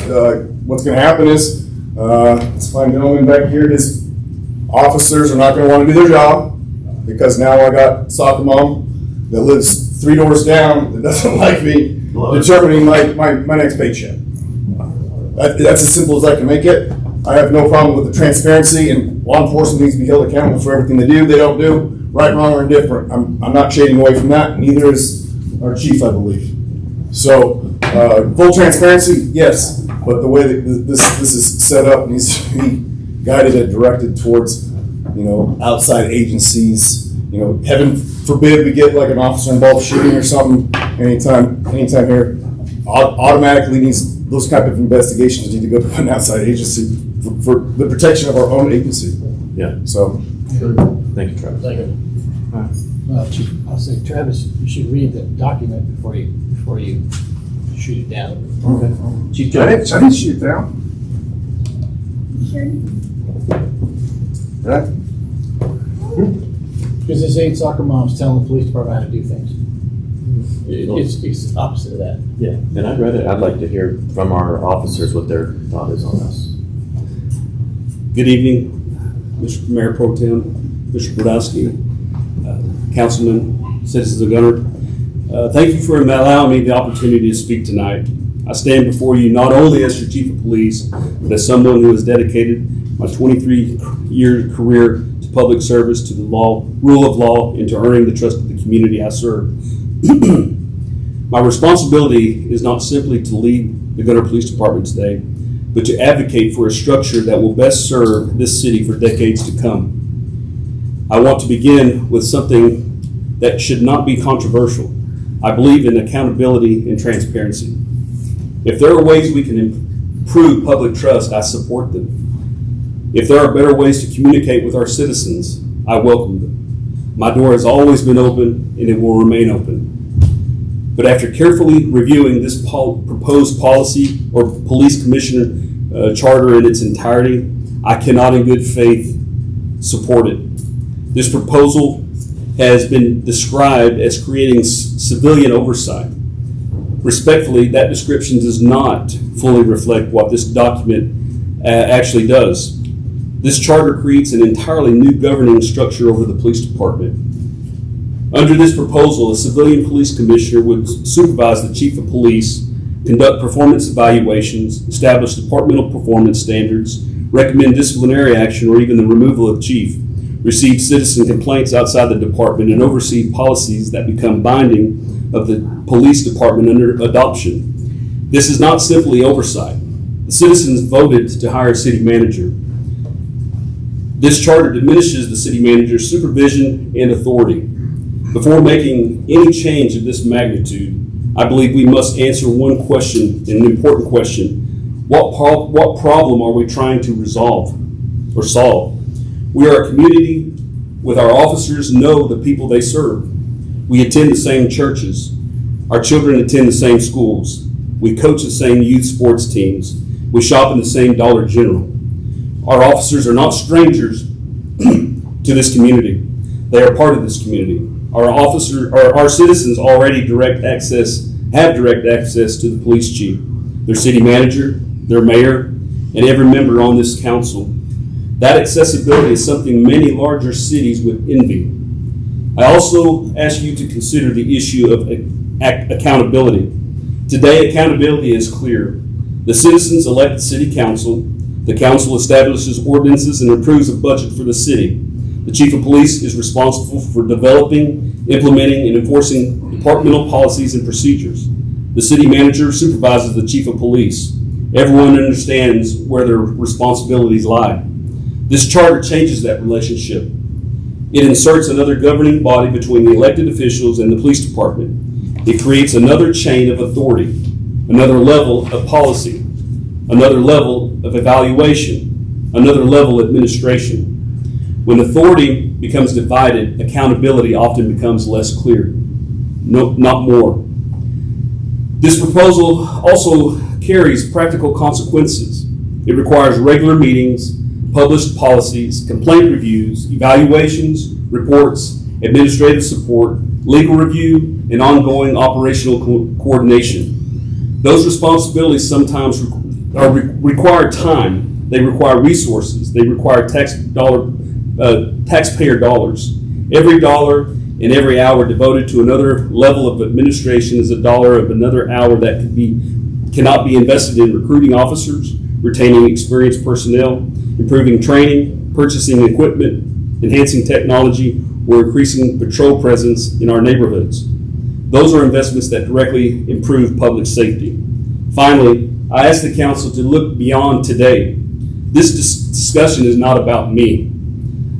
what's going to happen is, this fine gentleman back here, his officers are not going to want to do their job because now I got soccer mom that lives 3 doors down that doesn't like me determining my next paycheck. That's as simple as I can make it. I have no problem with the transparency, and law enforcement needs to be held accountable for everything they do, they don't do, right, wrong, or indifferent. I'm not shading away from that, neither is our chief, I believe. So, full transparency, yes, but the way that this is set up needs to be guided and directed towards, outside agencies. Heaven forbid we get like an officer involved shooting or something anytime here. Automatically needs those type of investigations need to go to an outside agency for the protection of our own agency. Yeah. So, thank you, Travis. Thank you. Well, Chief, I'll say, Travis, you should read the document before you shoot it down. Okay. Chief I Jones. didn't shoot it down. Did I? Because this ain't soccer moms telling the police department how to do things. It's the opposite of that. Yeah, and I'd like to hear from our officers what their thought is on this. Good evening, Mr. Mayor Pro Tem, Mr. Brodowski, Councilman, citizens of Gunter. Thank you for allowing me the opportunity to speak tonight. I stand before you not only as your chief of police, but as someone who has dedicated my 23-year career to public service, to the rule of law, and to earning the trust of the community I serve. My responsibility is not simply to lead the Gunter Police Department today, but to advocate for a structure that will best serve this city for decades to come. I want to begin with something that should not be controversial. I believe in accountability and transparency. If there are ways we can improve public trust, I support them. If there are better ways to communicate with our citizens, I welcome them. My door has always been open and it will remain open. But after carefully reviewing this proposed policy or police commissioner charter in its entirety, I cannot in good faith support it. This proposal has been described as creating civilian oversight. Respectfully, that description does not fully reflect what this document actually does. This charter creates an entirely new governing structure over the police department. Under this proposal, a civilian police commissioner would supervise the chief of police, conduct performance evaluations, establish departmental performance standards, recommend disciplinary action or even the removal of chief, receive citizen complaints outside the department, and oversee policies that become binding of the police department under adoption. This is not simply oversight. The citizens voted to hire a city manager. This charter diminishes the city manager's supervision and authority. Before making any change of this magnitude, I believe we must answer one question, an important question. What problem are we trying to resolve or solve? We are a community with our officers know the people they serve. We attend the same churches. Our children attend the same schools. We coach the same youth sports teams. We shop in the same Dollar General. Our officers are not strangers to this community. They are part of this community. Our citizens already have direct access to the police chief, their city manager, their mayor, and every member on this council. That accessibility is something many larger cities would envy. I also ask you to consider the issue of accountability. Today, accountability is clear. The citizens elect the city council. The council establishes ordinances and approves a budget for the city. The chief of police is responsible for developing implementing and enforcing departmental policies and procedures. The city manager supervises the chief of police. Everyone understands where their responsibilities lie. This charter changes that relationship. It inserts another governing body between the elected officials and the police department. It creates another chain of authority, another level of policy, another level of evaluation, another level of administration. When authority becomes divided, accountability often becomes less clear, not more. This proposal also carries practical consequences. It requires regular meetings, published policies, complaint reviews, evaluations, reports, administrative support, legal review, and ongoing operational coordination. Those responsibilities sometimes require time. They require resources. They require taxpayer dollars. Every dollar and every hour devoted to another level of administration is a dollar of another hour that cannot be invested in recruiting officers, retaining experienced personnel, improving training, purchasing equipment, enhancing technology, or increasing patrol presence in our neighborhoods. Those are investments that directly improve public safety. Finally, I ask the council to look beyond today. This discussion is not about me.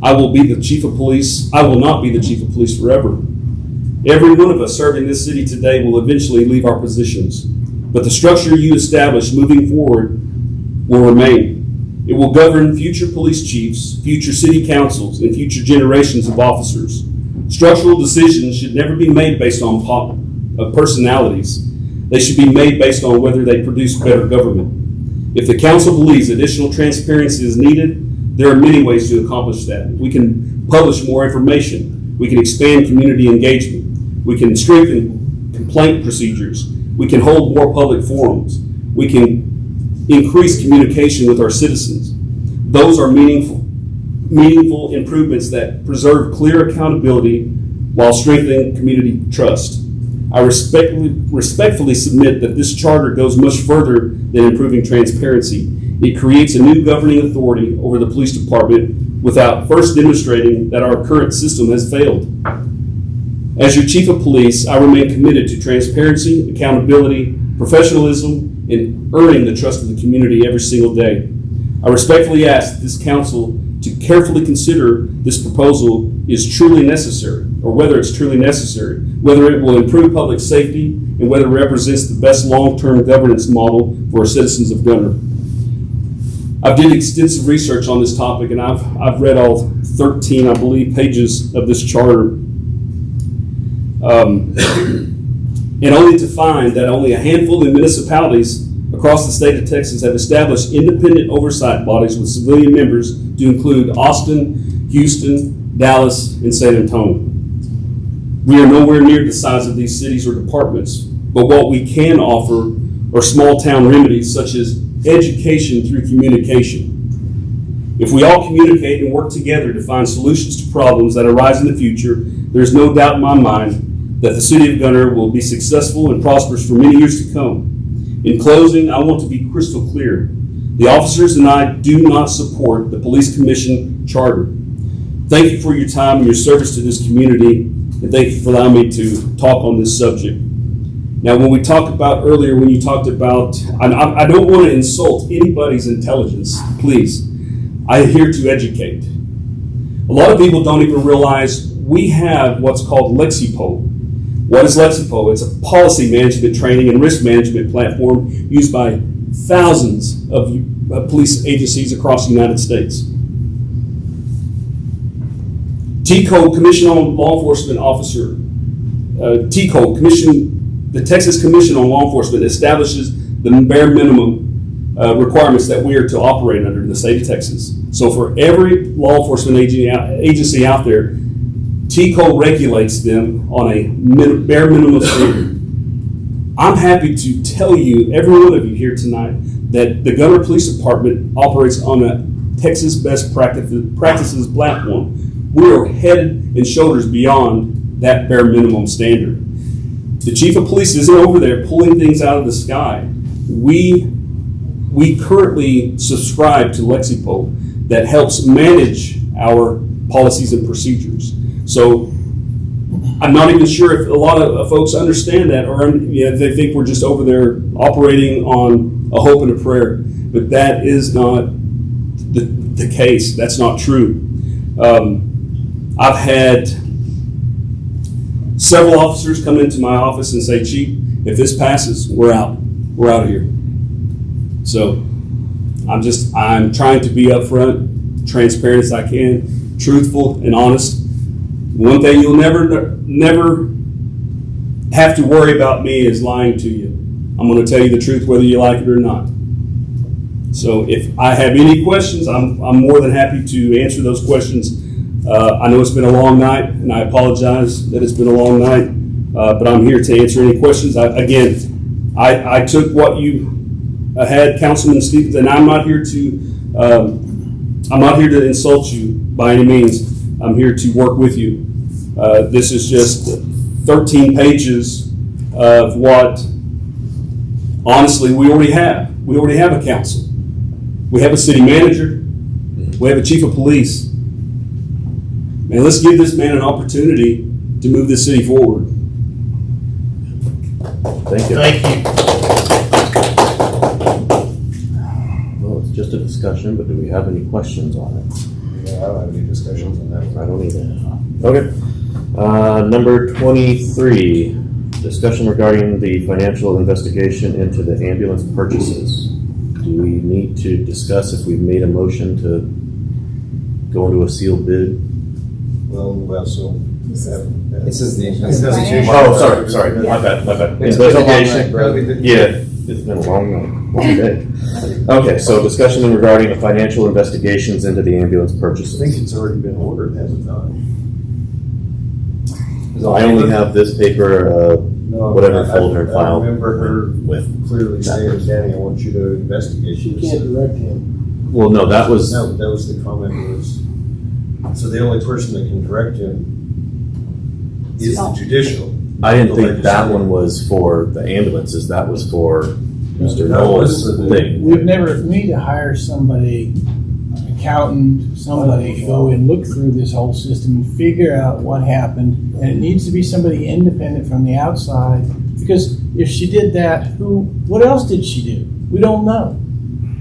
I will be the chief of police. I will not be the chief of police forever. Every one of us serving this city today will eventually leave our positions, but the structure you establish moving forward will remain. It will govern future police chiefs, future city councils, and future generations of officers. Structural decisions should never be made based on personalities. They should be made based on whether they produce better government. If the council believes additional transparency is needed, there are many ways to accomplish that. We can publish more information. We can expand community engagement. We can strengthen complaint procedures. We can hold more public forums. We can increase communication with our citizens. Those are meaningful improvements that preserve clear accountability while strengthening community trust. I respectfully submit that this charter goes much further than improving transparency. It creates a new governing authority over the police department without first demonstrating that our current system has failed. As your chief of police, I remain committed to transparency, accountability, professionalism, and earning the trust of the community every single day. I respectfully ask this council to carefully consider this proposal is truly necessary, or whether it's truly necessary, whether it will improve public safety, and whether it represents the best long-term governance model for our citizens of Gunter. I've did extensive research on this topic, and I've read all 13, I believe, pages of this charter, and only to find that only a handful of municipalities across the state of Texas have established independent oversight bodies with civilian members to include Austin, Houston, Dallas, and San Antonio. We are nowhere near the size of these cities or departments, but what we can offer are small town remedies such as education through communication. If we all communicate and work together to find solutions to problems that arise in the future, there's no doubt in my mind that the city of Gunter will be successful and prosperous for many years to come. In closing, I want to be crystal clear. The officers and I do not support the Police Commission charter. Thank you for your time and your service to this community, and thank you for allowing me to talk on this subject. Now, when we talked about earlier, when you talked about, I don't want to insult anybody's intelligence, please. I'm here to educate. A lot of people don't even realize we have what's called Lexipol. What is Lexipol? It's a policy management training and risk management platform used by thousands of police agencies across the United States. TCO, Commission on Law Enforcement Officer, TCO, the Texas Commission on Law Enforcement establishes the bare minimum requirements that we are to operate under in the state of Texas. So for every law enforcement agency out there, TCO regulates them on a bare minimum standard. I'm happy to tell you, every one of you here tonight, that the Gunter Police Department operates on a Texas best practices platform. We are head and shoulders beyond that bare minimum standard. The chief of police isn't over there pulling things out of the sky. We currently subscribe to Lexipol that helps manage our policies and procedures. So I'm not even sure if a lot of folks understand that, or they think we're just over there operating on a hope and a prayer. But that is not the case. That's not true. I've had several officers come into my office and say, "Chief, if this passes, we're out. We're out of here." So I'm trying to be upfront, transparent as I can, truthful and honest. One thing you'll never have to worry about me is lying to you. I'm going to tell you the truth whether you like it or not. So if I have any questions, I'm more than happy to answer those questions. I know it's been a long night, and I apologize that it's been a long night, but I'm here to answer any questions. I took what you had, Councilman Stevens, and I'm not here to insult you by any means. I'm here to work with you. This is just 13 pages of what, honestly, we already have. We already have a council. We have a city manager. We have a chief of police. And let's give this man an opportunity to move this city forward. Thank you. Thank you. Well, it's just a discussion, but do we have any questions on it? Yeah, I don't have any discussions on that. I don't either. Okay. Number 23, discussion regarding the financial investigation into the ambulance purchases. Do we need to discuss if we've made a motion to go into a sealed bid? Well, so. This is the investigation. Oh, sorry, my bad. It's been a long Investigation. night, Yeah, it's been a long day. Okay, so discussion regarding the financial investigations into the ambulance purchases. I think it's already been ordered, has it not? I only have this paper, whatever folder I file. remember her with clearly saying, Danny, I want you to investigate. You can't direct him. Well, no, that was. No, that was the comment was, so the only person that can direct him is the judicial. I didn't think that one was for the ambulances. That was for Mr. No, it Knowles' was for the- thing. We need to hire somebody, an accountant, somebody to go and look through this whole system and figure out what happened. And it needs to be somebody independent from the outside, because if she did that, what else did she do? We don't know.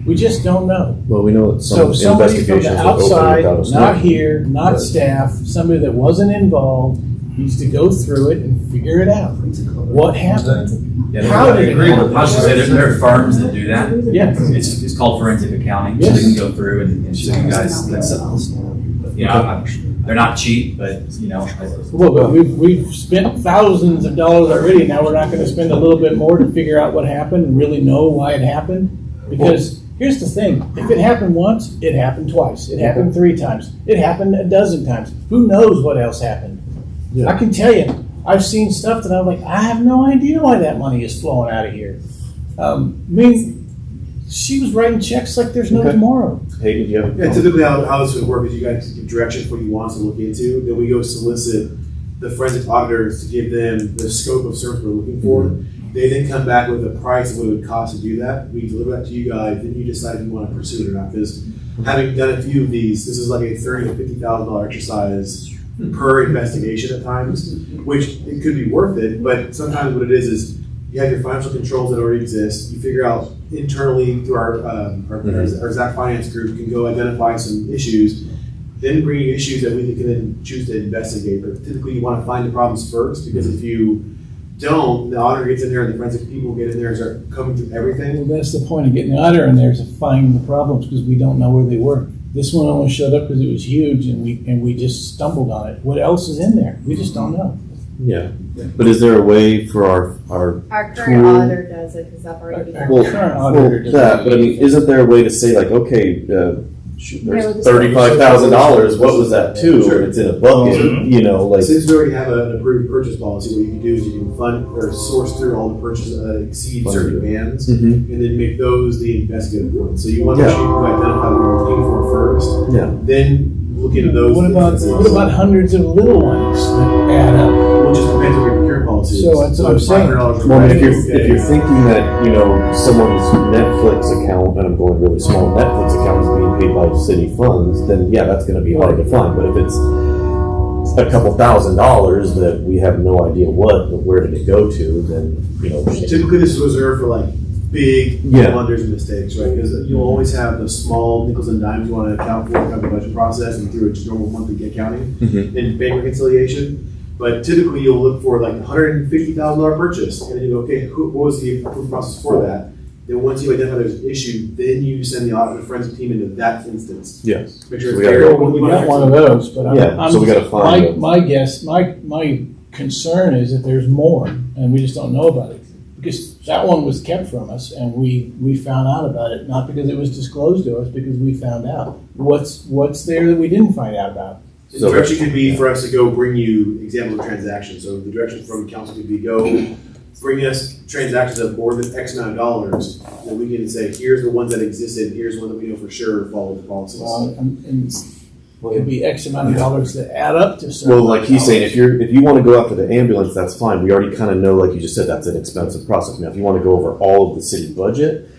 We just don't know. Well, we know that So some somebody from investigations the are open outside, without us not knowing. here, not Right. staff, somebody that wasn't involved, needs to go through it and figure it out. What happened? Yeah, How did it happen? I was gonna say, there are firms that do that. Yeah. It's called forensic accounting, so Yes. they can go through and show you guys themselves. You know, they're not cheap, but, you know. Well, but we've spent thousands of dollars already, now we're not gonna spend a little bit more to figure out what happened and really know why it happened? Because here's the thing, if it happened once, it happened twice, it happened 3 times, it happened a dozen times. Who knows what else happened? Yeah. I can tell you, I've seen stuff that I'm like, I have no idea why that money is flowing out of here. I mean, she was writing checks like there's no Okay. tomorrow. Hey, did you have a Yeah, typically how this would work is you guys give direction for what you want to look into, then we go solicit the forensic auditors to give them the scope of service we're looking for. They then come back with a price of what it would cost to do that. We deliver that to you guys, then you decide if you want to pursue it or not. Because having done a few of these, this is like a $30,000 to $50,000 exercise per investigation at times, which it could be worth it. But sometimes what it is you have your financial controls that already exist. You figure out internally through our Zach Finance group can go identify some issues, then bring issues that we can then choose to investigate. But typically you want to find the problems first, because if you don't, the auditor gets in there and the forensic people get in there and start coming through everything. Well, that's the point of getting the auditor in there, is to find the problems, because we don't know where they were. This one only showed up because it was huge and we just stumbled on it. What else is in there? We just don't know. Yeah, but is there a way for our Our current tool? auditor does it, because I've already been. Well, current auditor does that, but I mean, isn't there a way to say like, okay, shoot, No, there's this- $35,000, what was that to? Sure. It's in a bucket, you know, like. Since we already have an approved purchase policy, what you can do is you can fund or source through all the purchases that exceed certain bands, Mhm. and then make those the investigative points. So you want to Yeah. identify what you're looking for first, Yeah. then look into those. What about hundreds of little ones that add up? Well, it just depends on your procurement policy. So that's what I'm saying. $500 Well, I mean, if okay. you're thinking that, you know, someone's Netflix account, and I'm going really small, Netflix account is being paid by city funds, then yeah, that's gonna be hard to find, but if it's a couple $1,000s that we have no idea what, but where did it go to, then, you know. Typically, this is reserved for like big blunders and mistakes, right? Because you'll always have the small nickels and dimes you want to account for throughout the budget process and through its normal monthly accounting and bank reconciliation. But typically, you'll look for like $150,000 purchase, and then you go, okay, what was the approval process for that? Then once you identify there's an issue, then you send the audit and forensic team into that instance. Yes. Make sure So it's fair. we got one of those, but so we got to find my guess, my concern is that there's more, and we just don't know about it. Because that one was kept from us, and we found out about it, not because it was disclosed to us, because we found out. What's there that we didn't find out about? The direction could be for us to go bring you examples of transactions. So the direction from council could be go bring us transactions of more than X amount of dollars, and we can say, here's the ones that existed, here's one that we know for sure follow the policies. It'd be X amount of dollars that add up to certain. Well, like he's saying, if you want to go after the ambulance, that's fine. We already kind of know, like you just said, that's an expensive process. Now, if you want to go over all of the city budget,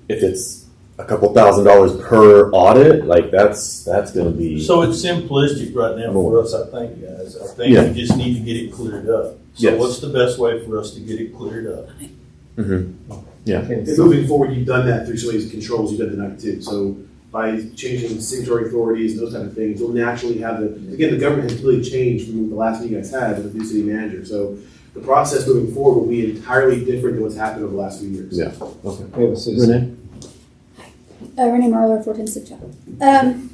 if it's a couple $1,000s per audit, like that's going to be. So it's simplistic right now for us, I think, guys. I think we just need to get it cleared up. So what's the best way for us to get it cleared up? Yeah. And moving forward, you've done that through some of these controls you've done tonight too. So by changing signatory authorities and those kind of things, you'll naturally have the government has really changed from the last meeting you guys had with the new city manager. So the process moving forward will be entirely different than what's happened over the last few years. Yeah. Okay. Renee? Renee Marler, 14 Chapel.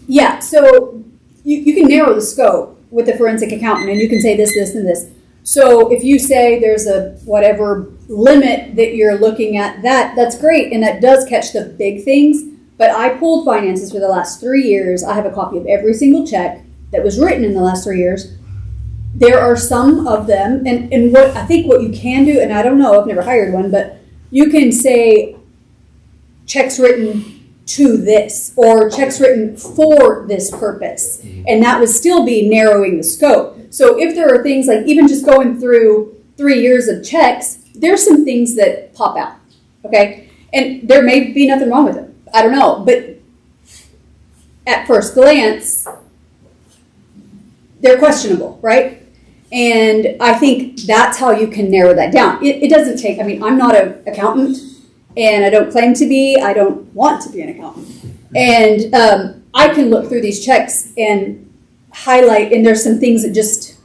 Yeah, so you can narrow the scope with the forensic accountant, and you can say this, this, and this. So if you say there's a whatever limit that you're looking at, that's great, and that does catch the big things. But I pulled finances for the last 3 years. I have a copy of every single check that was written in the last 3 years. There are some of them, and what I think what you can do, and I don't know, I've never hired one, but you can say checks written to this, or checks written for this purpose. And that would still be narrowing the scope. So if there are things like even just going through 3 years of checks, there's some things that pop out, okay? And there may be nothing wrong with them. I don't know, but at first glance, they're questionable, right? And I think that's how you can narrow that down. It doesn't take, I mean, I'm not an accountant, and I don't claim to be. I don't want to be an accountant. And I can look through these checks and highlight, and there's some things that just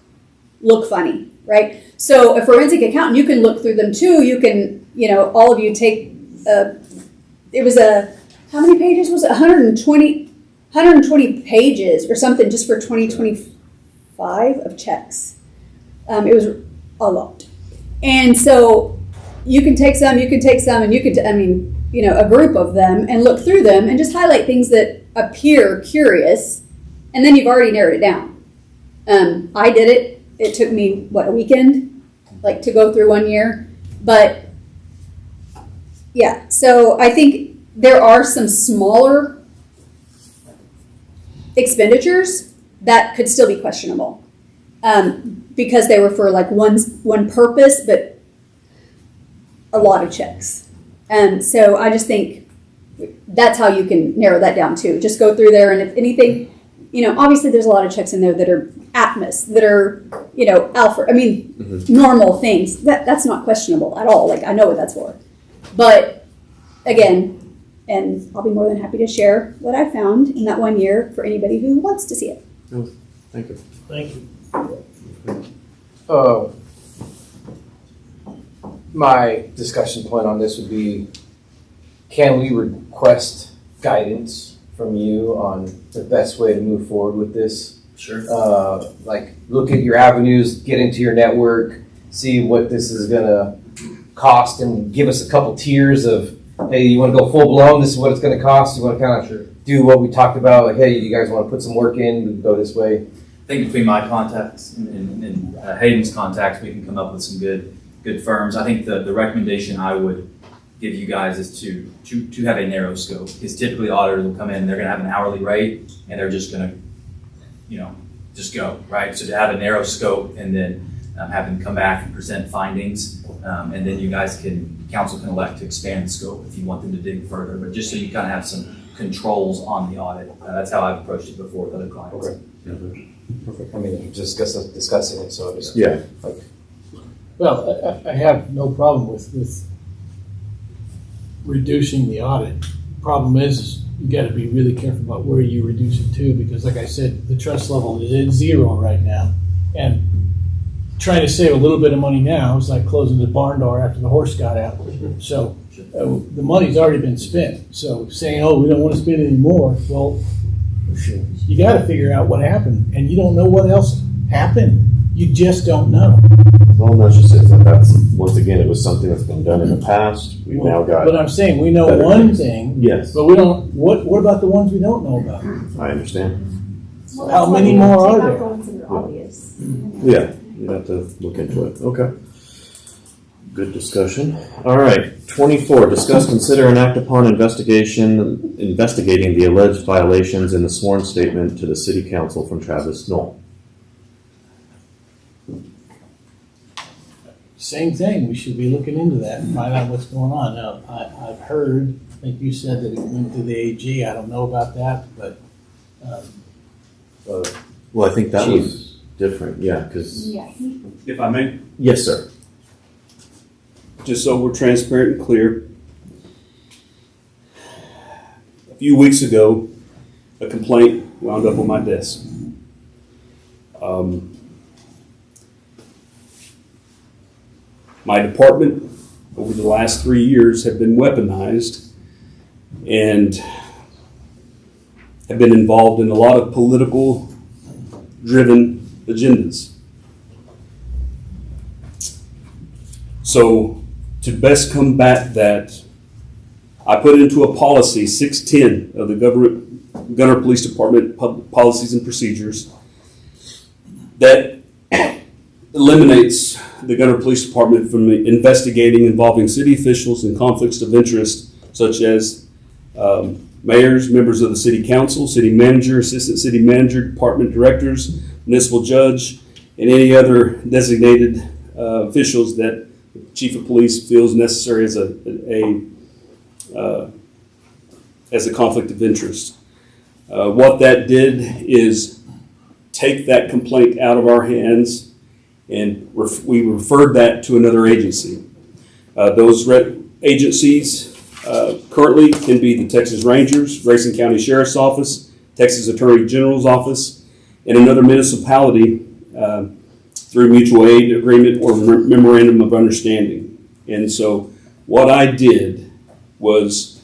look funny, right? So a forensic accountant, you can look through them too. You can, all of you take, it was how many pages was it? 120 pages or something just for 2025 of checks. It was a lot. And so you can take some, and you could, a group of them and look through them and just highlight things that appear curious, and then you've already narrowed it down. I did it. It took me, a weekend, to go through 1 year. But, yeah, so I think there are some smaller expenditures that could still be questionable because they were for one purpose, but a lot of checks. And so I just think that's how you can narrow that down too. Just go through there, and if anything, obviously there's a lot of checks in there that are Atmos, that are, Alpha, normal things. That's not questionable at all. I know what that's for. But again, and I'll be more than happy to share what I found in that 1 year for anybody who wants to see it. Thank you. Thank you. My discussion point on this would be, can we request guidance from you on the best way to move forward with this? Sure. Look at your avenues, get into your network, see what this is going to cost, and give us a couple tiers of, hey, you want to go full blown, this is what it's going to cost. You want to kind of do what we talked about, hey, you guys want to put some work in, we can go this way. I think between my contacts and Hayden's contacts, we can come up with some good firms. I think the recommendation I would give you guys is to have a narrow scope, because typically auditors will come in, they're going to have an hourly rate, and they're just going to, just go, right? So to have a narrow scope, and then have them come back and present findings, and then council can elect to expand the scope if you want them to dig further, but just so you kind of have some controls on the audit. That's how I've approached it before with other clients. Okay. Perfect. mean, just discussing it, so just. Yeah. Like, Well, I have no problem with reducing the audit. Problem is you gotta be really careful about where you reduce it to, because like I said, the trust level is at 0 right now. And trying to save a little bit of money now is like closing the barn door after the horse got out. So the money's already been spent. So saying, oh, we don't want to spend any more, well, you got to figure out what happened. And you don't know what else happened. You just don't know. Well, that's just it. That's, once again, it was something that's been done in the past. We've now got. But I'm saying we know one thing. Yes. But we don't, what about the ones we don't know about? I understand. Well, How that's why many we more take are out there? the ones that are obvious. Yeah, you'd have to look into it. Okay. Good discussion. All right, 24, discuss, consider, and act upon investigating the alleged violations in the sworn statement to the city council from Travis Knoll. Same thing, we should be looking into that and find out what's going on. Now, I've heard, I think you said that it went to the AG, I don't know about that, but, Well, I think that was different, yeah, because. Yeah. If I may, Yes, sir. just so we're transparent and clear, a few weeks ago, a complaint wound up on my desk. My department, over the last 3 years, have been weaponized and have been involved in a lot of political-driven agendas. So, to best combat that, I put into a policy 610 of the Gunter Police Department Public Policies and Procedures that eliminates the Gunter Police Department from investigating involving city officials and conflicts of interest, such as mayors, members of the city council, city manager, assistant city manager, department directors, municipal judge, and any other designated officials that the chief of police feels necessary as a conflict of interest. What that did is take that complaint out of our hands, and we referred that to another agency. Those agencies currently can be the Texas Rangers, Grayson County Sheriff's Office, Texas Attorney General's Office, and another municipality through mutual aid agreement or memorandum of understanding. And so what I did was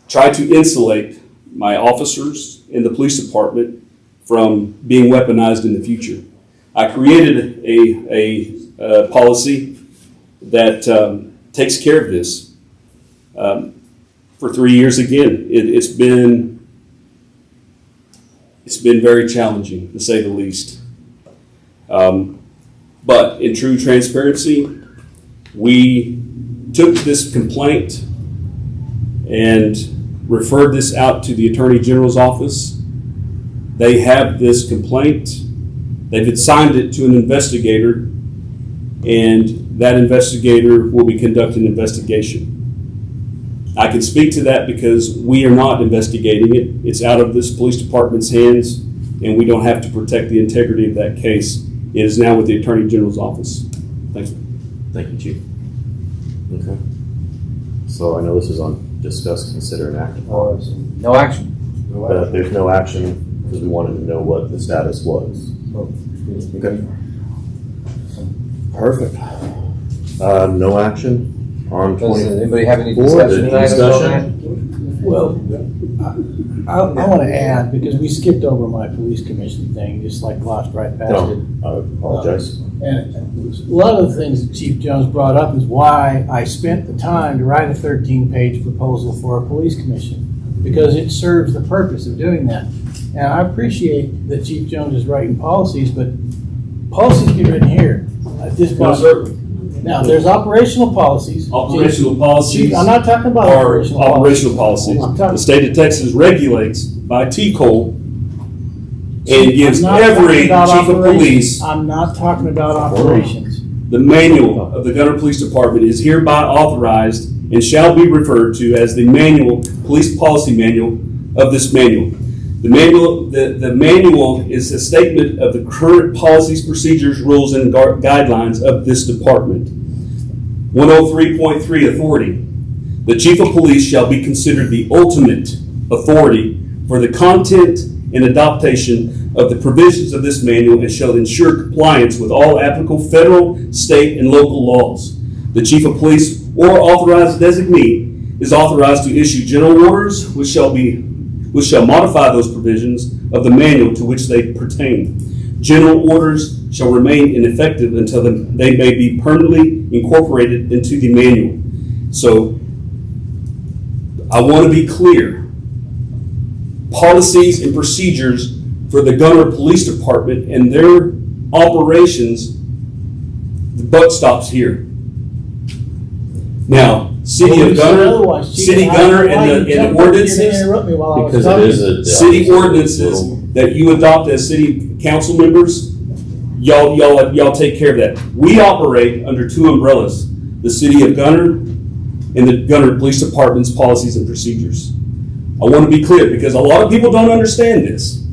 try to insulate my officers in the police department from being weaponized in the future. I created a policy that takes care of this. For 3 years, again, it's been very challenging, to say the least. But in true transparency, we took this complaint and referred this out to the Attorney General's office. They have this complaint. They've assigned it to an investigator, and that investigator will be conducting an investigation. I can speak to that because we are not investigating it. It's out of this police department's hands, and we don't have to protect the integrity of that case. It is now with the Attorney General's office. Thank you. Thank you, Chief. Okay. So I know this is on discuss, consider, and act upon. No action. But there's no action because we wanted to know what the status was. Okay. Perfect. No action on 24. Does anybody have any discussion? Well, I want to add, because we skipped over my police commission thing, just like glossed right past it. I apologize. And a lot of the things that Chief Jones brought up is why I spent the time to write a 13-page proposal for a police commission, because it serves the purpose of doing that. And I appreciate that Chief Jones is writing policies, but policies get written here at this point. Now, there's operational policies. Operational policies. Chief, I'm not talking about operational policies. The state of Texas regulates by TCOL and gives every chief of police. I'm not talking about operations. The manual of the Gunter Police Department is hereby authorized and shall be referred to as the manual, police policy manual of this manual. The manual is a statement of the current policies, procedures, rules, and guidelines of this department. 103.3 authority. The chief of police shall be considered the ultimate authority for the content and adaptation of the provisions of this manual and shall ensure compliance with all applicable federal, state, and local laws. The chief of police or authorized designee is authorized to issue general orders which shall modify those provisions of the manual to which they pertain. General orders shall remain ineffective until they may be permanently incorporated into the manual. So, I want to be clear. Policies and procedures for the Gunter Police Department and their operations, the buck stops here. Now, City of Gunter and the ordinances, because it is a city ordinances that you adopt as city council members, y'all take care of that. We operate under two umbrellas: the City of Gunter and the Gunter Police Department's policies and procedures. I want to be clear because a lot of people don't understand this.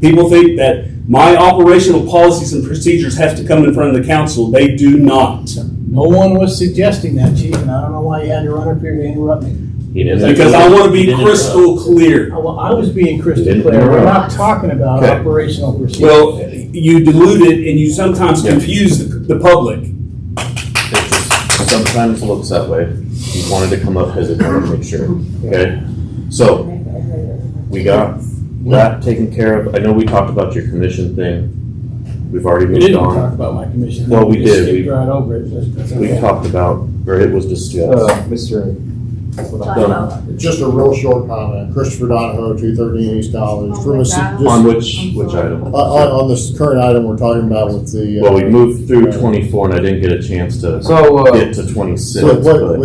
People think that my operational policies and procedures have to come in front of the council. They do not. No one was suggesting that, Chief, and I don't know why you had to run up here to interrupt me. Because I want to be crystal clear. Well, I was being crystal clear. We're not talking about operational procedures. Well, you dilute it and you sometimes confuse the public. It just sometimes looks that way. He wanted to come up because it wanted to make sure. Okay? So, we got that taken care of. I know we talked about your commission thing. We've already We moved didn't on. talk about my commission. Well, we just did. skipped right over it. That's We okay. talked about, or it was discussed. Mr. Just a real short comment. Christopher Donahoe, 213 East College. From a, just, On which item? on this current item we're talking about with the. Well, we moved through 24 and I didn't get a chance to get to 26.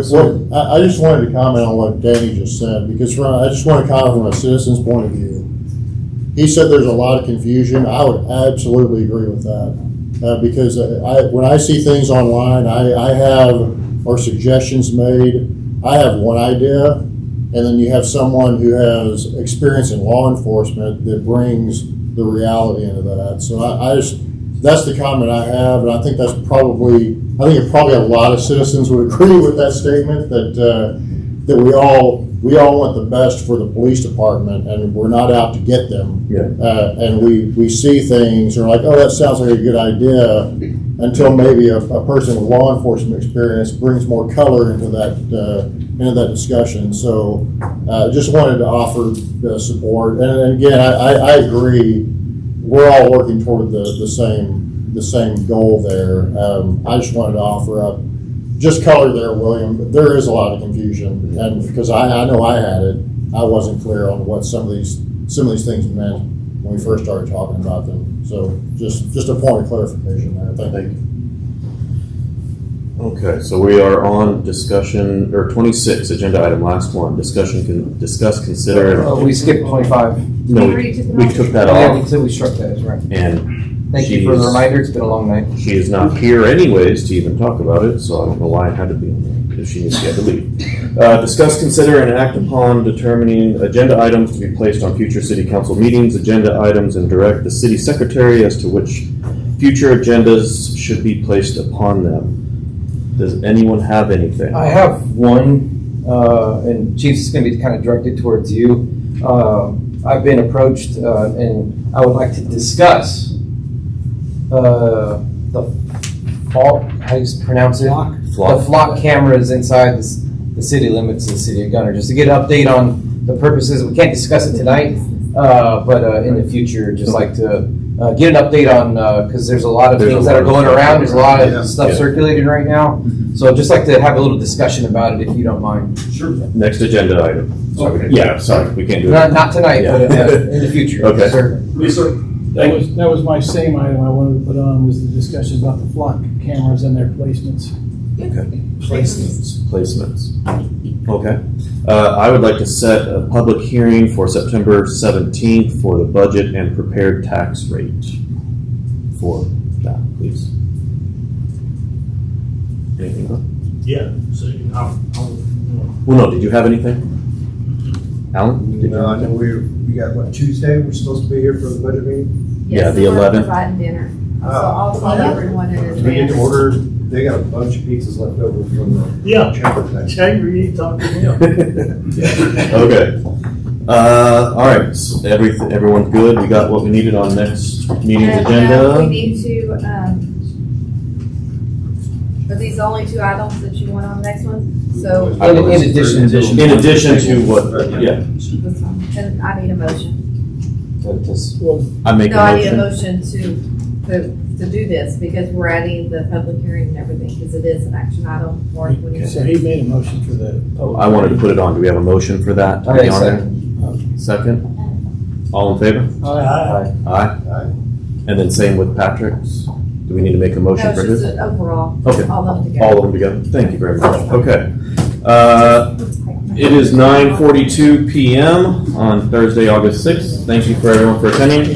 So I just wanted to comment on what Danny just said, because I just want to comment from a citizen's point of view. He said there's a lot of confusion. I would absolutely agree with that. Because when I see things online, I have, or suggestions made, I have one idea, and then you have someone who has experience in law enforcement that brings the reality into that. So that's the comment I have, and I think probably a lot of citizens would agree with that statement, that we all want the best for the police department, and we're not out to get them. Yeah. And we see things, and we're like, oh, that sounds like a good idea, until maybe a person with law enforcement experience brings more color into that discussion. So just wanted to offer support. And again, I agree. We're all working toward the same goal there. I just wanted to offer up just color there, William. There is a lot of confusion, and because I know I had it, I wasn't clear on what some of these things meant when we first started talking about them. So just a point of clarification there. Thank you. Okay, so we are on discussion, or 26, agenda item, last one. Discuss, consider. We skipped 25. No, we took that Yeah, off. we struck that, that's right. And Thank you for the reminder, it's been a long night. She is not here anyways to even talk about it, so I don't know why it had to be on there, if she needs to get to leave. Discuss, consider, and act upon determining agenda items to be placed on future city council meetings, agenda items, and direct the city secretary as to which future agendas should be placed upon them. Does anyone have anything? I have one, and Chief, this is going to be kind of directed towards you. I've been approached, and I would like to discuss the how do you pronounce it? The flock cameras inside the city limits of the city of Gunter. Just to get an update on the purposes. We can't discuss it tonight, but in the future, just like to get an update on, because there's a lot of things that are going around. There's a lot of stuff circulating right now. So I'd just like to have a little discussion about it, if you don't mind. Sure. Next agenda item. Sorry, yeah, sorry, we can't do it. Not tonight, but in the future. Okay. Yes, sir. Yes, sir. That was my same item I wanted to put on, was the discussion about the flock cameras and their placements. Okay. Placements. Okay. I would like to set a public hearing for September 17th for the budget and prepared tax rate for that, please. Anything else? Yeah, so Well, no, did you have anything? Alan? did No, I you- know we got, what, Tuesday, we're supposed to be here for the budget meeting? Yeah, Yes, the and we're 11th. providing dinner. So I'll call everyone in Do we get to advance. order, they got a bunch of pizzas left over from the Yeah. chamber thing. Chamber, you talk to him. Okay. All right, so everyone's good? We got what we needed on next meeting's And, agenda? we need to, are these the only two items that you want on the next one? So, In addition to. In addition to what, yeah, this one, and I need a motion. I make No, I need a a motion to do this, because we're adding the public hearing and everything, because it is an action item for So 26. he made a motion for the public. I wanted to put it on. Do we have a motion for that? to be Okay, on there? Second? All in favor? Aye. Aye. And then same with Patrick's? Do we need to make a No, motion it's for just his? an overall, Okay. all of them together. All of them together? Thank you very much. Okay. It is 9:42 PM on Thursday, August 6th. Thank you for everyone for attending.